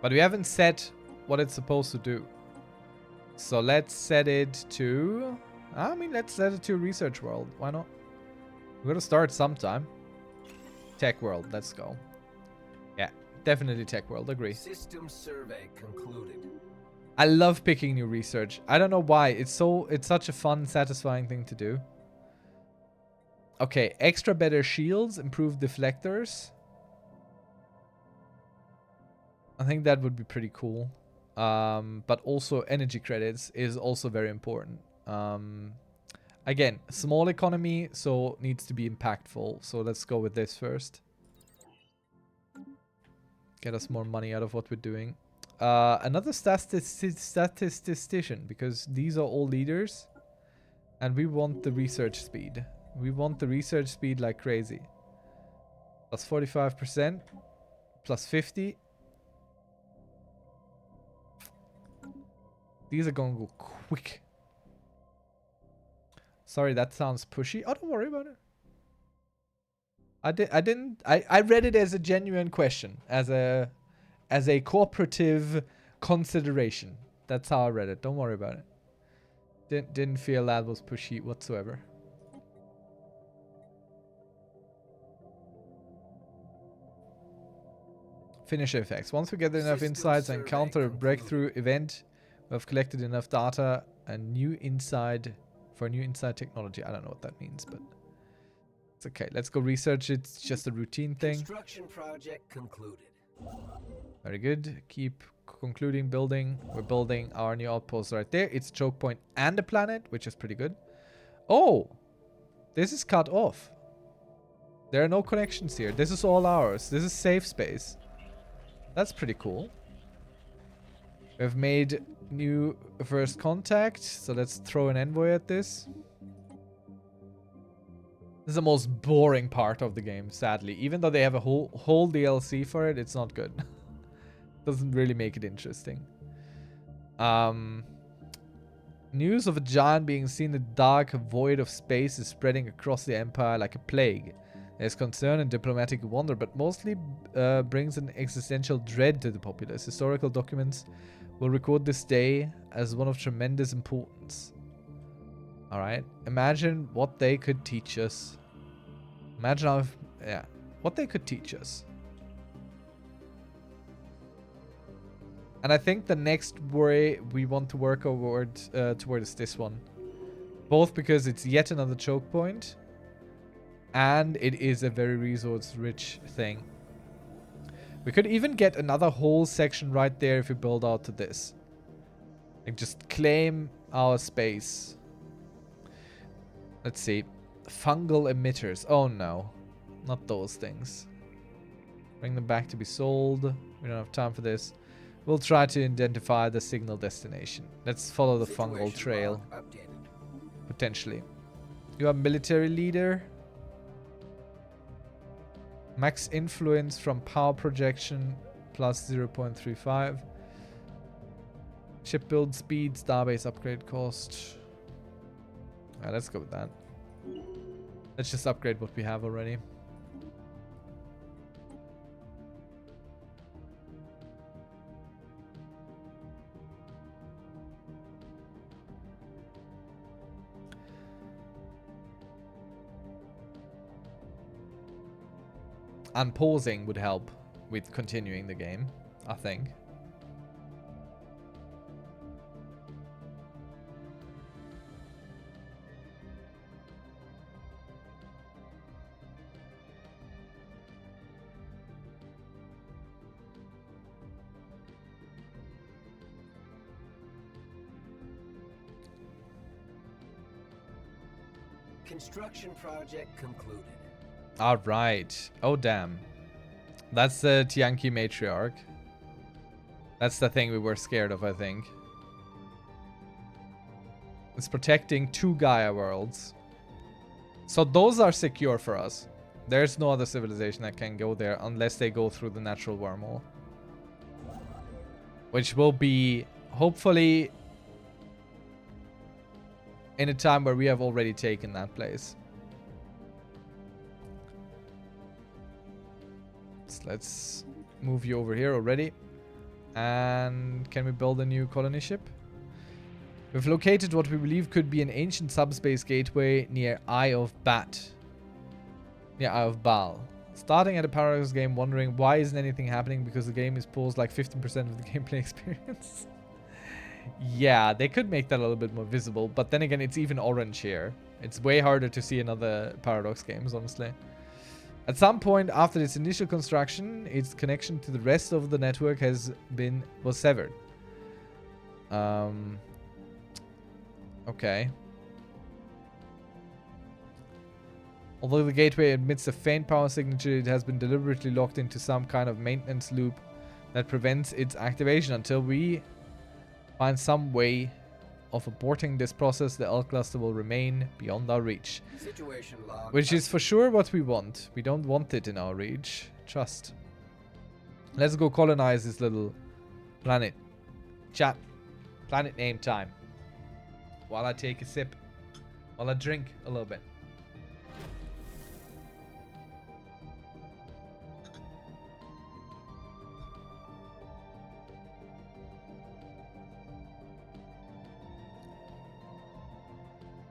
But we haven't set what it's supposed to do. So let's set it to... I mean, let's set it to research world. Why not? We're gonna start sometime. Tech world, let's go. Yeah, definitely tech world, agree. System survey concluded. I love picking new research. I don't know why. It's such a fun, satisfying thing to do. Okay, extra better shields, improved deflectors. I think that would be pretty cool. But also energy credits is also very important. Again, small economy, so needs to be impactful. So let's go with this first. Get us more money out of what we're doing. Another statistician, because these are all leaders. And we want the research speed. We want the research speed like crazy. Plus 45%. Plus 50. These are going to go quick. Sorry, that sounds pushy. Oh, don't worry about it. I read it as a genuine question, as a cooperative consideration. That's how I read it. Don't worry about it. Didn't feel that was pushy whatsoever. Finish effects. Once we get enough insights and counter a breakthrough event, we have collected enough data and new inside for new inside technology. I don't know what that means, but it's okay. Let's go research it. It's just a routine thing. Construction project concluded. Very good. Keep concluding building. We're building our new outpost right there. It's choke point and a planet, which is pretty good. Oh, this is cut off. There are no connections here. This is all ours. This is safe space. That's pretty cool. We've made new first contact, so let's throw an envoy at this. This is the most boring part of the game, sadly. Even though they have a whole DLC for it, it's not good. Doesn't really make it interesting. News of a giant being seen in the dark void of space is spreading across the Empire like a plague. There's concern and diplomatic wonder, but mostly brings an existential dread to the populace. Historical documents will record this day as one of tremendous importance. Alright. Imagine what they could teach us. Imagine how... Yeah. What they could teach us. And I think the next way we want to work towards this one. Both because it's yet another choke point. and it is a very resource-rich thing. We could even get another whole section right there if we build out to this. Like, just claim our space. Let's see. Fungal emitters. Oh no. Not those things. Bring them back to be sold. We don't have time for this. We'll try to identify the signal destination. Let's follow the fungal trail. Potentially. You are military leader. Max influence from power projection plus 0.35. Ship build speed, starbase upgrade cost. Alright, let's go with that. Let's just upgrade what we have already. Unpausing would help with continuing the game, I think. Construction project concluded. Alright. Oh, damn. That's the Tianqi matriarch. That's the thing we were scared of, I think. It's protecting 2 Gaia worlds. So those are secure for us. There's no other civilization that can go there unless they go through the natural wormhole. Which will be, hopefully, in a time where we have already taken that place. So let's move you over here already. And can we build a new colony ship? We've located what we believe could be an ancient subspace gateway near Eye of Bat. Near Eye of Baal. Starting at a Paradox game wondering why isn't anything happening because the game is paused like 15% of the gameplay experience. Yeah, they could make that a little bit more visible, but then again, it's even orange here. It's way harder to see in other Paradox games, honestly. At some point after its initial construction, its connection to the rest of the network was severed. Okay. Although the gateway emits a faint power signature, it has been deliberately locked into some kind of maintenance loop that prevents its activation until we find some way of aborting this process. The L cluster will remain beyond our reach. Situation log. Which is for sure what we want. We don't want it in our reach. Trust. Let's go colonize this little planet. Chat. Planet name time. While I take a sip. While I drink a little bit.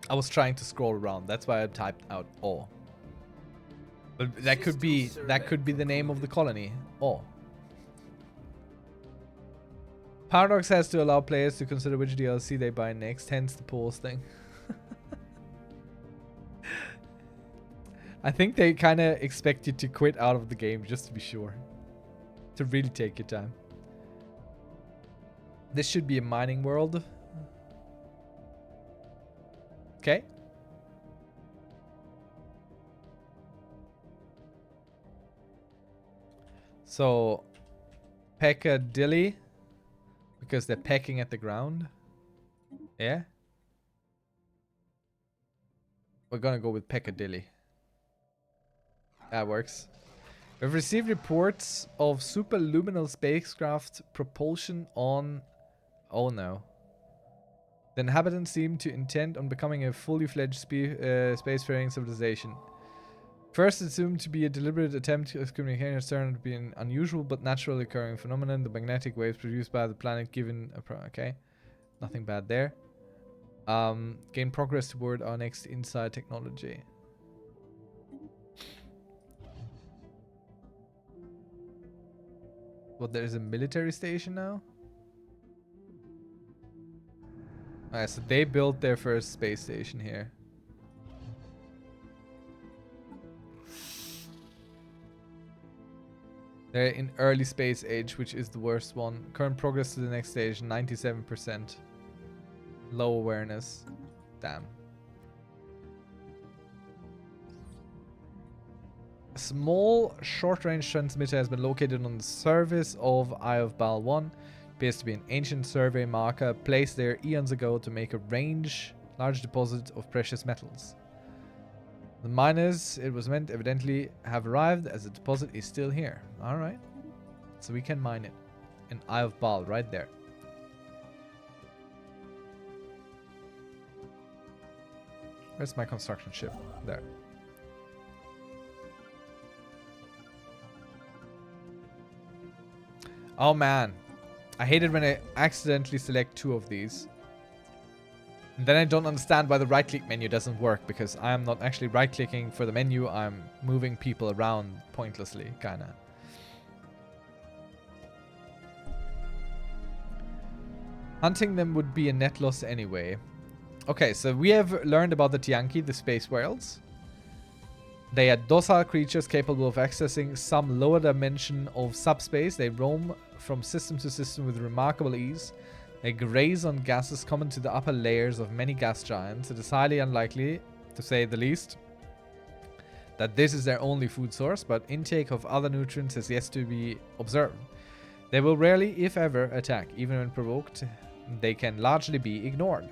I was trying to scroll around. That's why I typed out "or." But that could be the name of the colony. Or. Paradox has to allow players to consider which DLC they buy next, hence the pause thing. I think they kind of expect you to quit out of the game just to be sure. To really take your time. This should be a mining world. Okay. So, Peccadilly, because they're pecking at the ground. Yeah. We're gonna go with Peccadilly. That works. We've received reports of superluminal spacecraft propulsion on... Oh no. The inhabitants seem to intend on becoming a fully fledged spacefaring civilization. First assumed to be a deliberate attempt to communicate has turned out to be an unusual but naturally occurring phenomenon. The magnetic waves produced by the planet given a okay. Nothing bad there. Gain progress toward our next inside technology. What, there is a military station now? Alright, so they built their first space station here. They're in early space age, which is the worst one. Current progress to the next stage, 97%. Low awareness. Damn. A small short-range transmitter has been located on the surface of Eye of Baal 1. Appears to be an ancient survey marker placed there eons ago to make a large deposit of precious metals. The miners it was meant evidently have arrived, as the deposit is still here. Alright. So we can mine it. In Eye of Baal, right there. Where's my construction ship? There. Oh man. I hate it when I accidentally select 2 of these. And then I don't understand why the right click menu doesn't work, because I am not actually right clicking for the menu, I'm moving people around pointlessly, kinda. Hunting them would be a net loss anyway. Okay, so we have learned about the Tianki, the space whales. They are docile creatures capable of accessing some lower dimension of subspace. They roam from system to system with remarkable ease. They graze on gases common to the upper layers of many gas giants. It is highly unlikely, to say the least, that this is their only food source, but intake of other nutrients has yet to be observed. They will rarely, if ever, attack. Even when provoked, they can largely be ignored.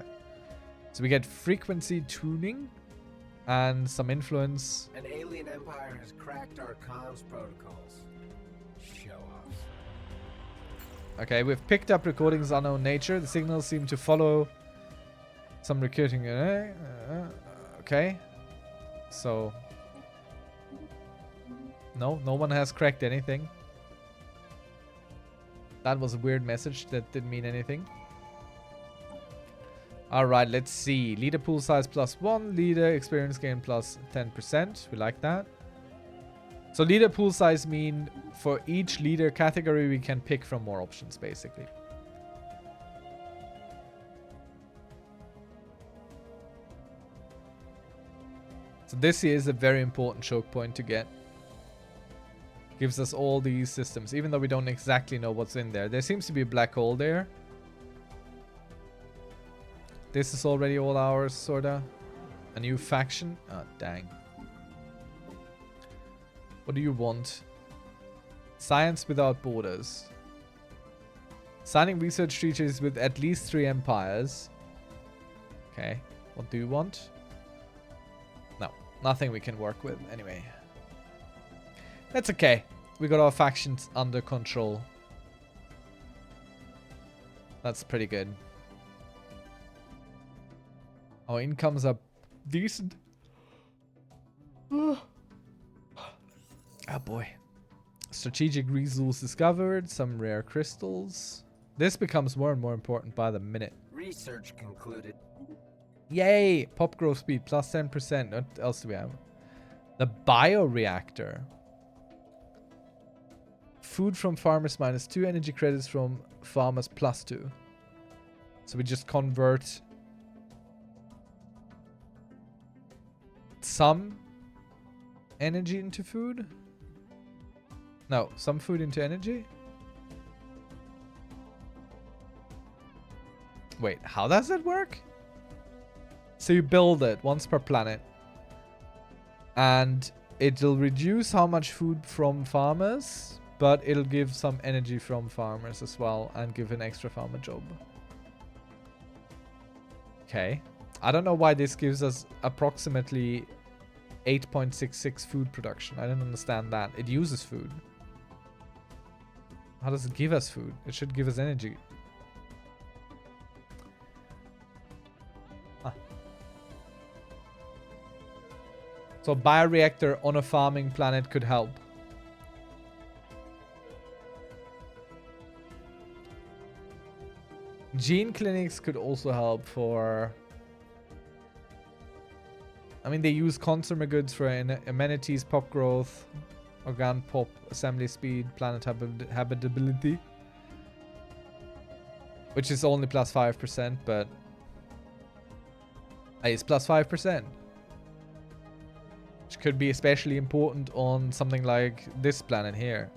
So we get frequency tuning and some influence. An alien empire has cracked our comms protocols. Show off. Okay, we've picked up recordings of unknown nature. The signals seem to follow some recruiting. Okay. So. No one has cracked anything. That was a weird message that didn't mean anything. Alright, let's see. Leader pool size +1. Leader experience gain +10%. We like that. So leader pool size mean for each leader category we can pick from more options, basically. So this here is a very important choke point to get. Gives us all these systems, even though we don't exactly know what's in there. There seems to be a black hole there. This is already all ours, sorta. A new faction. Oh, dang. What do you want? Science without borders. Signing research treaties with at least 3 empires. Okay. What do you want? No. Nothing we can work with. Anyway. That's okay. We got our factions under control. That's pretty good. Our incomes are decent. Oh boy. Strategic resource discovered. Some rare crystals. This becomes more and more important by the minute. Research concluded. Yay! Pop growth speed plus 10%. What else do we have? The bioreactor. Food from farmers -2. Energy credits from farmers +2. So we just convert some energy into food? No, some food into energy? Wait, how does that work? So you build it once per planet. And it'll reduce how much food from farmers, but it'll give some energy from farmers as well and give an extra farmer job. Okay. I don't know why this gives us approximately 8.66 food production. I don't understand that. It uses food. How does it give us food? It should give us energy. Huh. So a bioreactor on a farming planet could help. Gene clinics could also help for... I mean, they use consumer goods for amenities, pop growth, organ pop, assembly speed, planet habitability. Which is only +5%, but... it's +5%. Which could be especially important on something like this planet here.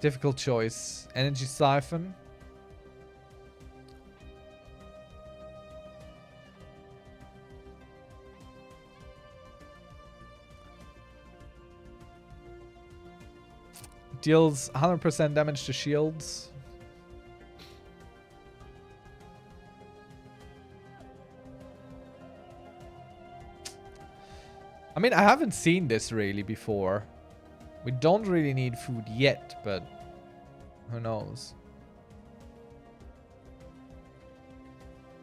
Difficult choice. Energy siphon. Deals 100% damage to shields. I mean, I haven't seen this really before. We don't really need food yet, but who knows?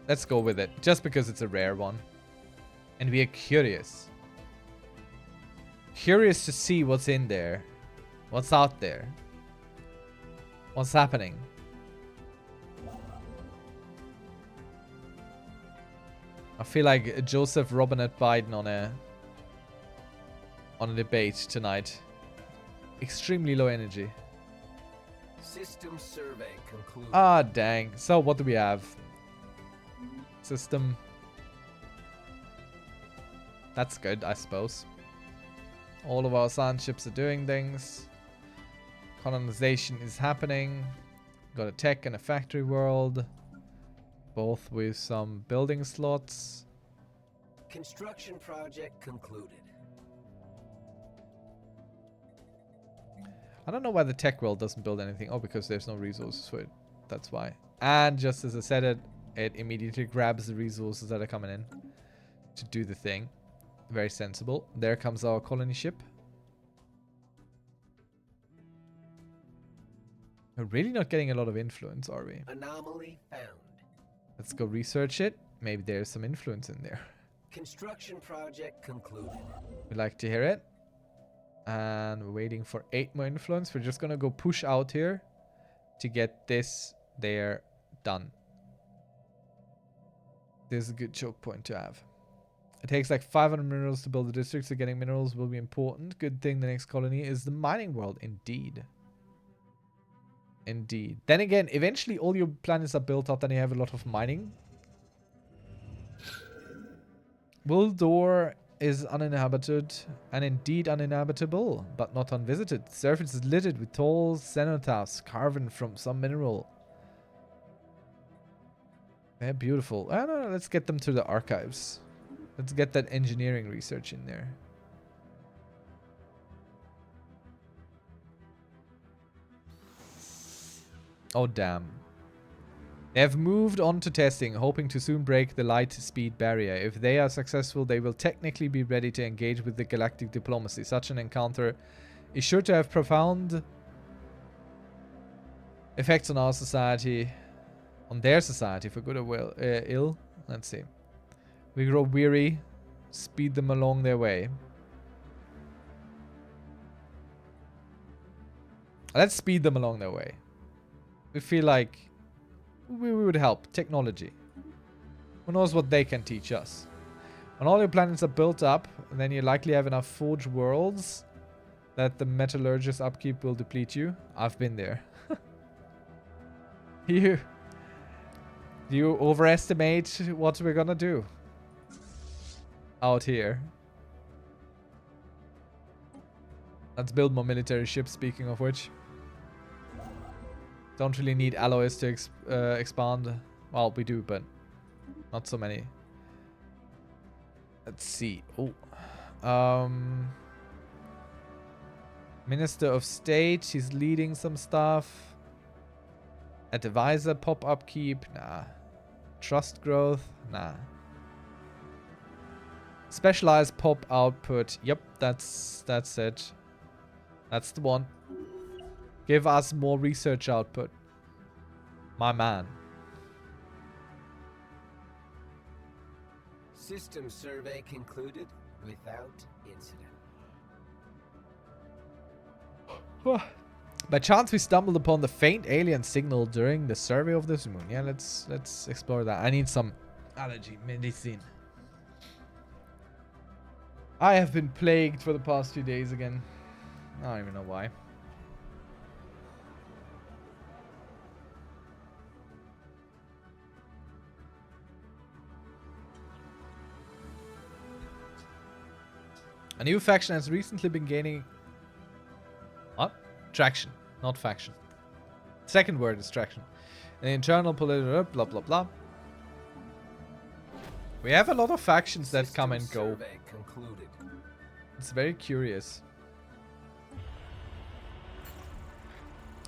Let's go with it, just because it's a rare one. And we are curious. Curious to see what's in there. What's out there. What's happening. I feel like Joseph Robinette Biden on a debate tonight. Extremely low energy. System survey concluded. Ah, dang. So what do we have? System. That's good, I suppose. All of our science ships are doing things. Colonization is happening. Got a tech and a factory world. Both with some building slots. Construction project concluded. I don't know why the tech world doesn't build anything. Oh, because there's no resources for it. That's why. And just as I said it, it immediately grabs the resources that are coming in to do the thing. Very sensible. There comes our colony ship. We're really not getting a lot of influence, are we? Anomaly found. Let's go research it. Maybe there's some influence in there. Construction project concluded. We like to hear it. And we're waiting for 8 more influence. We're just gonna go push out here to get this there done. This is a good choke point to have. It takes like 500 minerals to build a district, so getting minerals will be important. Good thing the next colony is the mining world. Indeed. Indeed. Then again, eventually all your planets are built up, then you have a lot of mining. Wildor is uninhabited and indeed uninhabitable, but not unvisited. The surface is littered with tall cenotaphs carven from some mineral. They're beautiful. I don't know, let's get them to the archives. Let's get that engineering research in there. Oh, damn. They have moved on to testing, hoping to soon break the light speed barrier. If they are successful, they will technically be ready to engage with the galactic diplomacy. Such an encounter is sure to have profound effects on our society, on their society, for good or ill. Let's see. We grow weary, speed them along their way. Let's speed them along their way. We feel like we would help. Technology. Who knows what they can teach us? When all your planets are built up, then you likely have enough forge worlds that the metallurgist upkeep will deplete you. I've been there. You overestimate what we're gonna do out here. Let's build more military ships, speaking of which. Don't really need alloys to expand. Well, we do, but not so many. Let's see. Oh. Minister of State. He's leading some stuff. Advisor pop upkeep. Nah. Trust growth. Nah. Specialized pop output. Yep, that's it. That's the one. Give us more research output. My man. System survey concluded without incident. By chance we stumbled upon the faint alien signal during the survey of this moon. Yeah, let's explore that. I need some allergy medicine. I have been plagued for the past few days again. I don't even know why. A new faction has recently been gaining... What? Traction. Not faction. Second word, distraction. An internal political blah blah blah. We have a lot of factions that come and go. Survey concluded. It's very curious.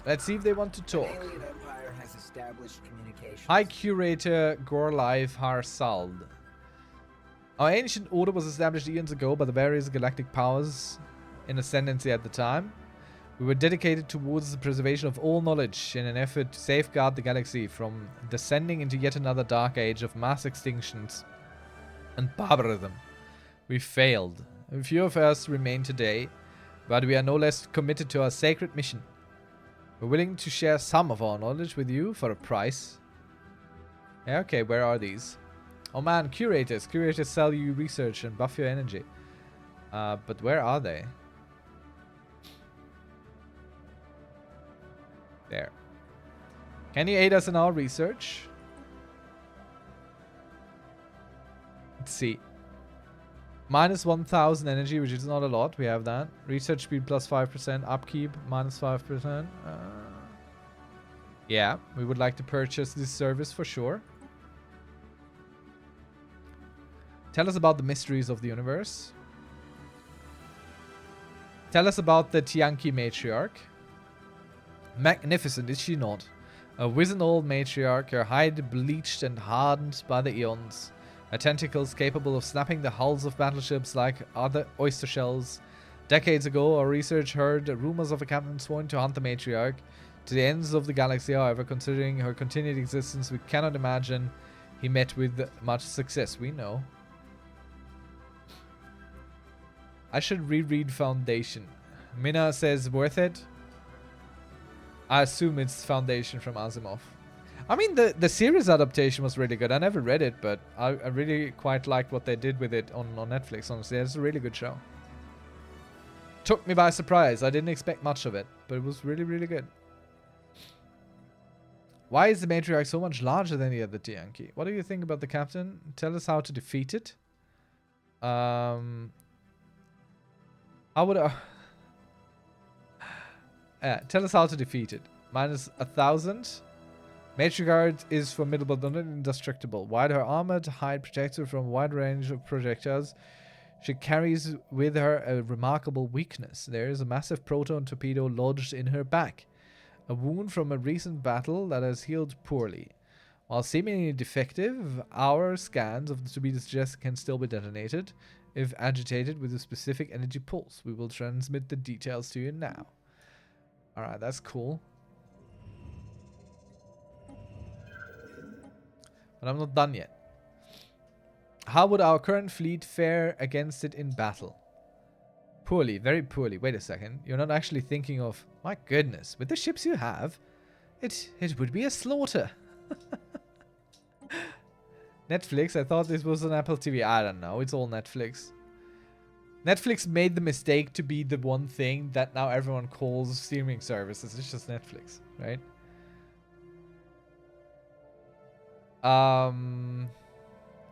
Let's see if they want to talk. The alien empire has established communications. High Curator Gorlive Harsald. Our ancient order was established eons ago by the various galactic powers in ascendancy at the time. We were dedicated towards the preservation of all knowledge in an effort to safeguard the galaxy from descending into yet another dark age of mass extinctions and barbarism. We failed. A few of us remain today, but we are no less committed to our sacred mission. We're willing to share some of our knowledge with you for a price. Yeah, okay, where are these? Oh man, curators. Curators sell you research and buff your energy. But where are they? There. Can you aid us in our research? Let's see. Minus 1000 energy, which is not a lot. We have that. Research speed plus 5%. Upkeep minus 5%. Yeah, we would like to purchase this service for sure. Tell us about the mysteries of the universe. Tell us about the Tianki matriarch. Magnificent, is she not? A wizened old matriarch, her hide bleached and hardened by the eons. Her tentacles capable of snapping the hulls of battleships like other oyster shells. Decades ago, our research heard rumors of a captain sworn to hunt the matriarch to the ends of the galaxy. However, considering her continued existence, we cannot imagine he met with much success. We know. I should reread Foundation. Mina says worth it. I assume it's Foundation from Asimov. I mean, the series adaptation was really good. I never read it, but I really quite liked what they did with it on Netflix, honestly. It's a really good show. Took me by surprise. I didn't expect much of it, but it was really, really good. Why is the matriarch so much larger than the other Tianki? What do you think about the captain? Tell us how to defeat it. How would tell us how to defeat it. Minus 1000. Matriarch is formidable but not indestructible. While her armored hide protects her from a wide range of projectiles, she carries with her a remarkable weakness. There is a massive proton torpedo lodged in her back. A wound from a recent battle that has healed poorly. While seemingly defective, our scans of the torpedo suggest it can still be detonated if agitated with a specific energy pulse. We will transmit the details to you now. Alright, that's cool. But I'm not done yet. How would our current fleet fare against it in battle? Poorly, very poorly. Wait a second. You're not actually thinking of... My goodness, with the ships you have, it would be a slaughter. Netflix, I thought this was an Apple TV. I don't know. It's all Netflix. Netflix made the mistake to be the one thing that now everyone calls streaming services. It's just Netflix, right?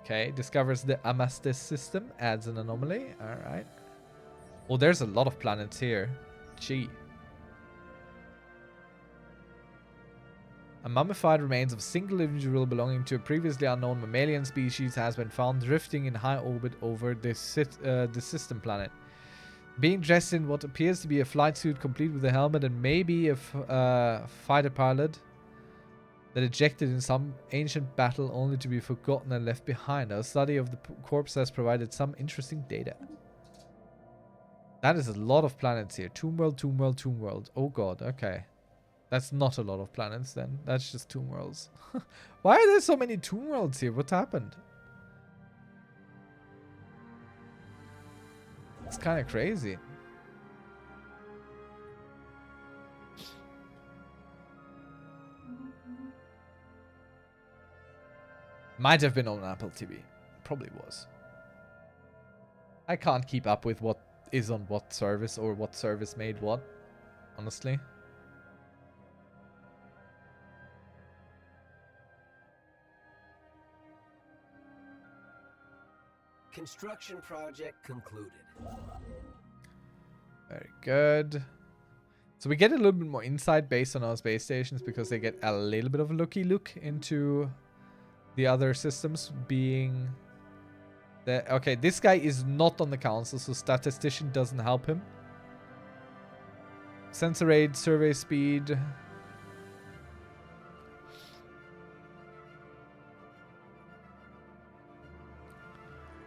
Okay, discovers the Amastis system, adds an anomaly. Alright. Oh, there's a lot of planets here. Gee. A mummified remains of a single individual belonging to a previously unknown mammalian species has been found drifting in high orbit over the system planet. Being dressed in what appears to be a flight suit complete with a helmet and maybe a fighter pilot that ejected in some ancient battle only to be forgotten and left behind. Our study of the corpse has provided some interesting data. That is a lot of planets here. Tomb World, Tomb World, Tomb World. Oh god, okay. That's not a lot of planets then. That's just Tomb Worlds. Why are there so many Tomb Worlds here? What happened? It's kind of crazy. Might have been on Apple TV. Probably was. I can't keep up with what is on what service or what service made what, honestly. Construction project concluded. Very good. So we get a little bit more insight based on our space stations because they get a little bit of a looky look into the other systems being... Okay, this guy is not on the council, so statistician doesn't help him. Sensor rate, survey speed.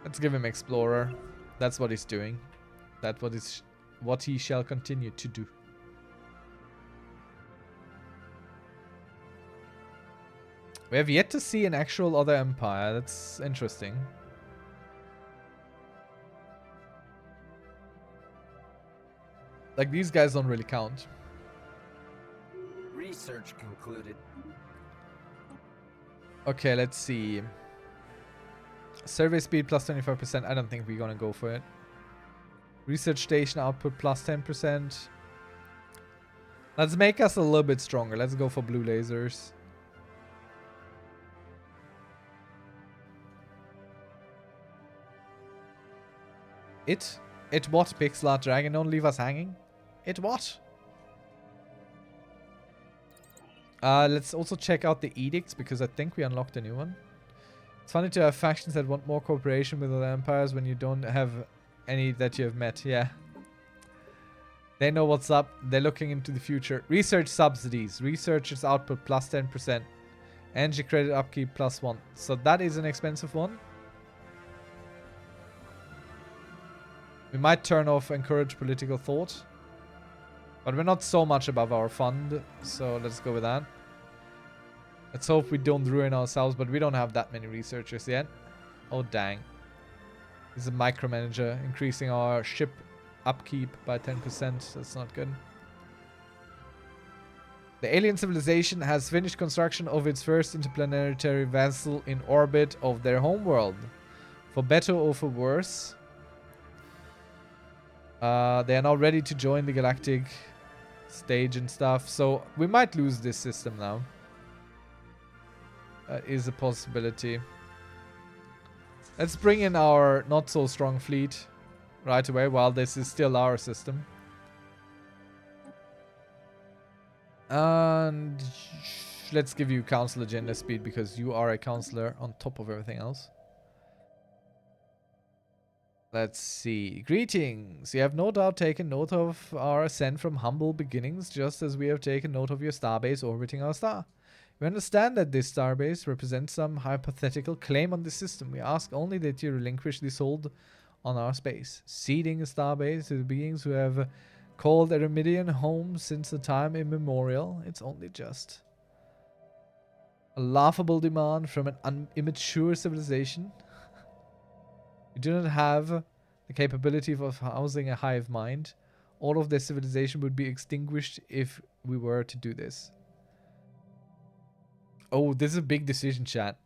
Let's give him explorer. That's what he's doing. That's what he shall continue to do. We have yet to see an actual other empire. That's interesting. Like, these guys don't really count. Research concluded. Okay, let's see. Survey speed plus 25%. I don't think we're gonna go for it. Research station output plus 10%. Let's make us a little bit stronger. Let's go for blue lasers. It what, Pixel Dragon? Don't leave us hanging. It what? Let's also check out the edicts because I think we unlocked a new one. It's funny to have factions that want more cooperation with other empires when you don't have any that you have met. Yeah. They know what's up. They're looking into the future. Research subsidies. Researchers output plus 10%. Energy credit upkeep plus 1. So that is an expensive one. We might turn off encourage political thought. But we're not so much above our fund. So let's go with that. Let's hope we don't ruin ourselves. But we don't have that many researchers yet. Oh, dang. This is a micromanager. Increasing our ship upkeep by 10%. That's not good. The alien civilization has finished construction of its first interplanetary vessel in orbit of their homeworld. For better or for worse. They are now ready to join the galactic stage and stuff. So we might lose this system now. That is a possibility. Let's bring in our not so strong fleet right away while this is still our system. And let's give you council agenda speed because you are a counselor on top of everything else. Let's see. Greetings. You have no doubt taken note of our ascent from humble beginnings, just as we have taken note of your starbase orbiting our star. We understand that this starbase represents some hypothetical claim on the system. We ask only that you relinquish this hold on our space. Ceding a starbase to the beings who have called Eremidian home since the time immemorial. It's only just. A laughable demand from an immature civilization. We do not have the capability of housing a hive mind. All of their civilization would be extinguished if we were to do this. Oh, this is a big decision, chat.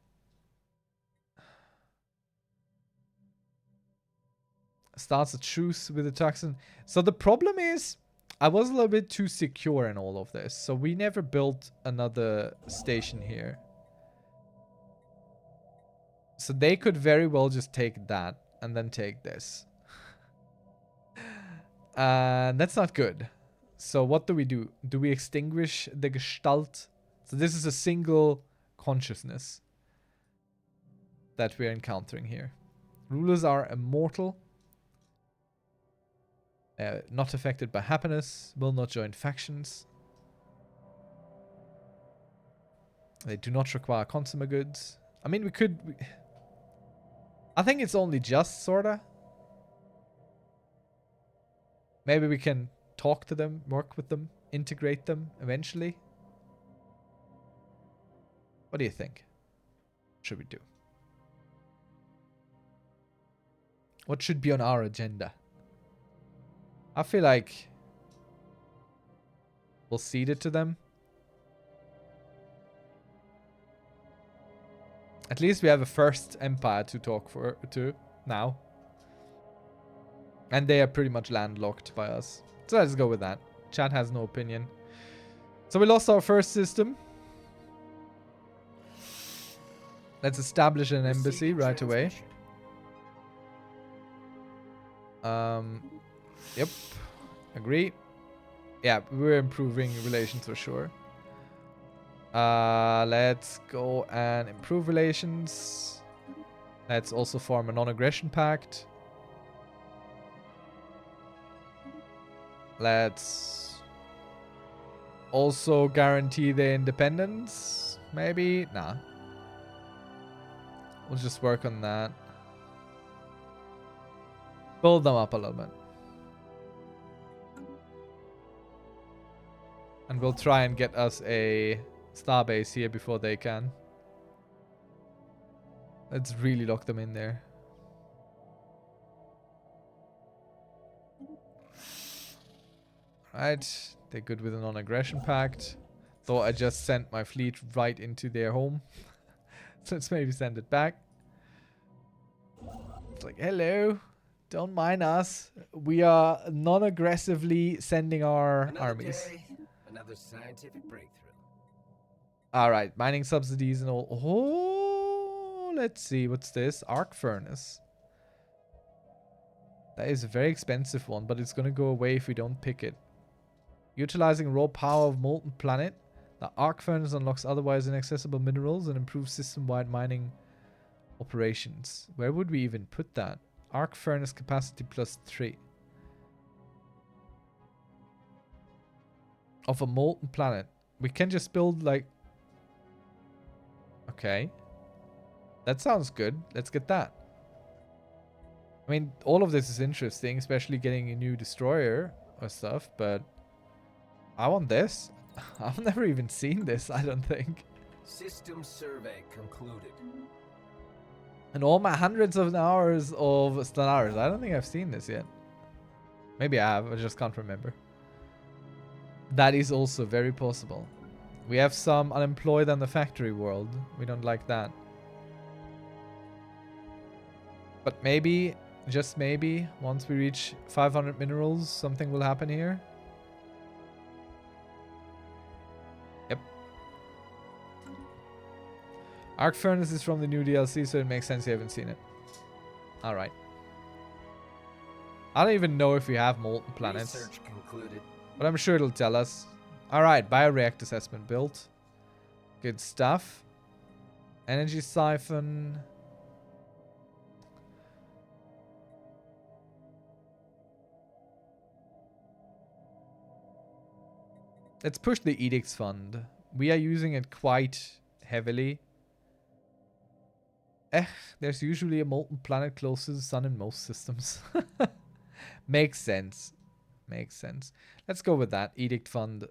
Starts a truce with the toxin. So the problem is, I was a little bit too secure in all of this. So we never built another station here. So they could very well just take that and then take this. That's not good. So what do we do? Do we extinguish the Gestalt? So this is a single consciousness that we're encountering here. Rulers are immortal. Not affected by happiness. Will not join factions. They do not require consumer goods. I mean, we could... I think it's only just, sorta. Maybe we can talk to them, work with them, integrate them eventually. What do you think? What should we do? What should be on our agenda? I feel like we'll cede it to them. At least we have a first empire to talk to now. And they are pretty much landlocked by us. So let's go with that. Chat has no opinion. So we lost our first system. Let's establish an embassy right away. Yep. Agree. Yeah, we're improving relations for sure. Let's go and improve relations. Let's also form a non-aggression pact. Let's also guarantee their independence. Maybe? Nah. We'll just work on that. Build them up a little bit. And we'll try and get us a starbase here before they can. Let's really lock them in there. Right. They're good with a non-aggression pact. Though I just sent my fleet right into their home. So let's maybe send it back. It's like, hello. Don't mind us. We are non-aggressively sending our Another armies. day, another scientific breakthrough. Alright, mining subsidies and all. Oh, let's see. What's this? Arc furnace. That is a very expensive one, but it's going to go away if we don't pick it. Utilizing raw power of molten planet. The arc furnace unlocks otherwise inaccessible minerals and improves system-wide mining operations. Where would we even put that? Arc furnace capacity +3. Of a molten planet. We can just build like... Okay. That sounds good. Let's get that. I mean, all of this is interesting, especially getting a new destroyer or stuff, but I want this. I've never even seen this, I don't think. System survey concluded. And all my hundreds of hours of Stellaris, I don't think I've seen this yet. Maybe I have, I just can't remember. That is also very possible. We have some unemployed on the factory world. We don't like that. But maybe, just maybe, once we reach 500 minerals, something will happen here. Yep. Arc Furnace is from the new DLC, so it makes sense you haven't seen it. Alright. I don't even know if we have molten planets. Research concluded. But I'm sure it'll tell us. Alright, bioreactors has been built. Good stuff. Energy siphon. Let's push the edicts fund. We are using it quite heavily. There's usually a molten planet close to the sun in most systems. Makes sense. Makes sense. Let's go with that. Edict fund.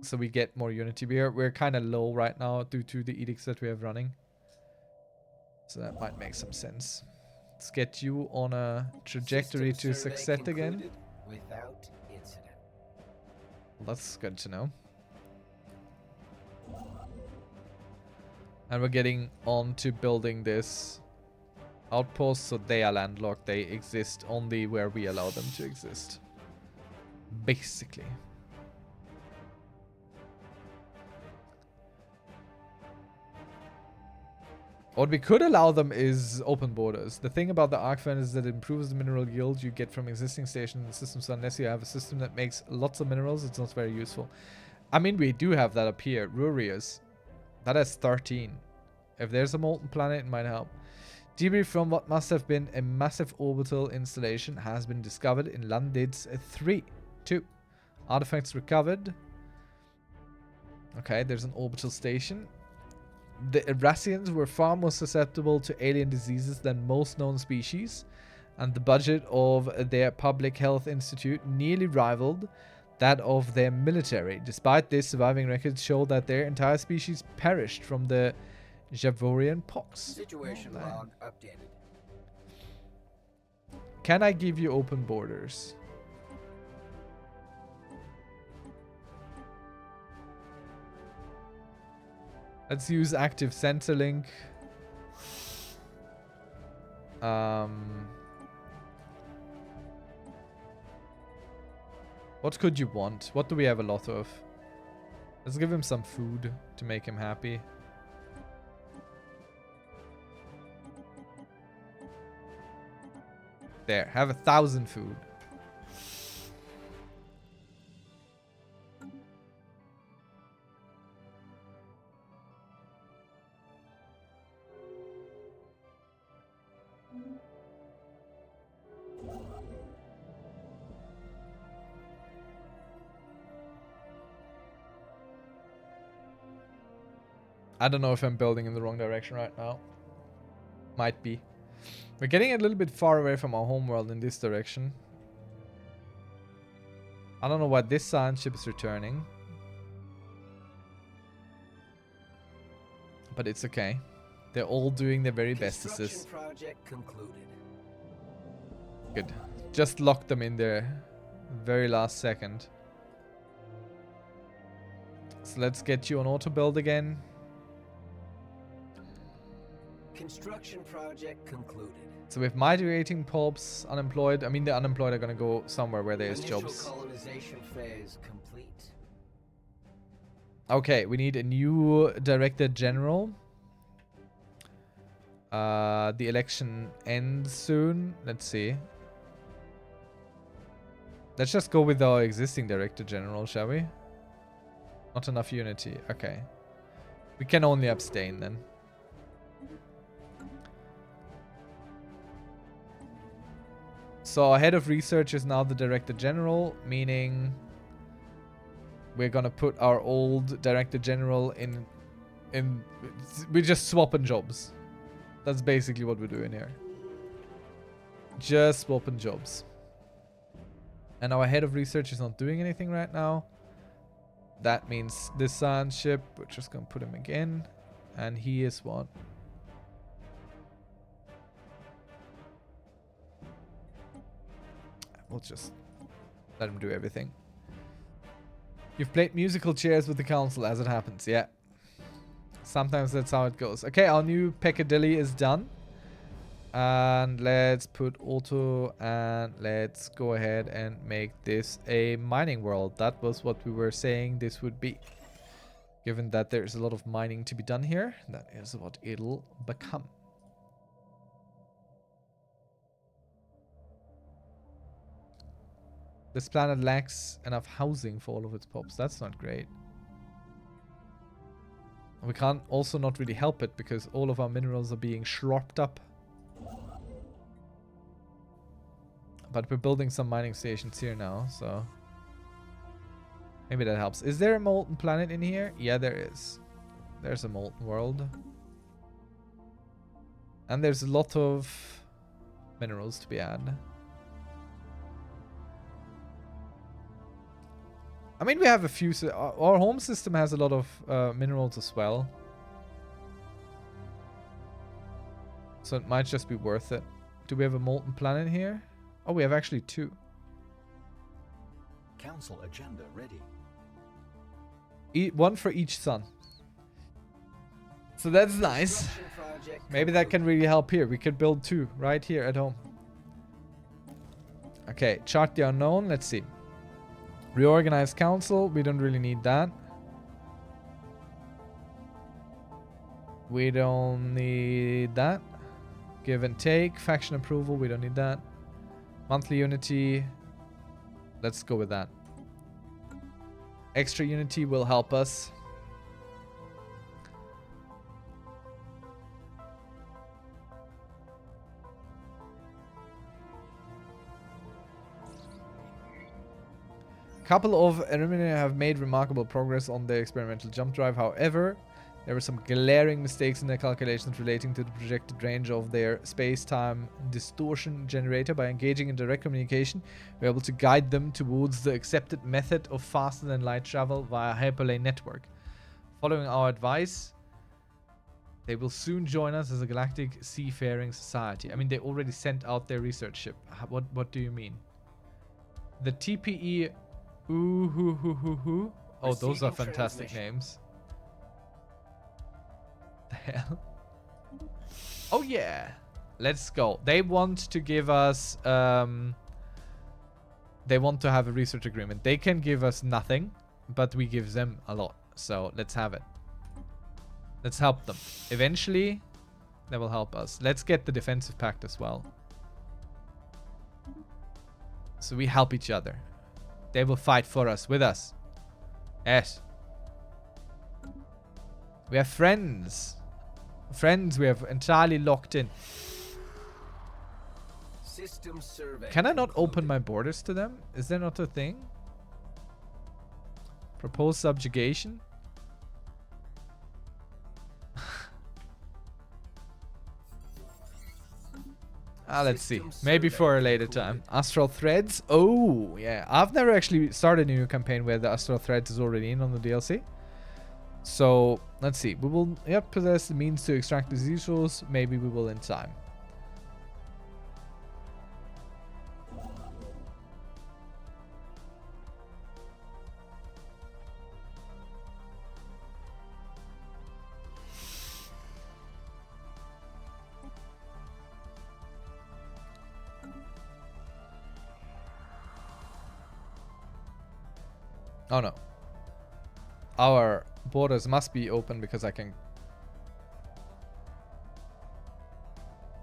So we get more unity. We're kind of low right now due to the edicts that we have running. So that might make some sense. Let's get you on a trajectory to System survey success again. concluded without incident. Well, that's good to know. And we're getting on to building this outpost, so they are landlocked. They exist only where we allow them to exist. Basically. What we could allow them is open borders. The thing about the arc furnace is that it improves the mineral yield you get from existing stations and systems. So unless you have a system that makes lots of minerals, it's not very useful. I mean, we do have that up here. Rurius. That has 13. If there's a molten planet, it might help. Debris from what must have been a massive orbital installation has been discovered in Landid's 2. Artifacts recovered. Okay, there's an orbital station. The Irasians were far more susceptible to alien diseases than most known species, and the budget of their public health institute nearly rivaled that of their military. Despite this, surviving records show that their entire species perished from the Javorian pox. Situation log updated. Can I give you open borders? Let's use active sensor link. What could you want? What do we have a lot of? Let's give him some food to make him happy. There, have 1,000 food. I don't know if I'm building in the wrong direction right now. Might be. We're getting a little bit far away from our homeworld in this direction. I don't know why this science ship is returning. But it's okay. They're all doing their very best to this. Project concluded. Good. Just lock them in there. Very last second. So let's get you on auto build again. Construction project concluded. So with migrating pulps, unemployed. I mean, the unemployed are gonna go somewhere where there's Initial jobs. colonization phase complete. Okay, we need a new director general. The election ends soon. Let's see. Let's just go with our existing director general, shall we? Not enough unity. Okay. We can only abstain then. So our head of research is now the director general, meaning we're gonna put our old director general in we're just swapping jobs. That's basically what we're doing here. Just swapping jobs. And our head of research is not doing anything right now. That means this science ship, we're just gonna put him again. And he is what? We'll just let him do everything. You've played musical chairs with the council as it happens, yeah. Sometimes that's how it goes. Okay, our new Peccadilly is done. And let's put auto and let's go ahead and make this a mining world. That was what we were saying this would be. Given that there's a lot of mining to be done here, that is what it'll become. This planet lacks enough housing for all of its pops. That's not great. We can't also not really help it because all of our minerals are being shropped up. But we're building some mining stations here now, so maybe that helps. Is there a molten planet in here? Yeah, there is. There's a molten world. And there's a lot of minerals to be had. I mean, we have a few... Our home system has a lot of minerals as well. So it might just be worth it. Do we have a molten planet here? Oh, we have actually 2. Council agenda ready. One for each sun. So that's nice. Maybe that can really help here. We could build 2 right here at home. Okay, chart the unknown. Let's see. Reorganize council. We don't really need that. We don't need that. Give and take. Faction approval. We don't need that. Monthly unity. Let's go with that. Extra unity will help us. Couple of Illuminae have made remarkable progress on their experimental jump drive. However, there were some glaring mistakes in their calculations relating to the projected range of their space-time distortion generator. By engaging in direct communication, we're able to guide them towards the accepted method of faster-than-light travel via hyperlane network. Following our advice, they will soon join us as a galactic seafaring society. I mean, they already sent out their research ship. What do you mean? The TPE... Ooh-hoo-hoo-hoo-hoo. Oh, those are fantastic names. The hell? Oh yeah, let's go. They want to give us they want to have a research agreement. They can give us nothing, but we give them a lot. So let's have it. Let's help them. Eventually they will help us. Let's get the defensive pact as well, so we help each other. They will fight for us, with us. Yes. We have friends. Friends we have entirely locked in. System survey. Can I not open my borders to them? Is there not a thing? Propose subjugation? Let's see. System Maybe survey for a later concluded. time. Astral Threads. Oh, yeah. I've never actually started a new campaign where the Astral Threads is already in on the DLC. So, let's see. We will, yep, possess the means to extract these resources. Maybe we will in time. Oh no. Our borders must be open because I can...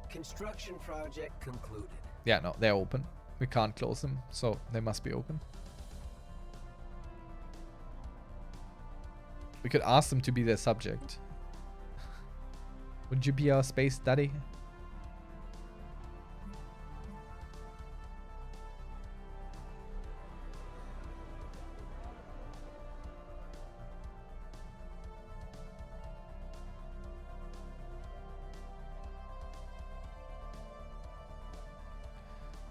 Construction project concluded. Yeah, no, they're open. We can't close them, so they must be open. We could ask them to be their subject. Would you be our space daddy?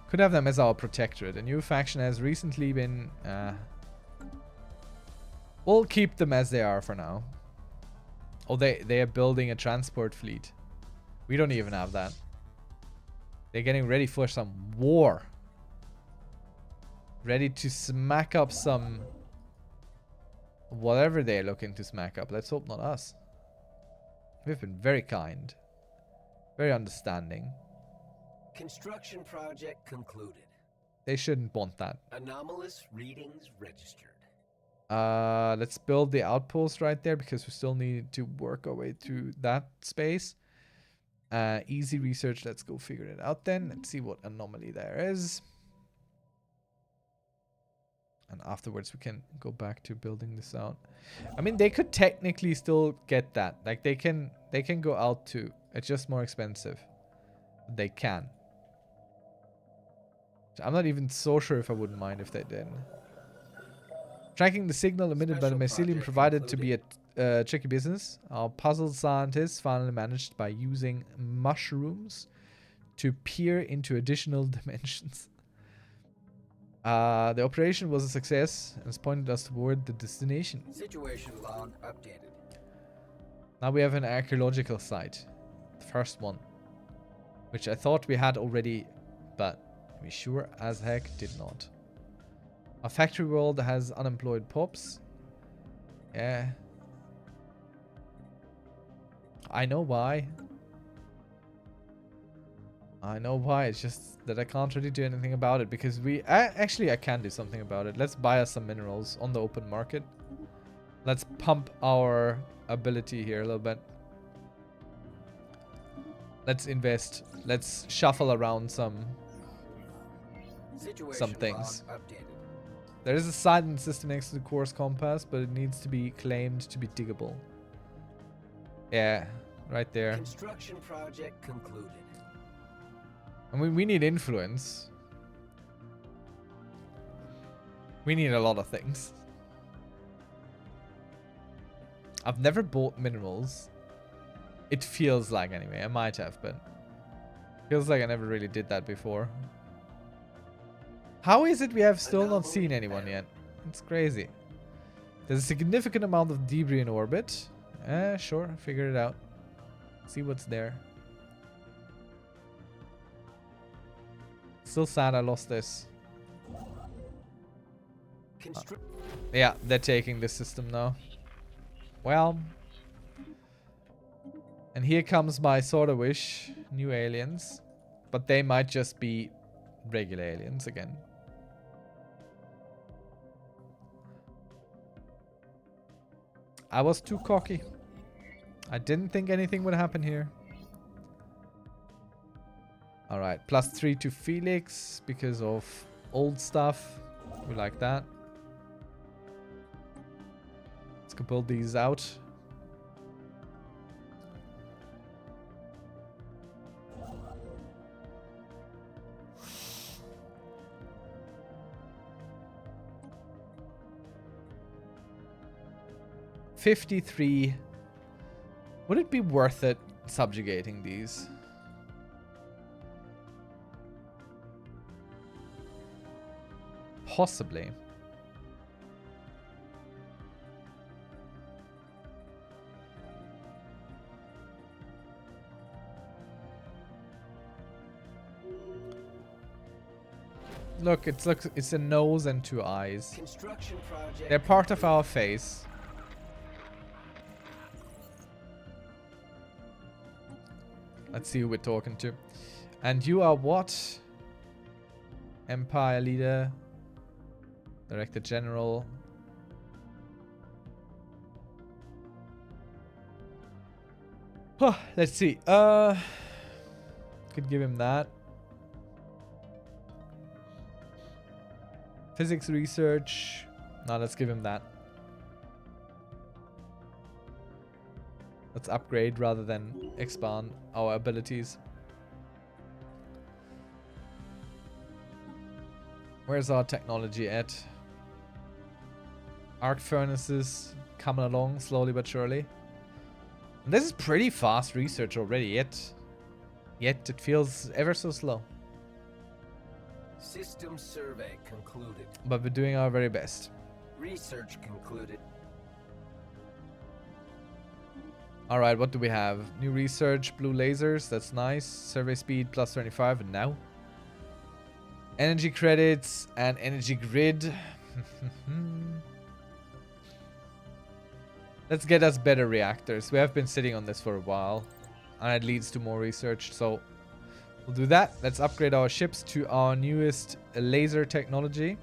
Could have them as our protectorate. A new faction has recently been... we'll keep them as they are for now. Oh, they are building a transport fleet. We don't even have that. They're getting ready for some war. Ready to smack up some... whatever they're looking to smack up. Let's hope not us. We've been very kind. Very understanding. Construction project concluded. They shouldn't want that. Anomalous readings registered. Let's build the outpost right there because we still need to work our way through that space. Easy research. Let's go figure it out then. Let's see what anomaly there is. And afterwards we can go back to building this out. I mean, they could technically still get that. Like they can go out too. It's just more expensive. They can. I'm not even so sure if I wouldn't mind if they did. Tracking the signal emitted by the Special mycelium project provided to be concluded. a tricky business. Our puzzled scientists finally managed by using mushrooms to peer into additional dimensions. The operation was a success and has pointed us toward the destination. Situation log updated. Now we have an archaeological site. The first one. Which I thought we had already, but we sure as heck did not. Our factory world has unemployed pups. Yeah. I know why. I know why. It's just that I can't really do anything about it because actually I can do something about it. Let's buy us some minerals on the open market. Let's pump our ability here a little bit. Let's invest. Let's shuffle around some things. Updated. There is a site in the system next to the course compass, but it needs to be claimed to be diggable. Yeah, right there. Construction project concluded. I mean, we need influence. We need a lot of things. I've never bought minerals. It feels like anyway. I might have, but feels like I never really did that before. How is it we have still not seen anyone yet? It's crazy. There's a significant amount of debris in orbit. Sure, figure it out. See what's there. Still sad I lost this. Yeah, they're taking this system now. Well. And here comes my sort of wish. New aliens. But they might just be regular aliens again. I was too cocky. I didn't think anything would happen here. Alright, +3 to Felix because of old stuff. We like that. Let's go build these out. $53. Would it be worth it subjugating these? Possibly. Look, it's a nose and two eyes. Construction project. They're part of our face. Let's see who we're talking to. And you are what? Empire leader. Director General. Let's see. Could give him that. Physics research. No, let's give him that. Let's upgrade rather than expand our abilities. Where's our technology at? Arc furnaces coming along slowly but surely. And this is pretty fast research already, yet it feels ever so slow. System survey concluded. But we're doing our very best. Research concluded. Alright, what do we have? New research, blue lasers, that's nice. Survey speed plus 25, and now? Energy credits and energy grid. Let's get us better reactors. We have been sitting on this for a while. And it leads to more research, so we'll do that. Let's upgrade our ships to our newest laser technology.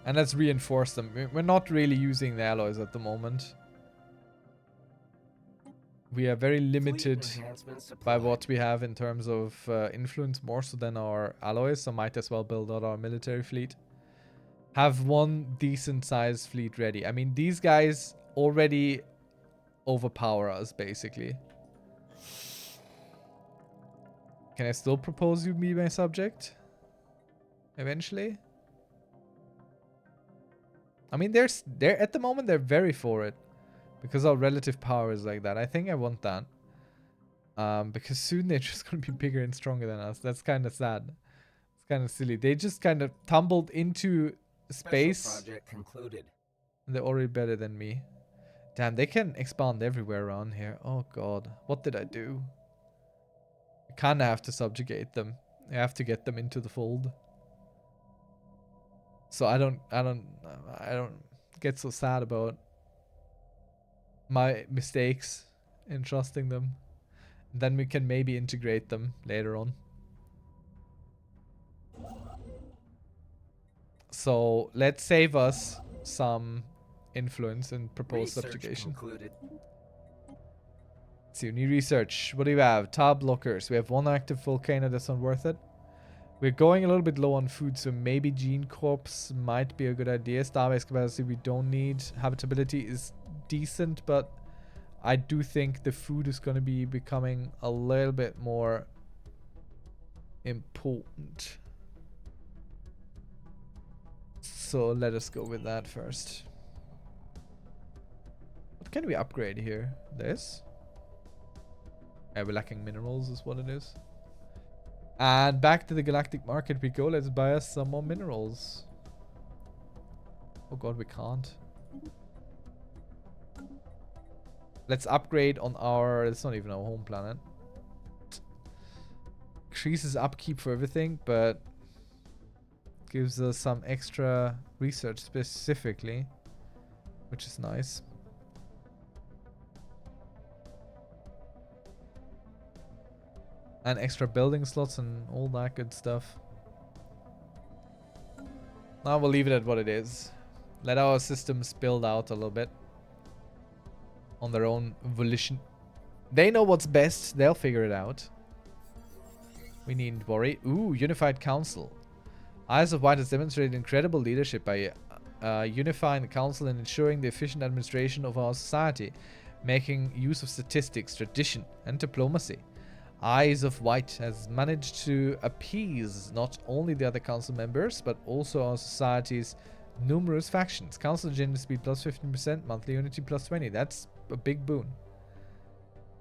And let's reinforce them. We're not really using the alloys at the moment. We are very limited by what we have in terms of influence, more so than our alloys, so might as well build out our military fleet. Have one decent sized fleet ready. I mean, these guys already overpower us, basically. Can I still propose you be my subject? Eventually? I mean, they're at the moment, they're very for it. Because our relative power is like that. I think I want that. Because soon they're just going to be bigger and stronger than us. That's kind of sad. It's kind of silly. They just kind of tumbled into space. Project concluded. And they're already better than me. Damn, they can expand everywhere around here. Oh god. What did I do? You kind of have to subjugate them. You have to get them into the fold. So I don't get so sad about my mistakes in trusting them. Then we can maybe integrate them later on. So let's save us some influence and propose subjugation. Concluded. Let's see, new research. What do we have? Tar blockers. We have one active volcano, that's not worth it. We're going a little bit low on food, so maybe Gene Corps might be a good idea. Starbase capacity we don't need. Habitability is decent, but I do think the food is going to be becoming a little bit more important. So let us go with that first. What can we upgrade here? This? Yeah, we're lacking minerals is what it is. And back to the galactic market we go. Let's buy us some more minerals. Oh god, we can't. Let's upgrade on our... It's not even our home planet. Increases upkeep for everything, but gives us some extra research specifically, which is nice. And extra building slots and all that good stuff. Now we'll leave it at what it is. Let our systems build out a little bit on their own volition. They know what's best. They'll figure it out. We needn't worry. Ooh, Unified Council. Eyes of White has demonstrated incredible leadership by unifying the council and ensuring the efficient administration of our society, making use of statistics, tradition, and diplomacy. Eyes of White has managed to appease not only the other council members, but also our society's numerous factions. Council agenda speed plus 15%, monthly unity plus 20. That's a big boon.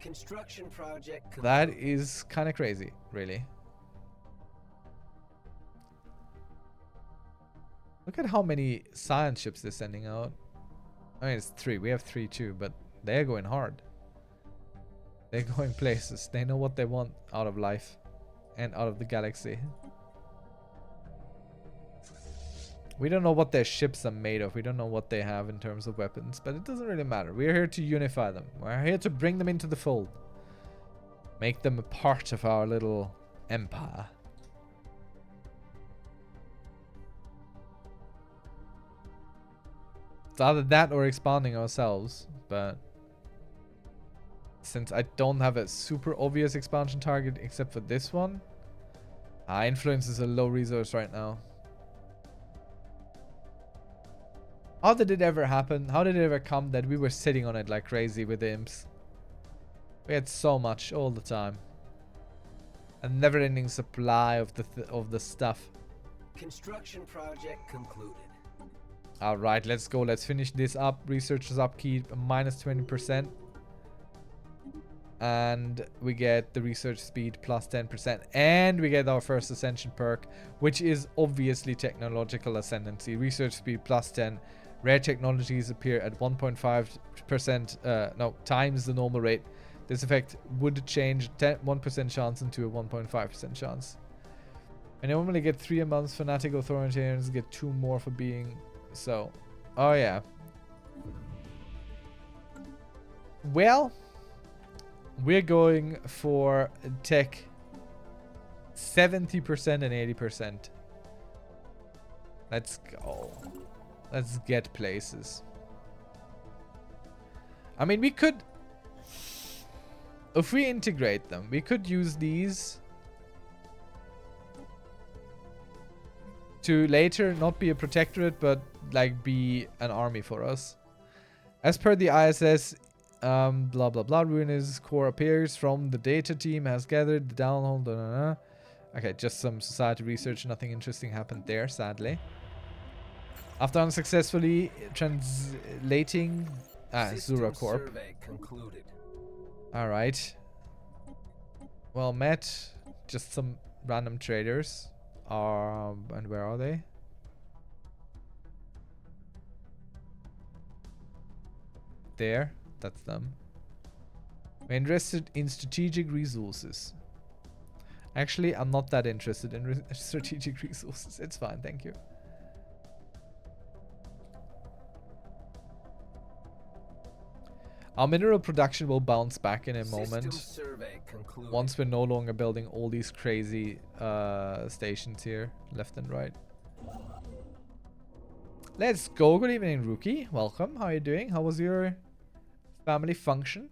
Construction project complete. That is kind of crazy, really. Look at how many science ships they're sending out. I mean, it's 3. We have 3 too, but they're going hard. They're going places. They know what they want out of life and out of the galaxy. We don't know what their ships are made of. We don't know what they have in terms of weapons, but it doesn't really matter. We're here to unify them. We're here to bring them into the fold. Make them a part of our little empire. It's either that or expanding ourselves, but since I don't have a super obvious expansion target except for this one, influence is a low resource right now. How did it ever happen? How did it ever come that we were sitting on it like crazy with the imps? We had so much all the time. A never-ending supply of the stuff. Construction project concluded. All right, let's go. Let's finish this up. Researchers upkeep minus 20%. And we get the research speed plus 10%. And we get our first ascension perk, which is obviously technological ascendancy. Research speed plus 10. Rare technologies appear at 1.5% times the normal rate. This effect would change 1% chance into a 1.5% chance. I normally get 3 a month. Fanatic authoritarians get 2 more for being so. Oh yeah. Well, we're going for tech 70% and 80%. Let's go. Let's get places. I mean, we could, if we integrate them, we could use these to later not be a protectorate, but like be an army for us. As per the ISS, blah blah blah, Ruinous core appears from the data team has gathered the download. Okay, just some society research. Nothing interesting happened there, sadly. After unsuccessfully translating Zura Corp. Survey concluded. Alright. Well met. Just some random traders. And where are they? There. That's them. We're interested in strategic resources. Actually, I'm not that interested in strategic resources. It's fine, thank you. Our mineral production will bounce back in a moment once we're no longer building all these crazy stations here, left and right. Let's go. Good evening, Rookie. Welcome. How are you doing? How was your family function?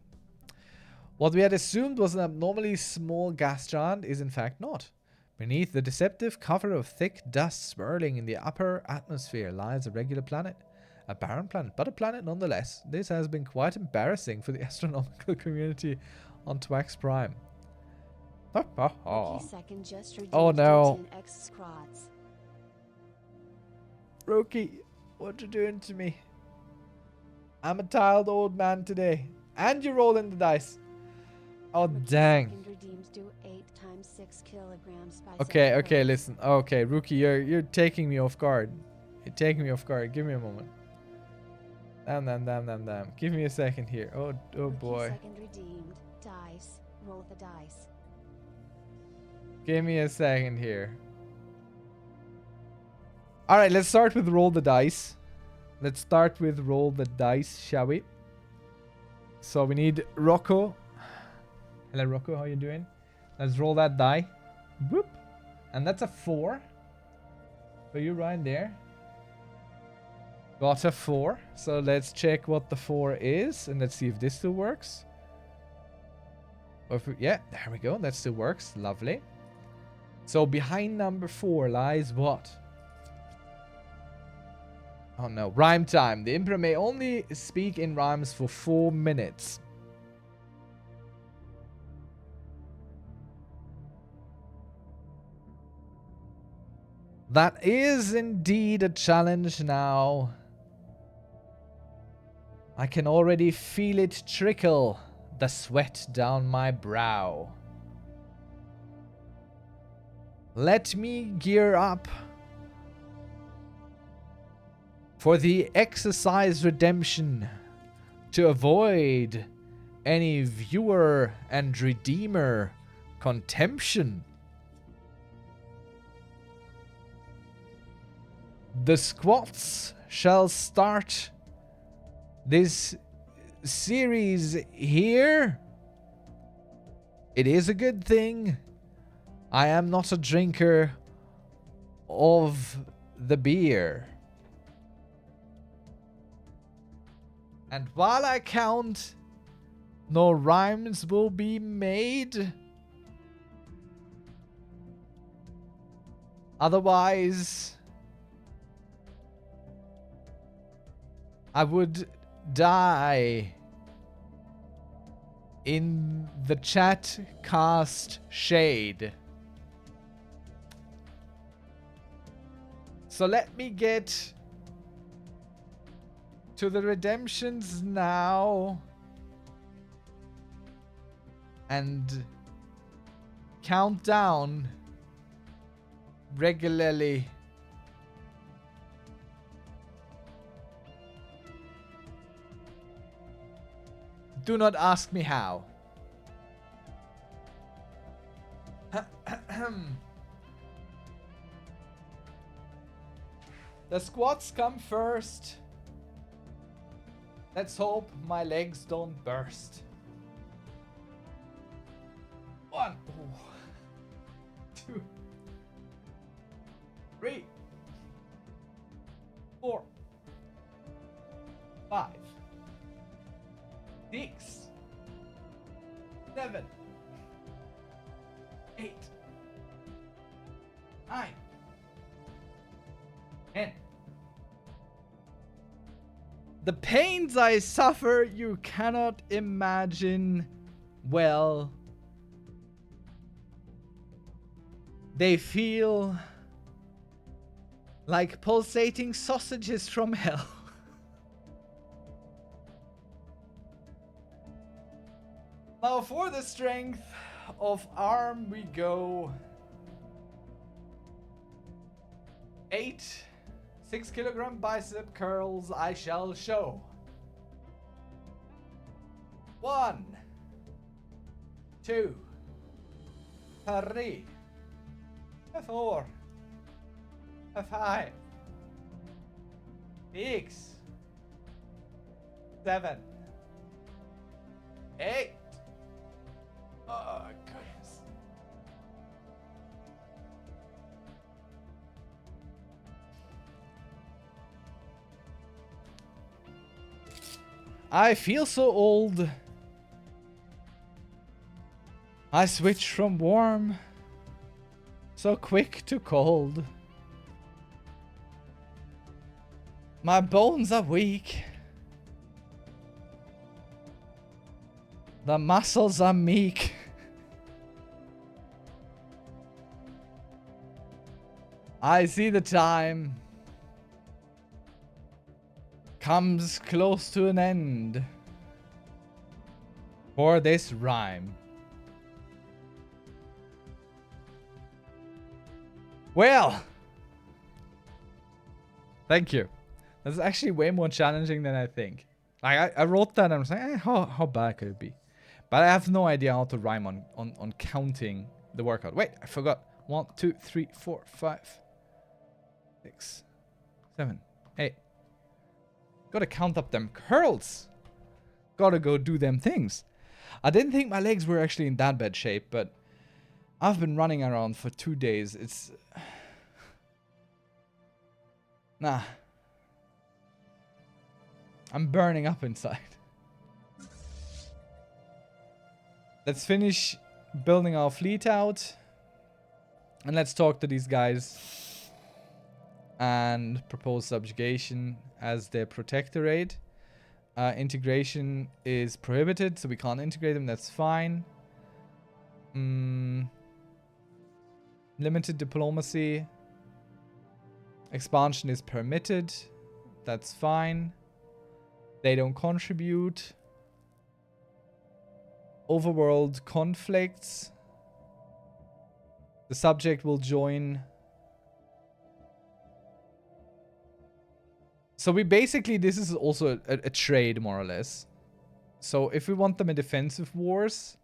What we had assumed was an abnormally small gas giant is in fact not. Beneath the deceptive cover of thick dust swirling in the upper atmosphere lies a regular planet. A barren planet, but a planet nonetheless. This has been quite embarrassing for the astronomical community on Twax Prime. Oh no. Rookie, what you doing to me? I'm a tired old man today. And you're rolling the dice. Oh dang. Okay, listen. Okay, Rookie, you're taking me off guard. You're taking me off guard. Give me a moment. Damn. Give me a second here. Oh boy. Second redeemed. Dice. Roll the dice. Give me a second here. Alright, let's start with roll the dice. Let's start with roll the dice, shall we? So we need Rocco. Hello Rocco, how you doing? Let's roll that die. Boop. And that's a 4. So you're right there. Got a 4. So let's check what the 4 is. And let's see if this still works. Yeah, there we go. That still works. Lovely. So behind number 4 lies what? Oh no. Rhyme time. The Emperor may only speak in rhymes for 4 minutes. That is indeed a challenge now. I can already feel it trickle the sweat down my brow. Let me gear up for the exercise redemption to avoid any viewer and redeemer contemption. The squats shall start this series here. It is a good thing I am not a drinker of the beer. And while I count, no rhymes will be made. Otherwise, I would die in the chat cast shade. So let me get to the redemptions now and count down regularly. Do not ask me how. The squats come first. Let's hope my legs don't burst. 1, 2, 3, 4, 5, 6, 7, 8, 9, 10. The pains I suffer, you cannot imagine. Well, they feel like pulsating sausages from hell. Now for the strength of arm we go. 8 6-kilogram bicep curls I shall show. 1, 2, 3, 4, 5, 6, 7, 8. Oh, goodness. I feel so old. I switch from warm so quick to cold. My bones are weak. The muscles are meek. I see the time comes close to an end for this rhyme. Well, thank you. That's actually way more challenging than I think. Like I wrote that and I was like, how bad could it be? But I have no idea how to rhyme on counting the workout. Wait, I forgot. 1, 2, 3, 4, 5, 6, 7, 8. Gotta count up them curls. Gotta go do them things. I didn't think my legs were actually in that bad shape, but I've been running around for 2 days. It's... Nah. I'm burning up inside. Let's finish building our fleet out. And let's talk to these guys. And propose subjugation as their protectorate. Integration is prohibited, so we can't integrate them. That's fine. Limited diplomacy. Expansion is permitted. That's fine. They don't contribute. Overworld conflicts. The subject will join. So we basically, this is also a trade, more or less. So if we want them in defensive wars,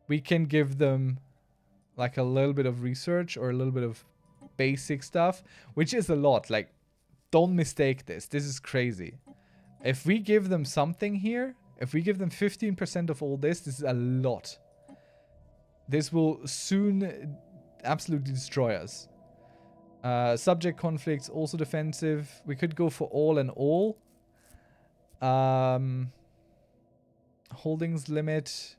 we can give them like a little bit of research or a little bit of basic stuff, which is a lot. Like, don't mistake this. This is crazy. If we give them something here, if we give them 15% of all this, this is a lot. This will soon absolutely destroy us. Subject conflicts, also defensive. We could go for all and all. Holdings limit.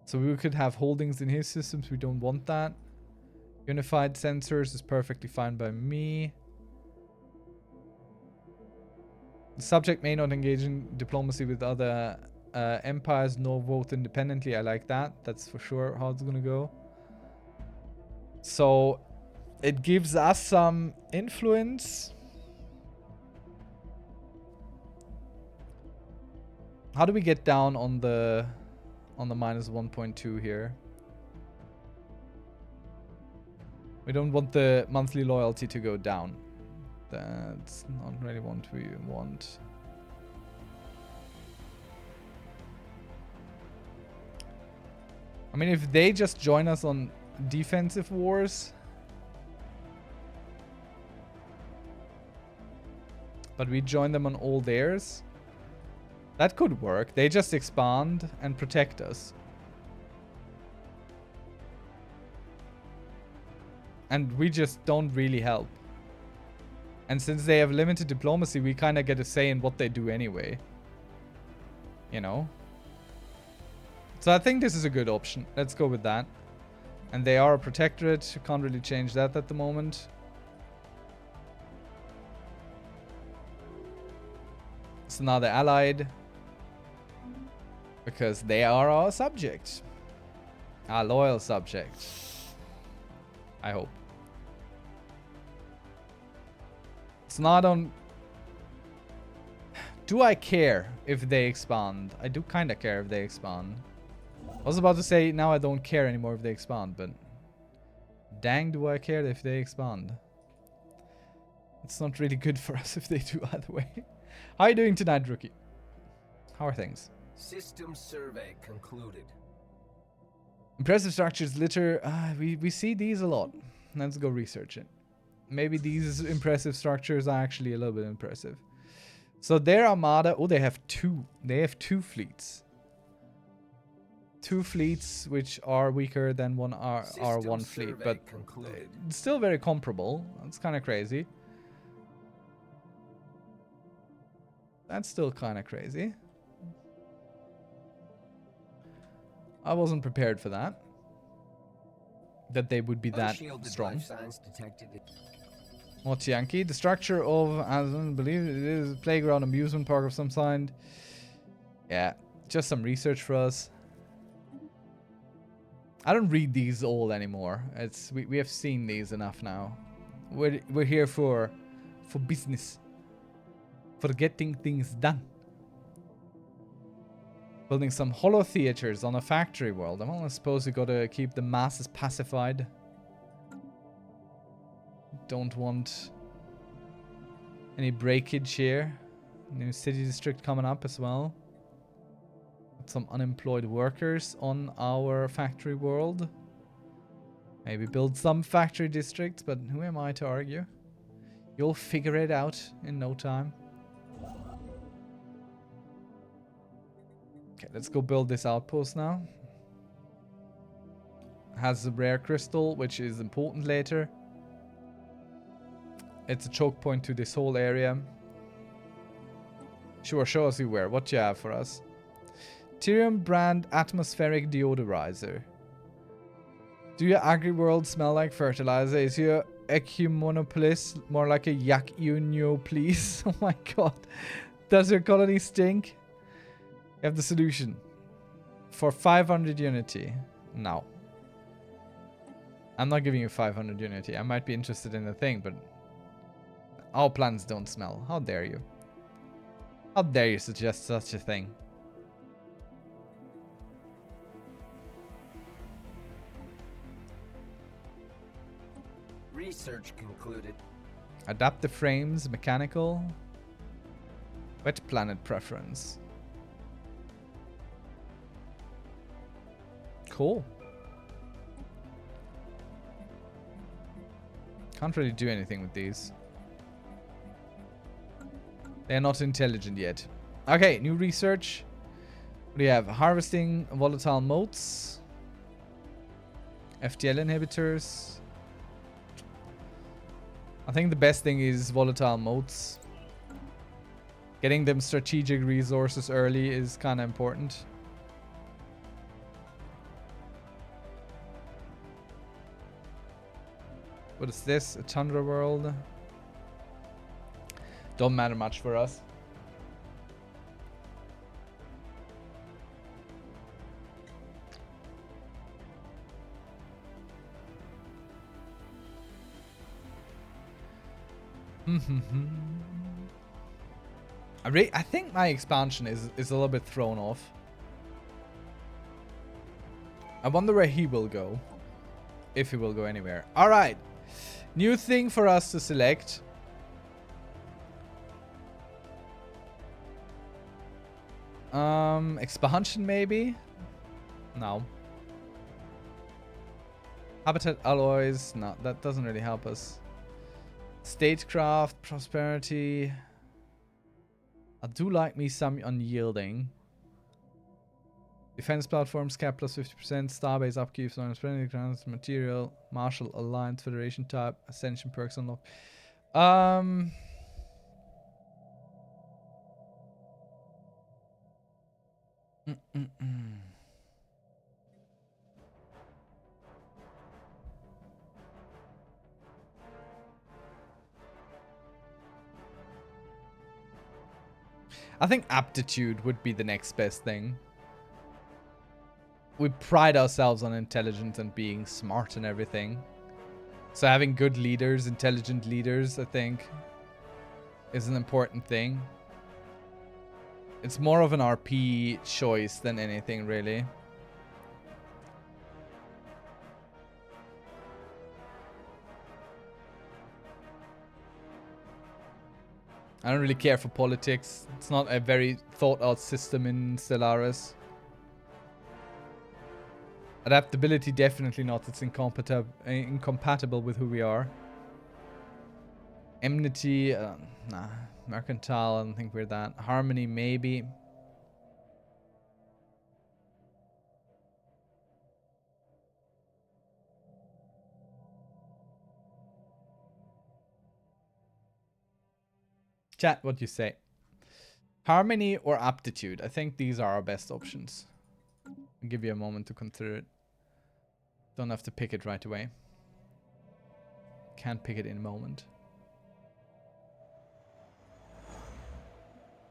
So we could have holdings in his systems. We don't want that. Unified sensors is perfectly fine by me. The subject may not engage in diplomacy with other empires, nor vote independently. I like that. That's for sure how it's gonna go. So it gives us some influence. How do we get down on the minus 1.2 here? We don't want the monthly loyalty to go down. That's not really what we want. I mean, if they just join us on defensive wars, but we join them on all theirs, that could work. They just expand and protect us. And we just don't really help. And since they have limited diplomacy, we kind of get a say in what they do anyway. You know? So I think this is a good option. Let's go with that. And they are a protectorate. You can't really change that at the moment. So now they're allied. Because they are our subject. Our loyal subject. I hope. So now I don't... Do I care if they expand? I do kind of care if they expand. I was about to say now I don't care anymore if they expand, but... Dang, do I care if they expand. It's not really good for us if they do either way. How are you doing tonight, Rookie? How are things? System survey concluded. Impressive structures litter. We see these a lot. Let's go research it. Maybe these impressive structures are actually a little bit impressive. So their armada. Oh, they have two. They have two fleets. Two fleets which are weaker than our one fleet, but it's still very comparable. That's kind of crazy. That's still kind of crazy. I wasn't prepared for that. That they would be that strong. What's Yankee? The structure of, I don't believe it is a playground amusement park of some kind. Yeah, just some research for us. I don't read these all anymore. It's we have seen these enough now. We're here for business. For getting things done. Building some holo theaters on a factory world. Well, I suppose we gotta keep the masses pacified. Don't want any breakage here. New city district coming up as well. Got some unemployed workers on our factory world. Maybe build some factory districts, but who am I to argue? You'll figure it out in no time. Okay, let's go build this outpost now. Has a rare crystal, which is important later. It's a choke point to this whole area. Sure, show us you where. What you have for us? Tyrium brand atmospheric deodorizer. Do your agri-world smell like fertilizer? Is your ecumenopolis more like a yak unio, please? Oh my god. Does your colony stink? You have the solution. For 500 unity. No. I'm not giving you 500 unity. I might be interested in the thing, but... Our plants don't smell. How dare you? How dare you suggest such a thing? Research concluded. Adaptive frames, mechanical. Wet planet preference. Cool. Can't really do anything with these. They're not intelligent yet. Okay, new research. What do you have? Harvesting volatile motes. FTL inhibitors. I think the best thing is volatile motes. Getting them strategic resources early is kind of important. What is this? A tundra world? Don't matter much for us. I think my expansion is a little bit thrown off. I wonder where he will go. If he will go anywhere. Alright. New thing for us to select. Expansion maybe? No. Habitat alloys? No, that doesn't really help us. Statecraft, prosperity. I do like me some unyielding. Defense platforms cap plus 50%. Starbase upkeep, splendid grants, material, Marshall Alliance Federation type, Ascension perks unlocked. I think aptitude would be the next best thing. We pride ourselves on intelligence and being smart and everything. So having good leaders, intelligent leaders, I think, is an important thing. It's more of an RP choice than anything, really. I don't really care for politics. It's not a very thought out system in Stellaris. Adaptability, definitely not. It's incompatible with who we are. Enmity, nah. Mercantile, I don't think we're that. Harmony, maybe. Chat, what do you say? Harmony or aptitude? I think these are our best options. I'll give you a moment to consider it. Don't have to pick it right away. Can't pick it in a moment.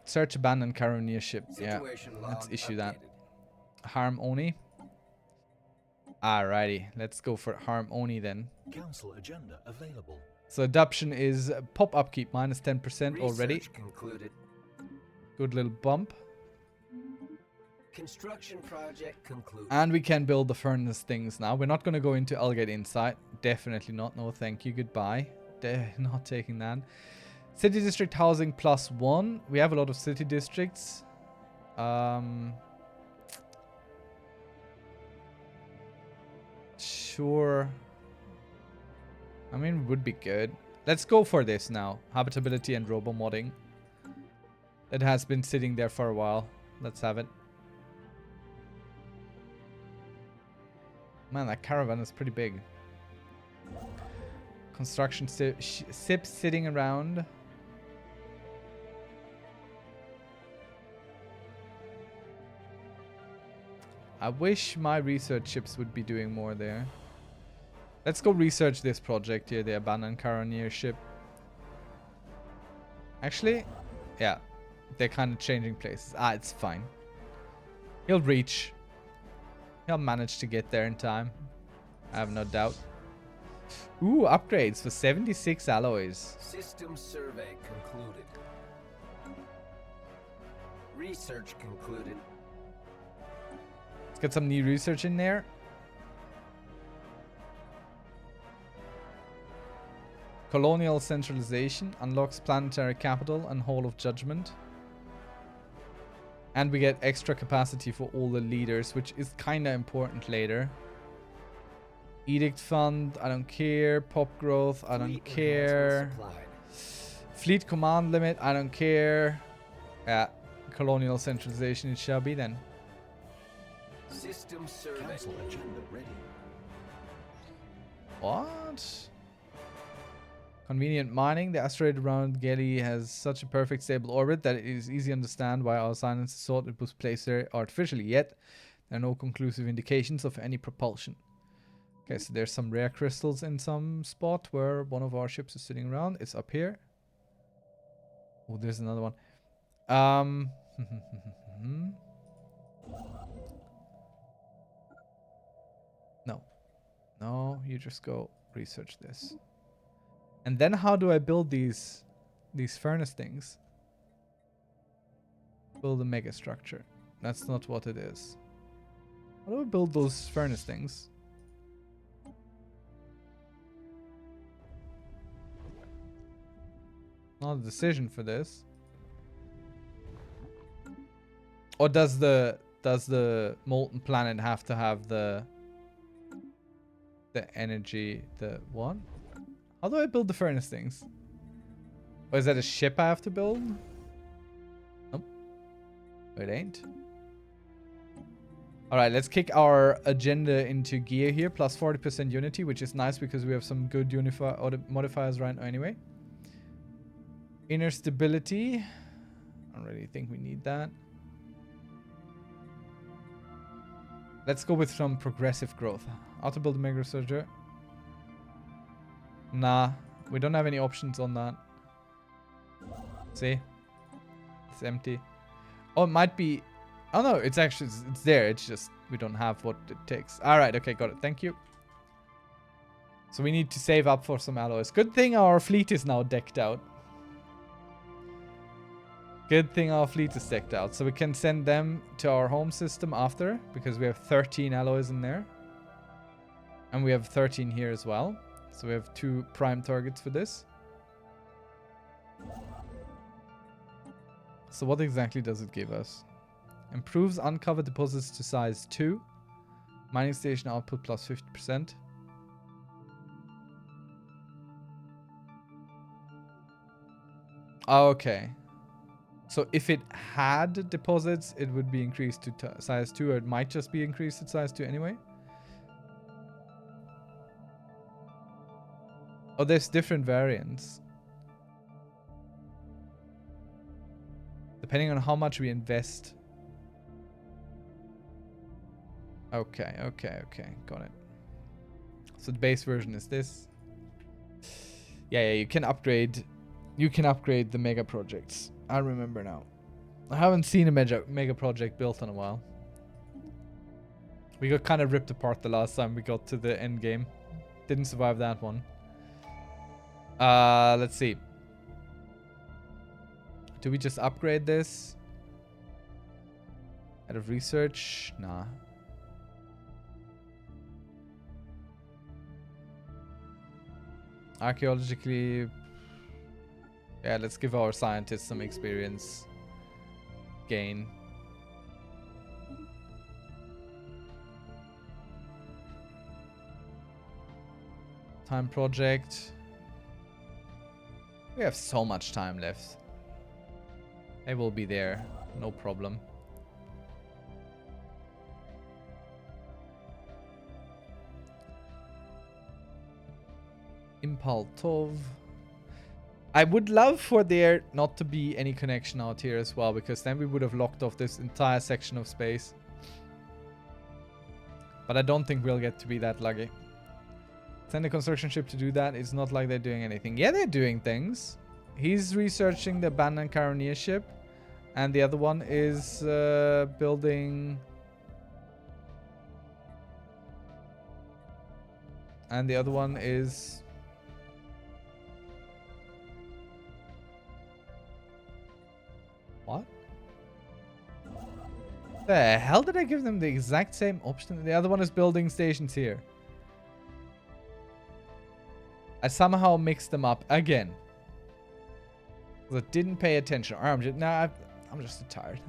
Search abandoned Caroneer ship. Yeah, let's issue that. Harm Oni. Alrighty, let's go for Harm Oni then. Council agenda available. So adoption is pop upkeep minus 10% already. Concluded. Good little bump. Construction project concluded. And we can build the furnace things now. We're not going to go into Algate Insight. Definitely not. No, thank you. Goodbye. Not taking that. City district housing +1. We have a lot of city districts. Sure. I mean, would be good. Let's go for this now. Habitability and robo-modding. It has been sitting there for a while. Let's have it. Man, that caravan is pretty big. Construction ships sitting around. I wish my research ships would be doing more there. Let's go research this project here, the abandoned Caroneer ship. Actually, yeah, they're kind of changing places. Ah, it's fine. He'll reach. He'll manage to get there in time. I have no doubt. Ooh, upgrades for 76 alloys. System survey concluded. Research concluded. Let's get some new research in there. Colonial centralization unlocks planetary capital and Hall of Judgment. And we get extra capacity for all the leaders, which is kind of important later. Edict Fund, I don't care. Pop Growth, I don't care. Fleet Command Limit, I don't care. Yeah, Colonial Centralization it shall be then. System survey. Council agenda ready. What? Convenient mining. The asteroid around Geli has such a perfect stable orbit that it is easy to understand why our scientists thought it was placed there artificially. Yet, there are no conclusive indications of any propulsion. Okay, so there's some rare crystals in some spot where one of our ships is sitting around. It's up here. Oh, there's another one. No. No, you just go research this. And then how do I build these furnace things? Build a mega structure. That's not what it is. How do I build those furnace things? Not a decision for this. Or does the molten planet have to have the energy, the what? How do I build the furnace things? Or is that a ship I have to build? Nope. It ain't. Alright, let's kick our agenda into gear here. Plus 40% unity, which is nice because we have some good modifiers right now anyway. Inner stability. I don't really think we need that. Let's go with some progressive growth. How to build a mega researcher. Nah, we don't have any options on that. See? It's empty. Oh, it might be... Oh no, it's actually... It's there. It's just... We don't have what it takes. Alright, okay, got it. Thank you. So we need to save up for some alloys. Good thing our fleet is now decked out. Good thing our fleet is decked out. So we can send them to our home system after. Because we have 13 alloys in there. And we have 13 here as well. So we have 2 prime targets for this. So what exactly does it give us? Improves uncovered deposits to size 2. Mining station output plus 50%. Okay. So if it had deposits, it would be increased to size 2, or it might just be increased to size 2 anyway. Oh, there's different variants. Depending on how much we invest. Okay, okay, okay. Got it. So the base version is this. Yeah, you can upgrade. You can upgrade the mega projects. I remember now. I haven't seen a mega project built in a while. We got kind of ripped apart the last time we got to the end game. Didn't survive that one. Let's see. Do we just upgrade this? Out of research? Nah. Archaeologically... Yeah, let's give our scientists some experience gain. Time project. We have so much time left. They will be there, no problem. Impal Tov. I would love for there not to be any connection out here as well, because then we would have locked off this entire section of space. But I don't think we'll get to be that lucky. Send a construction ship to do that. It's not like they're doing anything. Yeah, they're doing things. He's researching the abandoned Caroneer ship. And the other one is building... And the other one is... What? The hell did I give them the exact same option? The other one is building stations here. I somehow mixed them up again. 'Cause I didn't pay attention. Or I'm just tired.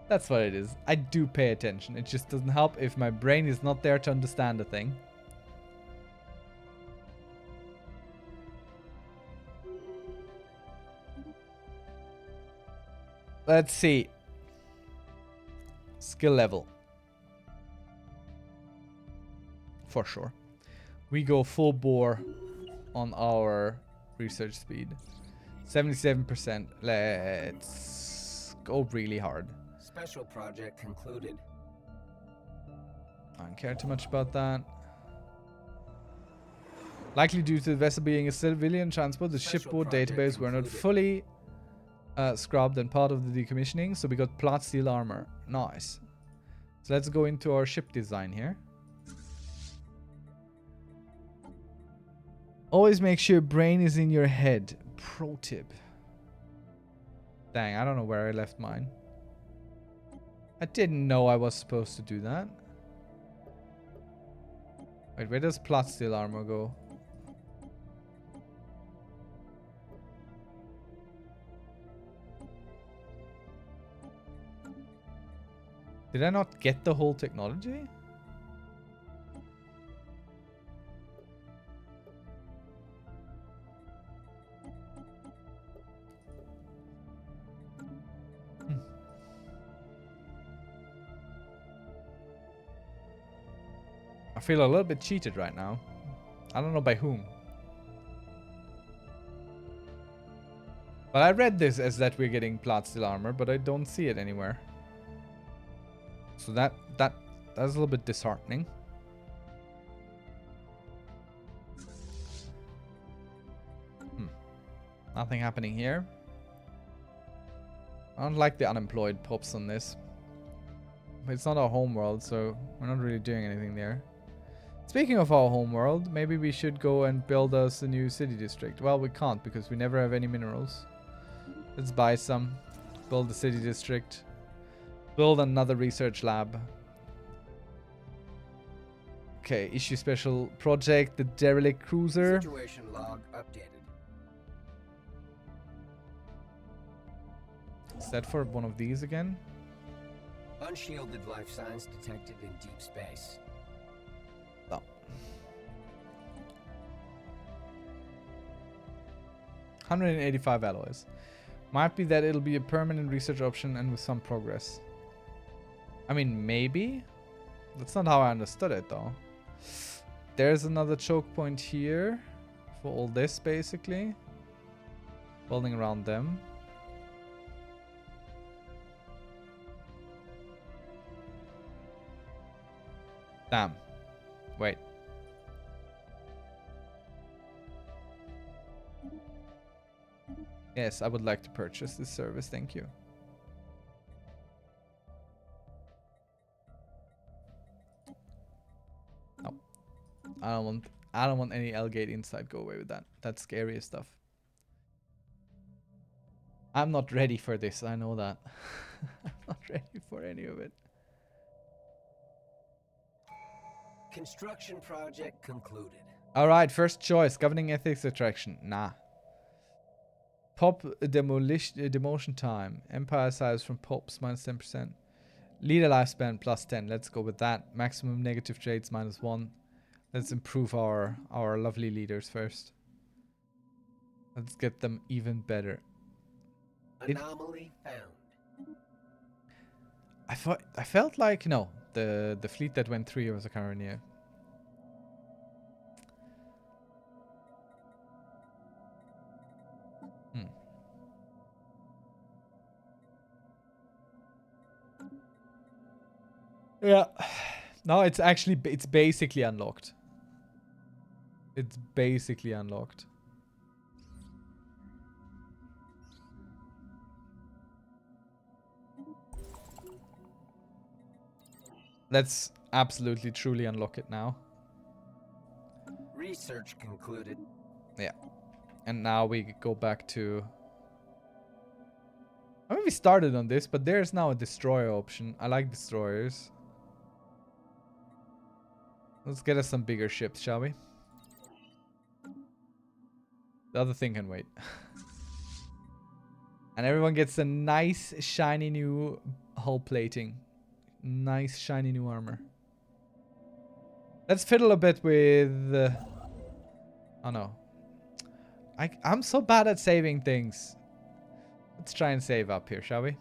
That's what it is. I do pay attention. It just doesn't help if my brain is not there to understand the thing. Let's see. Skill level. For sure. We go full bore on our research speed. 77%. Let's go really hard. Special project concluded. I don't care too much about that. Likely due to the vessel being a civilian transport, the shipboard database were not fully scrubbed and part of the decommissioning, so we got plot steel armor. Nice. So let's go into our ship design here. Always make sure brain is in your head. Pro tip. Dang, I don't know where I left mine. I didn't know I was supposed to do that. Wait, where does plot steel armor go? Did I not get the whole technology? I feel a little bit cheated right now. I don't know by whom. But I read this as that we're getting plot steel armor, but I don't see it anywhere. So that's a little bit disheartening. Nothing happening here. I don't like the unemployed pops on this. But it's not our home world, so we're not really doing anything there. Speaking of our home world, maybe we should go and build us a new city district. Well, we can't because we never have any minerals. Let's buy some. Build a city district. Build another research lab. Okay, issue special project, the derelict cruiser. Situation log updated. Is that for one of these again? Unshielded life signs detected in deep space. Oh. $185 alloys. Might be that it'll be a permanent research option and with some progress. I mean, maybe? That's not how I understood it, though. There's another choke point here for all this, basically. Building around them. Damn. Wait. Yes, I would like to purchase this service, thank you. No. I don't want any L-gate inside. Go away with that. That's scary stuff. I'm not ready for this, I know that. I'm not ready for any of it. Construction project concluded. Alright, first choice. Governing ethics attraction. Nah. Pop demotion time. Empire size from pops minus 10%. Leader lifespan plus 10. Let's go with that. Maximum negative traits minus 1. Let's improve our lovely leaders first. Let's get them even better. Anomaly found. I felt like no. The fleet that went through here was a Caronier. Yeah. No, it's basically unlocked. It's basically unlocked. Let's absolutely truly unlock it now. Research concluded. Yeah. And now we go back to... I mean, we started on this, but there's now a destroyer option. I like destroyers. Let's get us some bigger ships, shall we? The other thing can wait. And everyone gets a nice, shiny new hull plating. Nice, shiny new armor. Let's fiddle a bit with... oh no. I'm so bad at saving things. Let's try and save up here, shall we?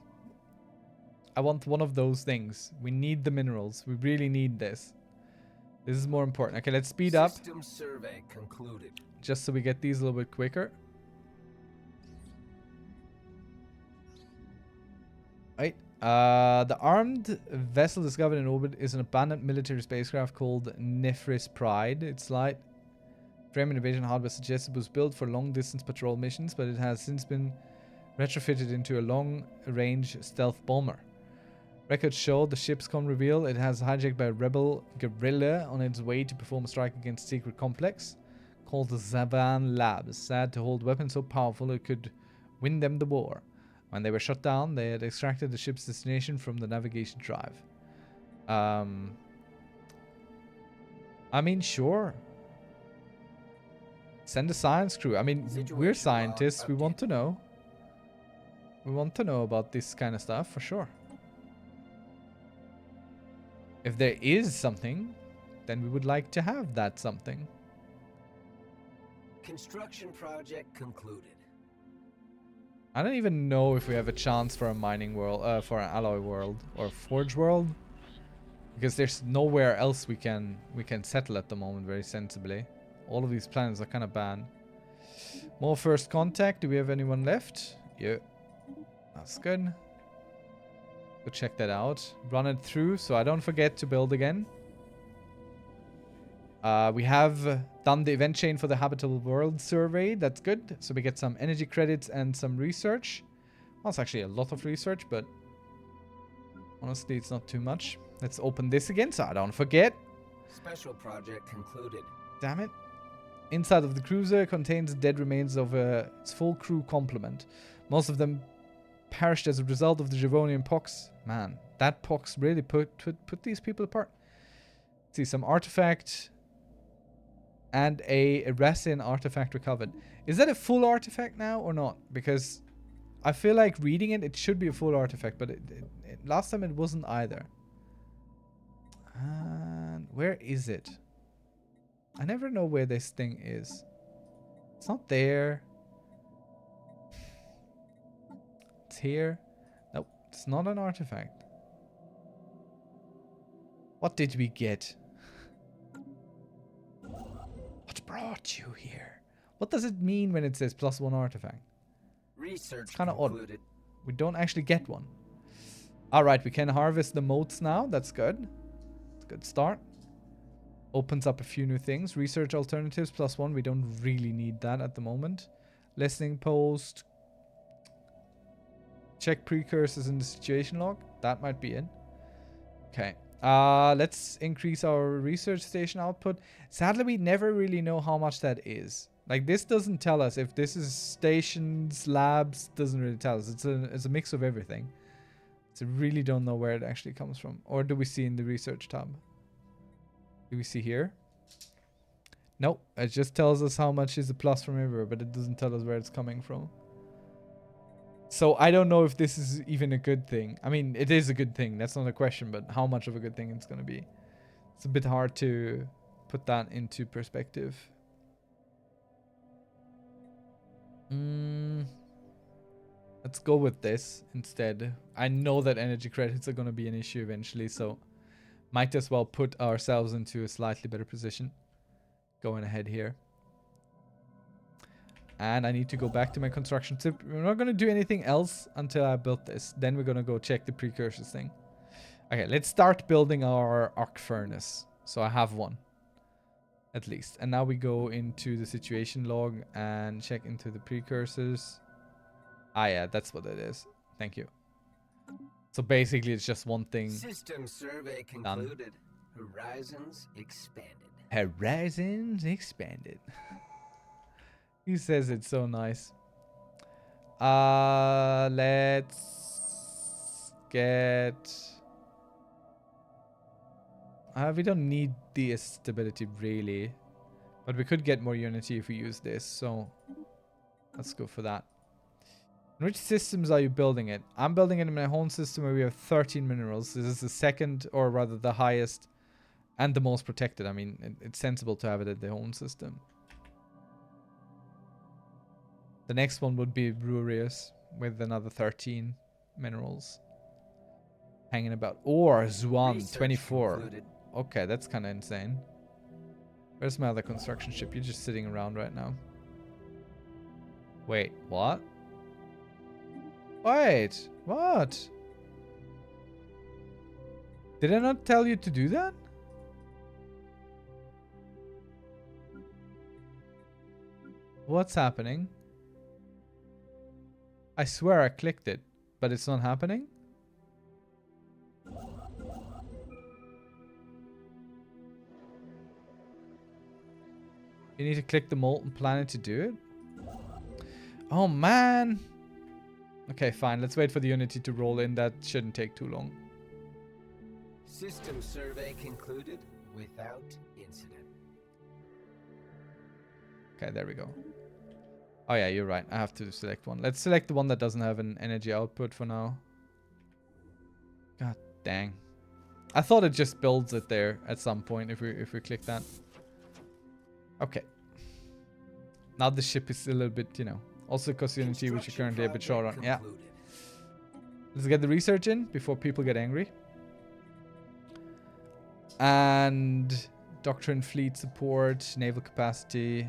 I want one of those things. We need the minerals. We really need this. This is more important. Okay, let's speed up. System survey concluded. Just so we get these a little bit quicker. Right. The armed vessel discovered in orbit is an abandoned military spacecraft called Nephris Pride. Its light frame and invasion hardware suggests it was built for long-distance patrol missions, but it has since been retrofitted into a long-range stealth bomber. Records show the ship's con reveal it has hijacked by a rebel guerrilla on its way to perform a strike against a secret complex called the Zavan Labs, said to hold weapons so powerful it could win them the war. When they were shut down, they had extracted the ship's destination from the navigation drive. I mean, sure. Send a science crew. I mean, we're scientists. We want to know. We want to know about this kind of stuff, for sure. If there is something, then we would like to have that something. Construction project concluded. I don't even know if we have a chance for a mining world, for an alloy world or forge world, because there's nowhere else we can settle at the moment very sensibly. All of these planets are kind of banned. More first contact. Do we have anyone left? Yeah, that's good. Go check that out. Run it through so I don't forget to build again. We have done the event chain for the habitable world survey. That's good. So we get some energy credits and some research. Well, it's actually a lot of research, but honestly, it's not too much. Let's open this again so I don't forget. Special project concluded. Damn it. Inside of the cruiser contains dead remains of its full crew complement. Most of them perished as a result of the Javonian pox. Man, that pox really put these people apart. Let's see, some artifact and a resin artifact recovered. Is that a full artifact now or not? Because I feel like reading it, it should be a full artifact, but last time it wasn't either. And where is it? I never know where this thing is. It's not there. It's here. Nope, it's not an artifact. What did we get? What brought you here? What does it mean when it says +1 artifact? Research It's kind of odd. concluded. We don't actually get one. Alright, we can harvest the motes now. That's good. It's a good start. Opens up a few new things. Research alternatives +1. We don't really need that at the moment. Listening post. Check precursors in the situation log. That might be it. Okay. Let's increase our research station output. Sadly, we never really know how much that is. Like, this doesn't tell us if this is stations, labs. Doesn't really tell us. It's a mix of everything. So really don't know where it actually comes from. Or do we see in the research tab? Do we see here? Nope. It just tells us how much is a plus from everywhere, but it doesn't tell us where it's coming from. So I don't know if this is even a good thing. I mean, it is a good thing. That's not a question, but how much of a good thing it's going to be. It's a bit hard to put that into perspective. Let's go with this instead. I know that energy credits are going to be an issue eventually, so might as well put ourselves into a slightly better position. Going ahead here. And I need to go back to my construction tip. We're not going to do anything else until I built this. Then we're going to go check the precursors thing. Okay, let's start building our arc furnace. So I have one. At least. And now we go into the situation log and check into the precursors. Ah, yeah, that's what it is. Thank you. So basically, it's just one thing. System survey concluded. Horizons expanded. Horizons expanded. He says it's so nice. Let's get... we don't need the stability really. But we could get more unity if we use this. So Let's go for that. In which systems are you building it? I'm building it in my home system where we have 13 minerals. This is the second, or rather the highest and the most protected. I mean, it's sensible to have it at the home system. The next one would be Brurius with another 13 minerals hanging about. Or Zwan, 24. Concluded. Okay, that's kind of insane. Where's my other construction ship? You're just sitting around right now. Wait, what? Wait, what? Did I not tell you to do that? What's happening? I swear I clicked it, but it's not happening? You need to click the molten planet to do it? Oh man! Okay, fine. Let's wait for the Unity to roll in. That shouldn't take too long. System survey concluded without incident. Okay, there we go. Oh yeah, you're right. I have to select one. Let's select the one that doesn't have an energy output for now. God dang. I thought it just builds it there at some point if we click that. Okay. Now the ship is a little bit, you know. Also because Unity, which is currently a bit short on. Yeah. Let's get the research in before people get angry. And doctrine, fleet support, naval capacity.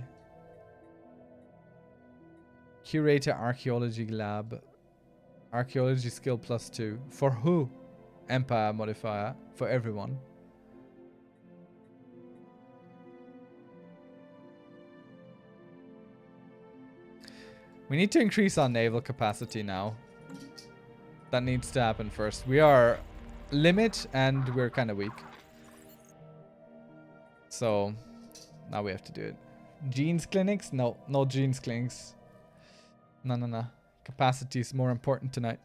Curator archaeology lab. Archaeology skill +2. For who? Empire modifier. For everyone. We need to increase our naval capacity now. That needs to happen first. We are limit and we're kind of weak. So now we have to do it. Genes clinics? No, no genes clinics. No. Capacity is more important tonight.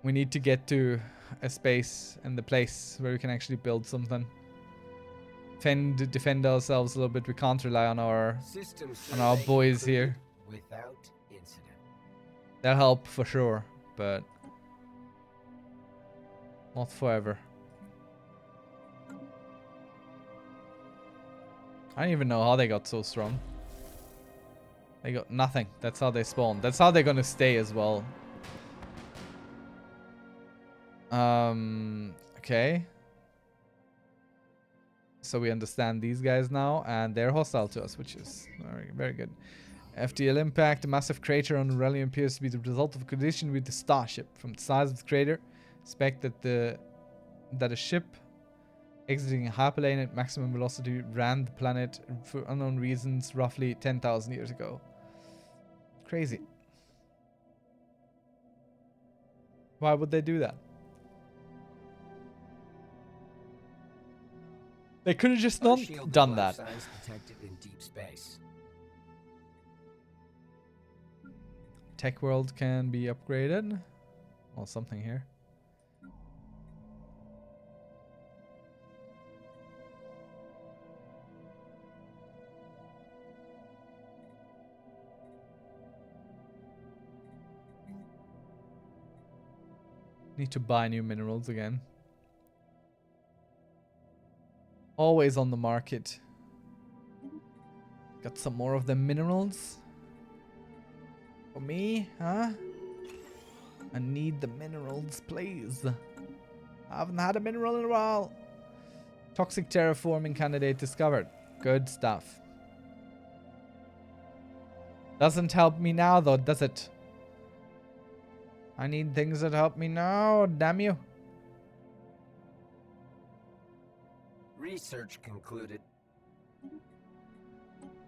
We need to get to a space and the place where we can actually build something. Defend ourselves a little bit. We can't rely on our boys here. Without incident. They'll help for sure, but not forever. I don't even know how they got so strong. They got nothing. That's how they spawned. That's how they're gonna stay as well. Okay. So we understand these guys now, and they're hostile to us, which is very, very good. FTL impact. The massive crater on Aurelian appears to be the result of a collision with the starship. From the size of the crater, expect that a ship exiting a hyperlane at maximum velocity ran the planet for unknown reasons roughly 10,000 years ago. Crazy. Why would they do that? They could have just not done that. Detected in deep space. Tech world can be upgraded. Or something here. Need to buy new minerals again. Always on the market. Got some more of the minerals. For me, huh? I need the minerals, please. I haven't had a mineral in a while. Toxic terraforming candidate discovered. Good stuff. Doesn't help me now though, does it? I need things that help me now, damn you. Research concluded.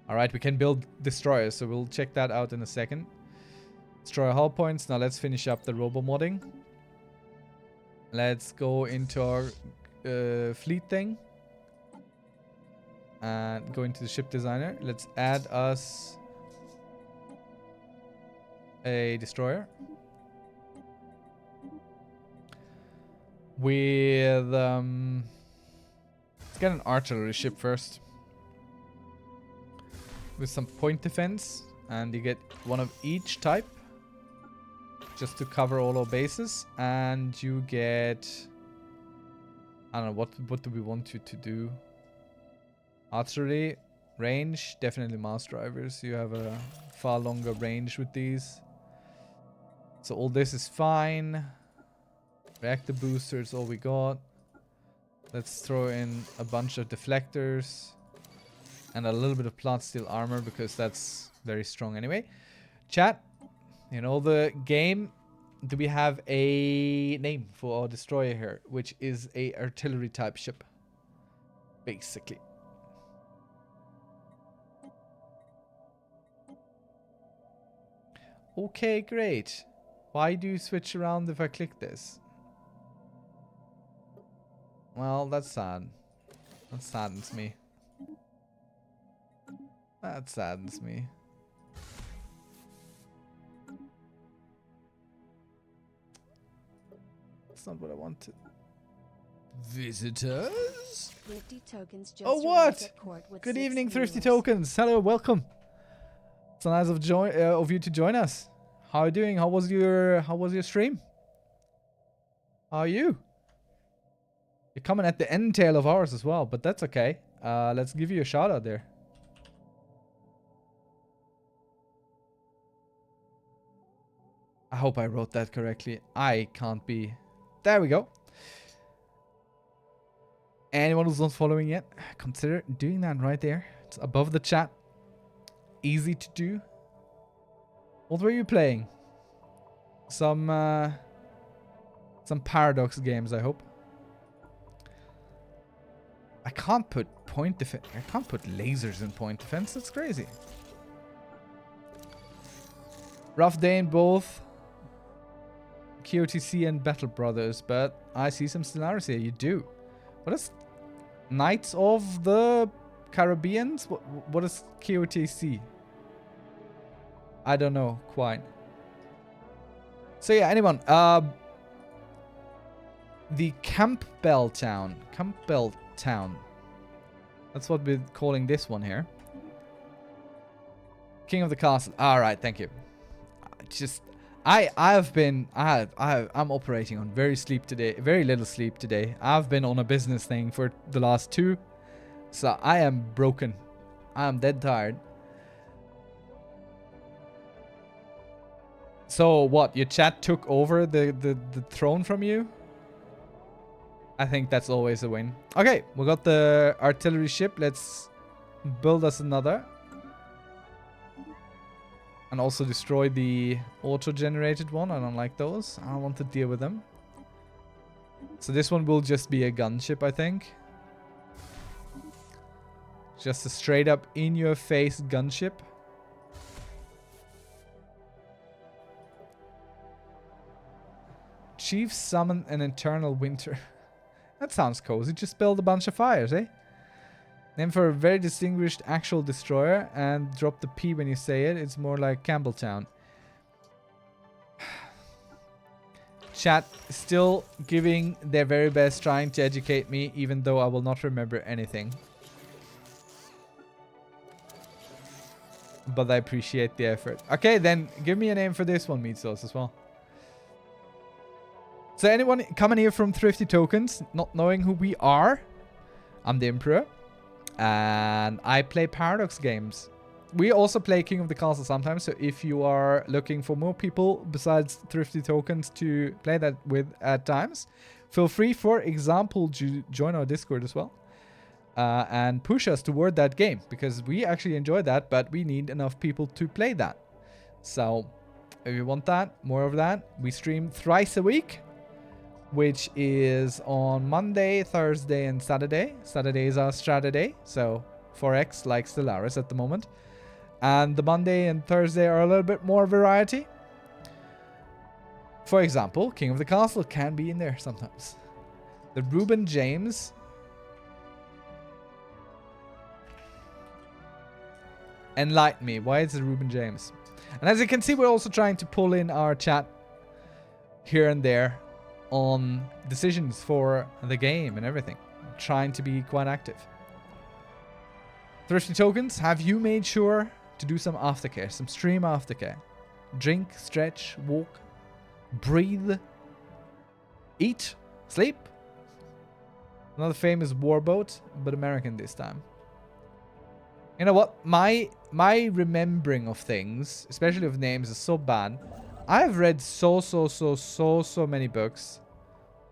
Alright, we can build destroyers, so we'll check that out in a second. Destroyer hull points. Now let's finish up the robo-modding. Let's go into our fleet thing. And go into the ship designer. Let's add us a destroyer. With let's get an artillery ship first. with some point defense, and you get one of each type just to cover all our bases. And you get, I don't know, what do we want you to do? Artillery, range, definitely mass drivers. You have a far longer range with these. So all this is fine. Reactor boosters, all we got. Let's throw in a bunch of deflectors and a little bit of plot steel armor because that's very strong anyway. Chat, in all the game, do we have a name for our destroyer here, which is a artillery type ship, basically. Okay, great. Why do you switch around if I click this? Well, that's sad. That saddens me. That saddens me. That's not what I wanted. Visitors? Thrifty Tokens just Oh, arrived what? at court with Good 6 evening, Thrifty viewers. Tokens. Hello, welcome. It's nice of you to join us. How are you doing? How was your stream? How are you? You're coming at the end tail of ours as well, but that's okay. Let's give you a shout out there. I hope I wrote that correctly. I can't be. There we go. Anyone who's not following yet, consider doing that right there. It's above the chat. Easy to do. What were you playing? Some Paradox games, I hope. I can't put point defense. I can't put lasers in point defense. That's crazy. Rough day in both KOTC and Battle Brothers, but I see some Stellaris here. You do. What is Knights of the Caribbeans? What is KOTC? I don't know quite. So yeah, anyone. The Campbell Town. That's what we're calling this one here. King of the Castle. All right, thank you. I'm operating on very little sleep today. I've been on a business thing for the last 2, so I am broken. I am dead tired. So what? Your chat took over the throne from you? I think that's always a win. Okay, we got the artillery ship. Let's build us another. And also destroy the auto-generated one. I don't like those. I don't want to deal with them. So this one will just be a gunship, I think. Just a straight up in-your-face gunship. Chief summon an eternal winter. That sounds cozy. Just build a bunch of fires, eh? Name for a very distinguished actual destroyer and drop the P when you say it. It's more like Campbelltown. Chat still giving their very best, trying to educate me, even though I will not remember anything. But I appreciate the effort. Okay, then give me a name for this one, Meat Sauce, as well. So anyone coming here from Thrifty Tokens, not knowing who we are, I'm the Emperor. And I play Paradox games. We also play King of the Castle sometimes, so if you are looking for more people besides Thrifty Tokens to play that with at times, feel free, for example, to join our Discord as well. And push us toward that game, because we actually enjoy that, but we need enough people to play that. So if you want that, more of that, we stream thrice a week, which is on Monday, Thursday, and Saturday. Saturday is our Strata Day, so 4X like Stellaris at the moment. And the Monday and Thursday are a little bit more variety. For example, King of the Castle can be in there sometimes. The Reuben James. Enlighten me. Why is it Reuben James? And as you can see, we're also trying to pull in our chat here and there on decisions for the game and everything. Trying to be quite active. Thirsty tokens, have you made sure to do some aftercare, some stream aftercare? Drink, stretch, walk, breathe, eat, sleep. Another famous warboat, but American this time. You know what? My remembering of things, especially of names, is so bad. I've read so many books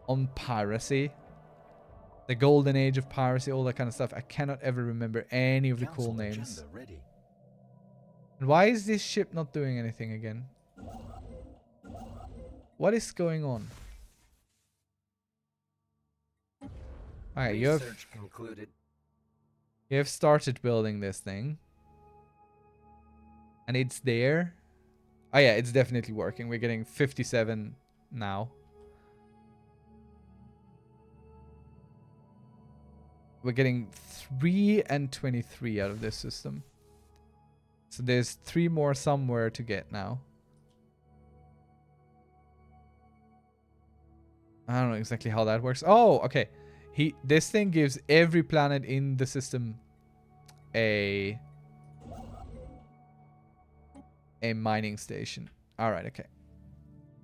on piracy. The golden age of piracy, all that kind of stuff. I cannot ever remember any of the cool names. And why is this ship not doing anything again? What is going on? Alright, you have started building this thing. And it's there. Oh yeah, it's definitely working. We're getting 57 now. We're getting 3 and 23 out of this system. So there's 3 more somewhere to get now. I don't know exactly how that works. Oh, okay. This thing gives every planet in the system a mining station. Alright, okay.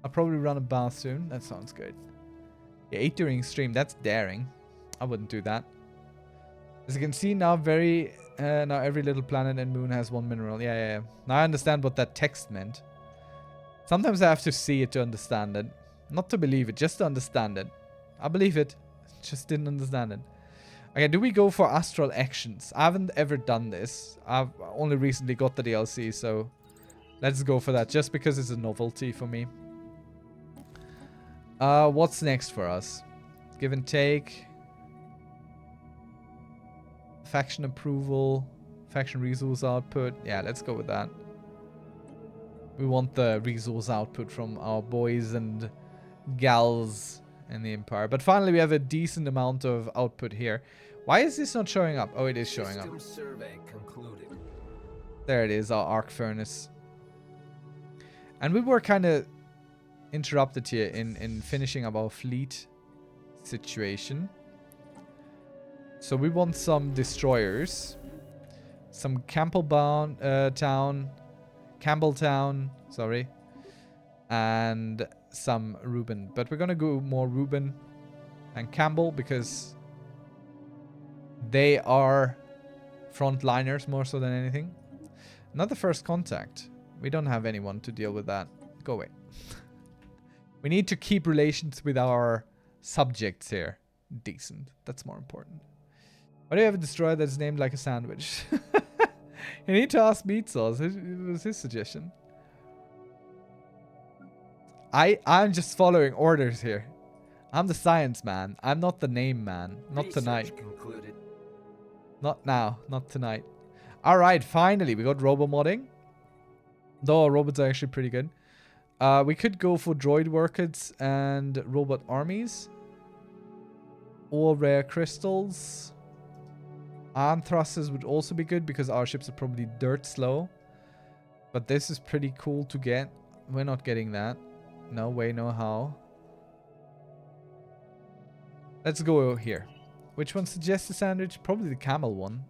I'll probably run a bath soon. That sounds good. Yeah, 8 during stream. That's daring. I wouldn't do that. As you can see now, now every little planet and moon has 1 mineral. Yeah. Now I understand what that text meant. Sometimes I have to see it to understand it. Not to believe it, just to understand it. I believe it. Just didn't understand it. Okay, do we go for astral actions? I haven't ever done this. I've only recently got the DLC, so let's go for that. Just because it's a novelty for me. What's next for us? Give and take. Faction approval. Faction resource output. Yeah, let's go with that. We want the resource output from our boys and gals in the Empire. But finally, we have a decent amount of output here. Why is this not showing up? Oh, it is showing up. Survey concluded. There it is, our arc furnace. And we were kind of interrupted here in finishing up our fleet situation. So we want some destroyers. Some Campbelltown, sorry. And some Reuben. But we're going to go more Reuben and Campbell because they are frontliners more so than anything. Not the first contact. We don't have anyone to deal with that. Go away. We need to keep relations with our subjects here decent. That's more important. Why do you have a destroyer that's named like a sandwich? You need to ask Meat Sauce. It was his suggestion. I'm just following orders here. I'm the science man. I'm not the name man. Not tonight. Concluded. Not now. Not tonight. Alright, finally. We got robo-modding. Though our robots are actually pretty good. We could go for droid workers and robot armies. Or rare crystals. Arm thrusters would also be good because our ships are probably dirt slow. But this is pretty cool to get. We're not getting that. No way, no how. Let's go here. Which one suggests a sandwich? Probably the camel one.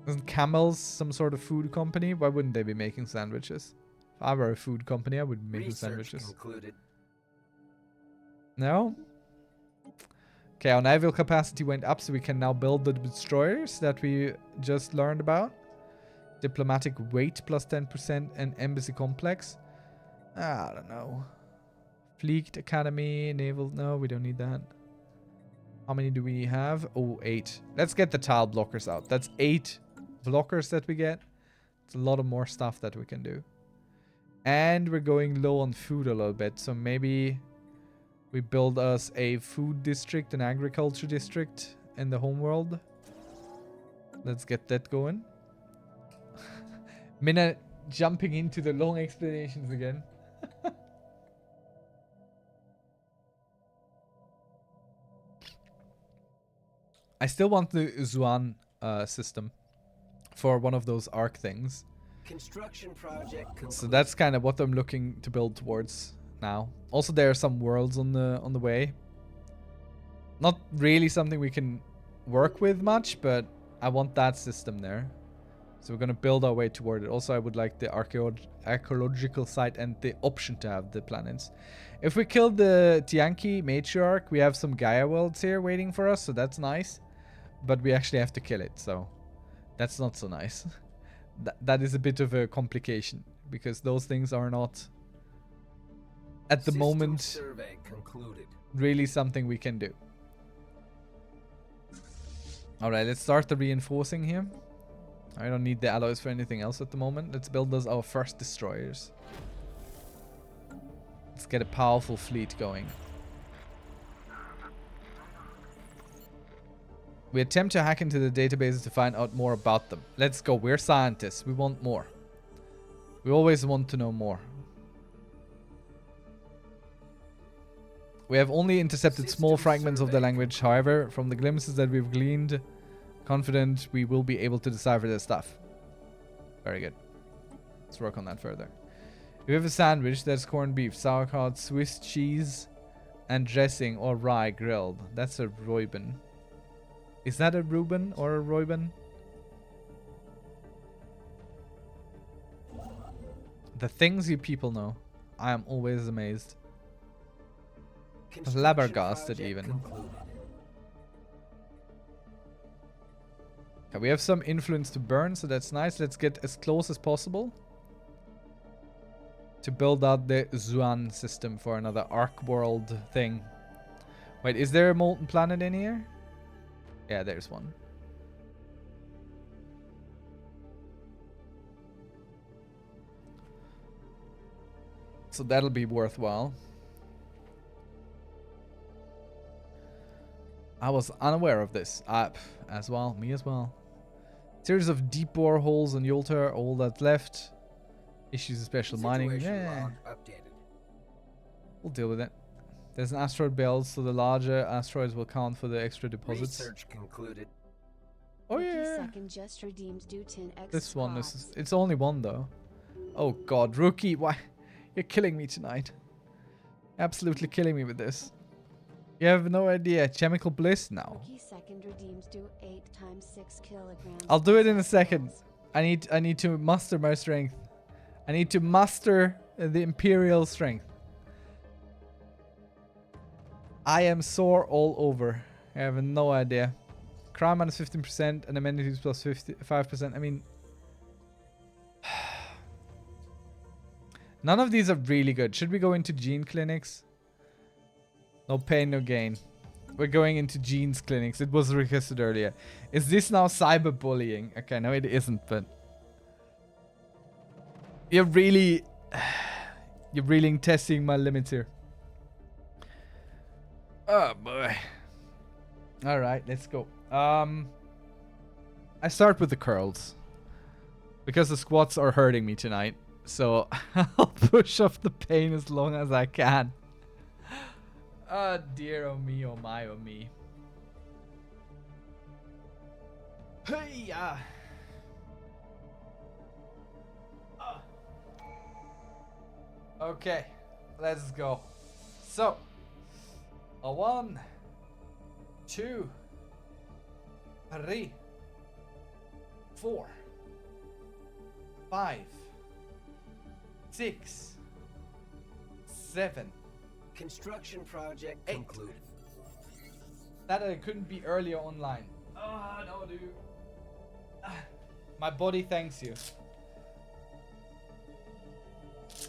Isn't Camels some sort of food company? Why wouldn't they be making sandwiches? If I were a food company, I would be making sandwiches. Concluded. No? Okay, our naval capacity went up, so we can now build the destroyers that we just learned about. Diplomatic weight plus 10% and embassy complex. I don't know. Fleet Academy, naval. No, we don't need that. How many do we have? Oh, 8. Let's get the tile blockers out. That's 8 blockers that we get. It's a lot of more stuff that we can do. And we're going low on food a little bit. So maybe we build us a food district, an agriculture district in the homeworld. Let's get that going. Minna jumping into the long explanations again. I still want the Zuan system for one of those arc things. Construction project concluded. So that's kind of what I'm looking to build towards now. Also, there are some worlds on the way. Not really something we can work with much, but I want that system there. So we're going to build our way toward it. Also, I would like the archaeological site and the option to have the planets. If we kill the Tianki matriarch, we have some Gaia worlds here waiting for us, so that's nice. But we actually have to kill it, so that's not so nice. That is a bit of a complication, because those things are not, at the moment, survey concluded. really something we can do. Alright, let's start the reinforcing here. I don't need the alloys for anything else at the moment. Let's build us our first destroyers. Let's get a powerful fleet going. We attempt to hack into the databases to find out more about them. Let's go. We're scientists. We want more. We always want to know more. We have only intercepted small fragments of the language. However, from the glimpses that we've gleaned, confident we will be able to decipher their stuff. Very good. Let's work on that further. We have a sandwich that's corned beef, sauerkraut, Swiss cheese, and dressing or rye grilled. That's a Reuben. Is that a Reuben or a Reuben? The things you people know. I am always amazed. Flabbergasted even. Okay, we have some influence to burn, so that's nice. Let's get as close as possible to build out the Zuan system for another Ark world thing. Wait, is there a molten planet in here? Yeah, there's one. So that'll be worthwhile. I was unaware of this. As well. Me as well. Series of deep boreholes on Yolter. All that's left. Issues of special mining. Yeah. We'll deal with it. There's an asteroid belt, so the larger asteroids will count for the extra deposits. Research concluded. Oh yeah. Second just redeemed due 10x This one is. squads. It's only one though. Oh god, rookie, why? You're killing me tonight. Absolutely killing me with this. You have no idea. Chemical bliss now. Rookie second redeems do 8 times 6 kilograms. I'll do it in a second. I need to muster my strength. I need to muster the imperial strength. I am sore all over. I have no idea. Crime minus 15% and amenities plus 55%. I mean, none of these are really good. Should we go into gene clinics? No pain, no gain. We're going into genes clinics. It was requested earlier. Is this now cyberbullying? Okay, no, it isn't, but you're really testing my limits here. Oh boy. All right, let's go. I start with the curls because the squats are hurting me tonight. So I'll push off the pain as long as I can. Oh dear, oh me, oh my, oh me. Hey, Okay, let's go. So, a 1, 2, 3, 4, 5, 6, 7. Construction project 8. concluded. That I couldn't be earlier online. Ah, no, dude. My body thanks you.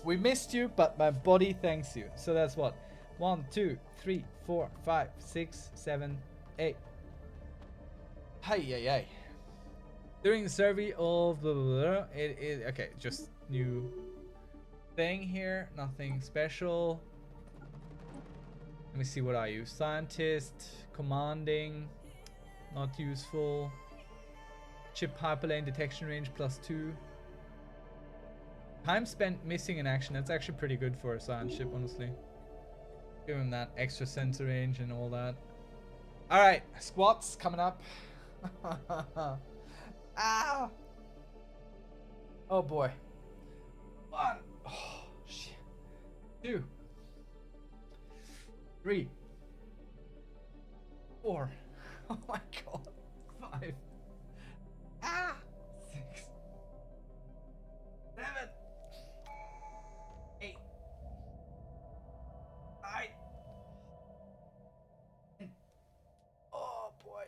We missed you, but my body thanks you. So that's what? 1, 2, 3, 4, 5, 6, 7, 8. Hey. During the survey of blah, blah, blah, okay, just new thing here. Nothing special. Let me see what I use. Scientist, commanding, not useful. Chip hyperlane detection range +2. Time spent missing in action. That's actually pretty good for a science ship, honestly. Give him that extra sensor range and all that. Alright, squats coming up. Ah! Oh boy. 1. Oh, shit. 2. 3. 4. Oh my god. 5. Ah! 6. 7. 8. 9. Oh boy.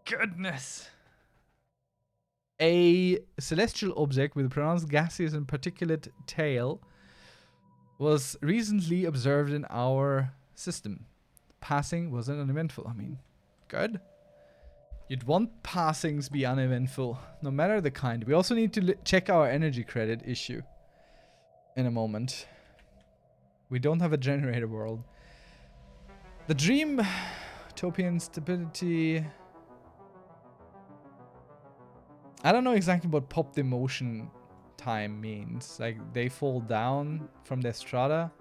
Goodness. A celestial object with a pronounced gaseous and particulate tail was recently observed in our system. Passing wasn't uneventful. I mean, good. You'd want passings be uneventful, no matter the kind. We also need to check our energy credit issue in a moment. We don't have a generator world. The dream, utopian stability. I don't know exactly what pop the motion time means. Like, they fall down from their strata.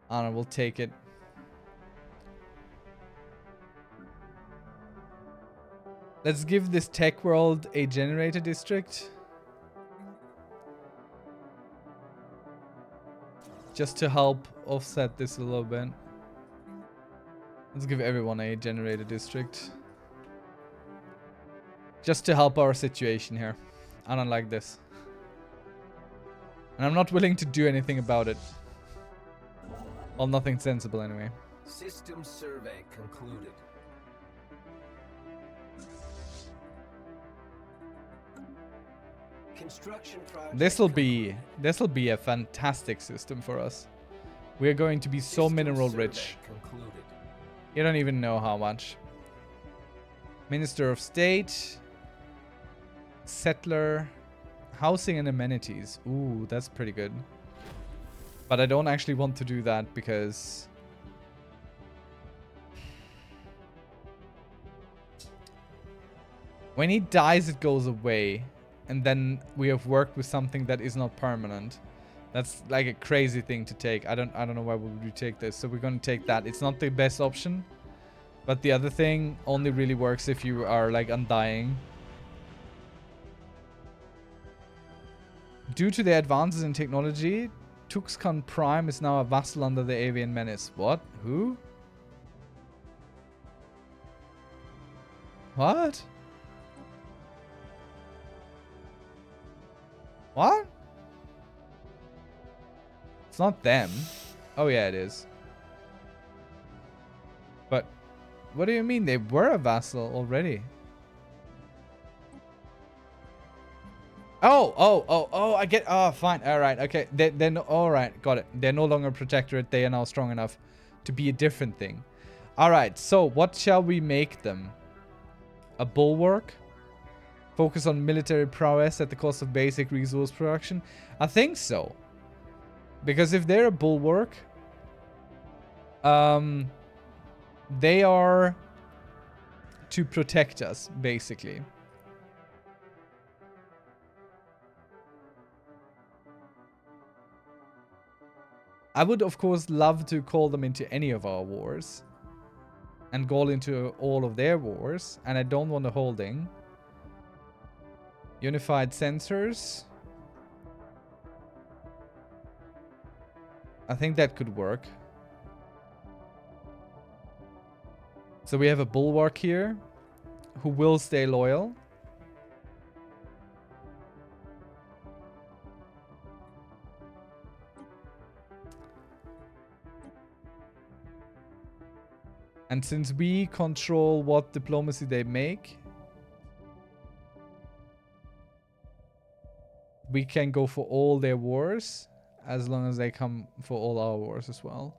I don't know, we'll take it. Let's give this tech world a generator district. Just to help offset this a little bit. Let's give everyone a generator district. Just to help our situation here. I don't like this. And I'm not willing to do anything about it. Well, nothing sensible anyway. System survey concluded. Construction project. This'll be a fantastic system for us. We're going to be so mineral rich. Concluded. You don't even know how much. Minister of State. Settler. Housing and amenities. Ooh, that's pretty good. But I don't actually want to do that because... when he dies, it goes away. And then we have worked with something that is not permanent. That's like a crazy thing to take. I don't know why would we take this. So we're going to take that. It's not the best option. But the other thing only really works if you are like undying. Due to the advances in technology, Tuxcan Prime is now a vassal under the Avian Menace. What? Who? What? What? It's not them. Oh yeah, it is. But what do you mean? They were a vassal already. Oh, I get... Oh, fine. All right. Okay. They're no... All right. Got it. They're no longer a protectorate. They are now strong enough to be a different thing. All right. So what shall we make them? A bulwark? Focus on military prowess at the cost of basic resource production? I think so. Because if they're a bulwark... they are to protect us, basically. I would, of course, love to call them into any of our wars. And go into all of their wars. And I don't want a holding. Unified sensors. I think that could work. So we have a bulwark here. Who will stay loyal. And since we control what diplomacy they make, we can go for all their wars as long as they come for all our wars as well.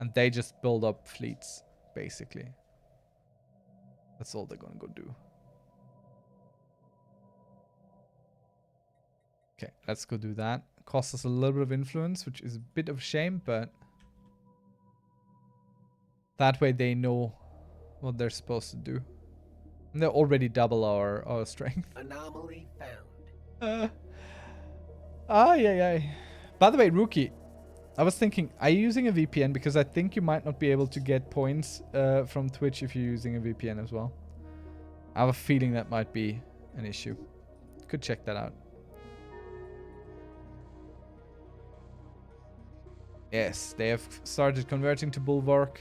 And they just build up fleets, basically. That's all they're gonna go do. Okay, let's go do that. Costs us a little bit of influence, which is a bit of a shame, but... that way they know what they're supposed to do. And they're already double our strength. Anomaly found. Yeah. By the way, Rookie, I was thinking, are you using a VPN? Because I think you might not be able to get points from Twitch if you're using a VPN as well. I have a feeling that might be an issue. Could check that out. Yes, they have started converting to Bulwark.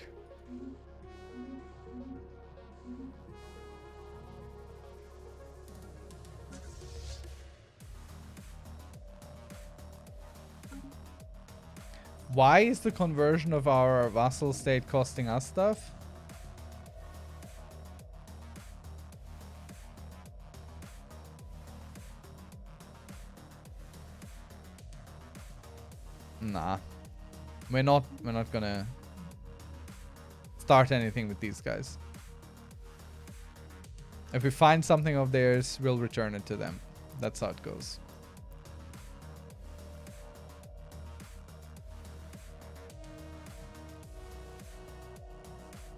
Why is the conversion of our vassal state costing us stuff? Nah. We're not gonna start anything with these guys. If we find something of theirs, we'll return it to them. That's how it goes.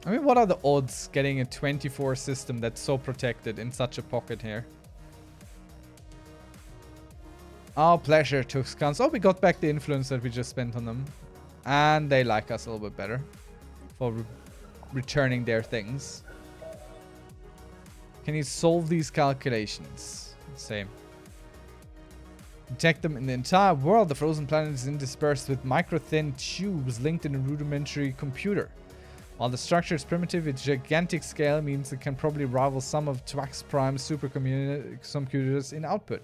I mean, what are the odds getting a 24 system that's so protected in such a pocket here? Oh, pleasure, Tuxcans. Oh, we got back the influence that we just spent on them. And they like us a little bit better for returning their things. Can you solve these calculations? Same. Detect them in the entire world. The frozen planet is interspersed with micro-thin tubes linked in a rudimentary computer. While the structure is primitive, its gigantic scale means it can probably rival some of Twax Prime's supercomputers in output.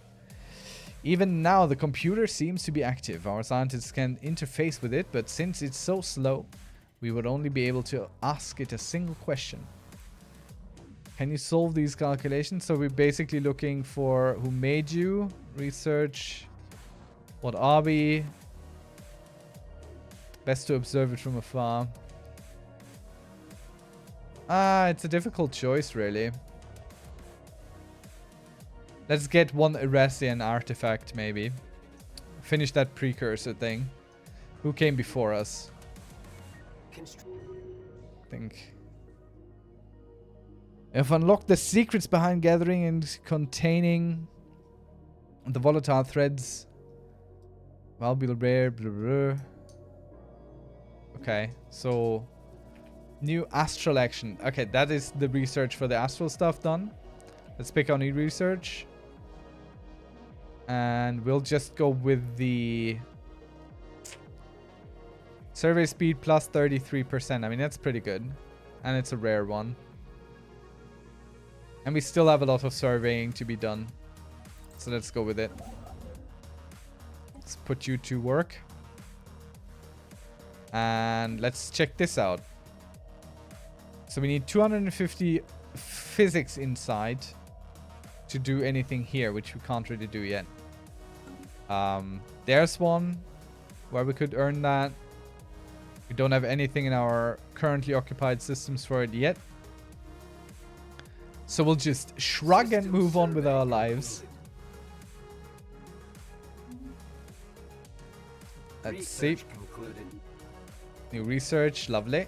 Even now, the computer seems to be active. Our scientists can interface with it, but since it's so slow, we would only be able to ask it a single question. Can you solve these calculations? So we're basically looking for who made you, research, what are we? Best to observe it from afar. It's a difficult choice, really. Let's get one Erasian artifact, maybe. Finish that precursor thing. Who came before us? I think. I've unlocked the secrets behind gathering and containing the volatile threads. Valuable rare, blah, blah. Okay, so new astral action. Okay, that is the research for the astral stuff done. Let's pick our new research. And we'll just go with the survey speed plus 33%. I mean, that's pretty good. And it's a rare one. And we still have a lot of surveying to be done. So let's go with it. Let's put you to work. And let's check this out. So we need 250 physics inside to do anything here, which we can't really do yet. There's one where we could earn that. We don't have anything in our currently occupied systems for it yet. So we'll just shrug and move on with our lives. Let's see. New research, lovely.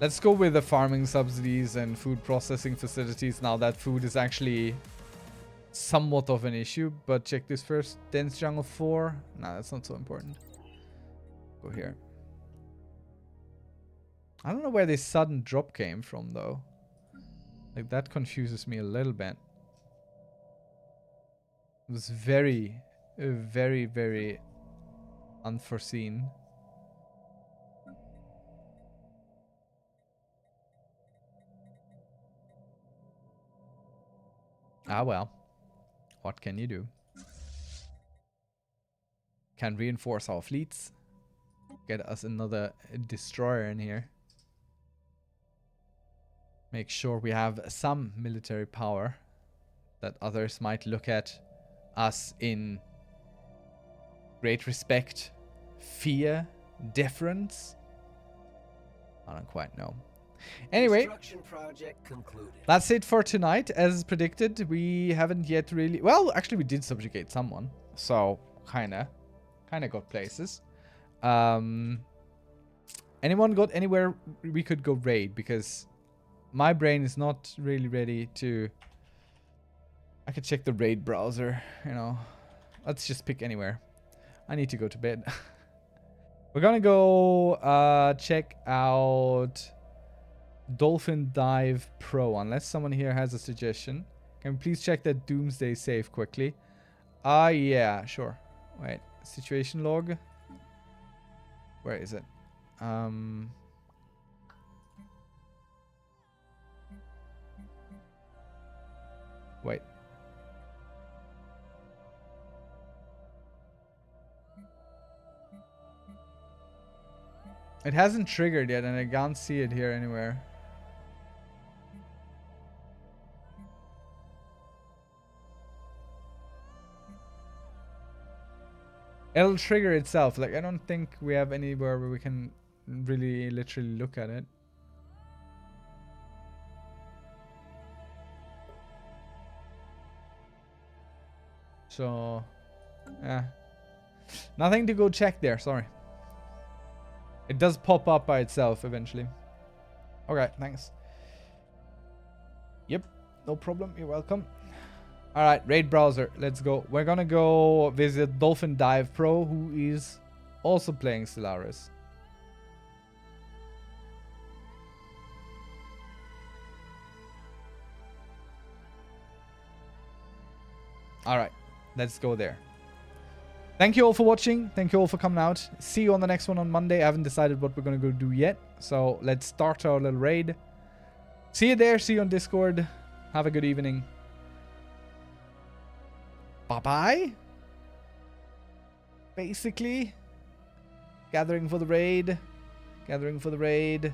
Let's go with the farming subsidies and food processing facilities now that food is actually somewhat of an issue. But check this first. Dense jungle 4. Nah, that's not so important. Go here. I don't know where this sudden drop came from though. Like, that confuses me a little bit. It was very, very unforeseen. Ah, well. What can you do? Can reinforce our fleets. Get us another destroyer in here. Make sure we have some military power that others might look at us in great respect, fear, deference. I don't quite know. Anyway, that's it for tonight. As predicted, we haven't yet really... Well, actually, we did subjugate someone. So, kinda got places. Anyone got anywhere we could go raid? Because my brain is not really ready to... I could check the raid browser, you know. Let's just pick anywhere. I need to go to bed. We're gonna go check out Dolphin Dive Pro, unless someone here has a suggestion. Can we please check that Doomsday save quickly? Yeah, sure. Wait, situation log. Where is it? Wait. It hasn't triggered yet and I can't see it here anywhere. It'll trigger itself. Like, I don't think we have anywhere where we can really literally look at it. So, yeah. Nothing to go check there, sorry. It does pop up by itself eventually. Okay, thanks. Yep, no problem, you're welcome. Alright, raid browser, let's go. We're gonna go visit Dolphin Dive Pro, who is also playing Stellaris. Alright, let's go there. Thank you all for watching. Thank you all for coming out. See you on the next one on Monday. I haven't decided what we're going to go do yet. So let's start our little raid. See you there. See you on Discord. Have a good evening. Bye-bye. Basically. Gathering for the raid. Gathering for the raid.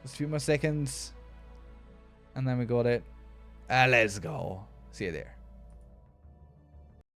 Just a few more seconds. And then we got it. Let's go. See you there.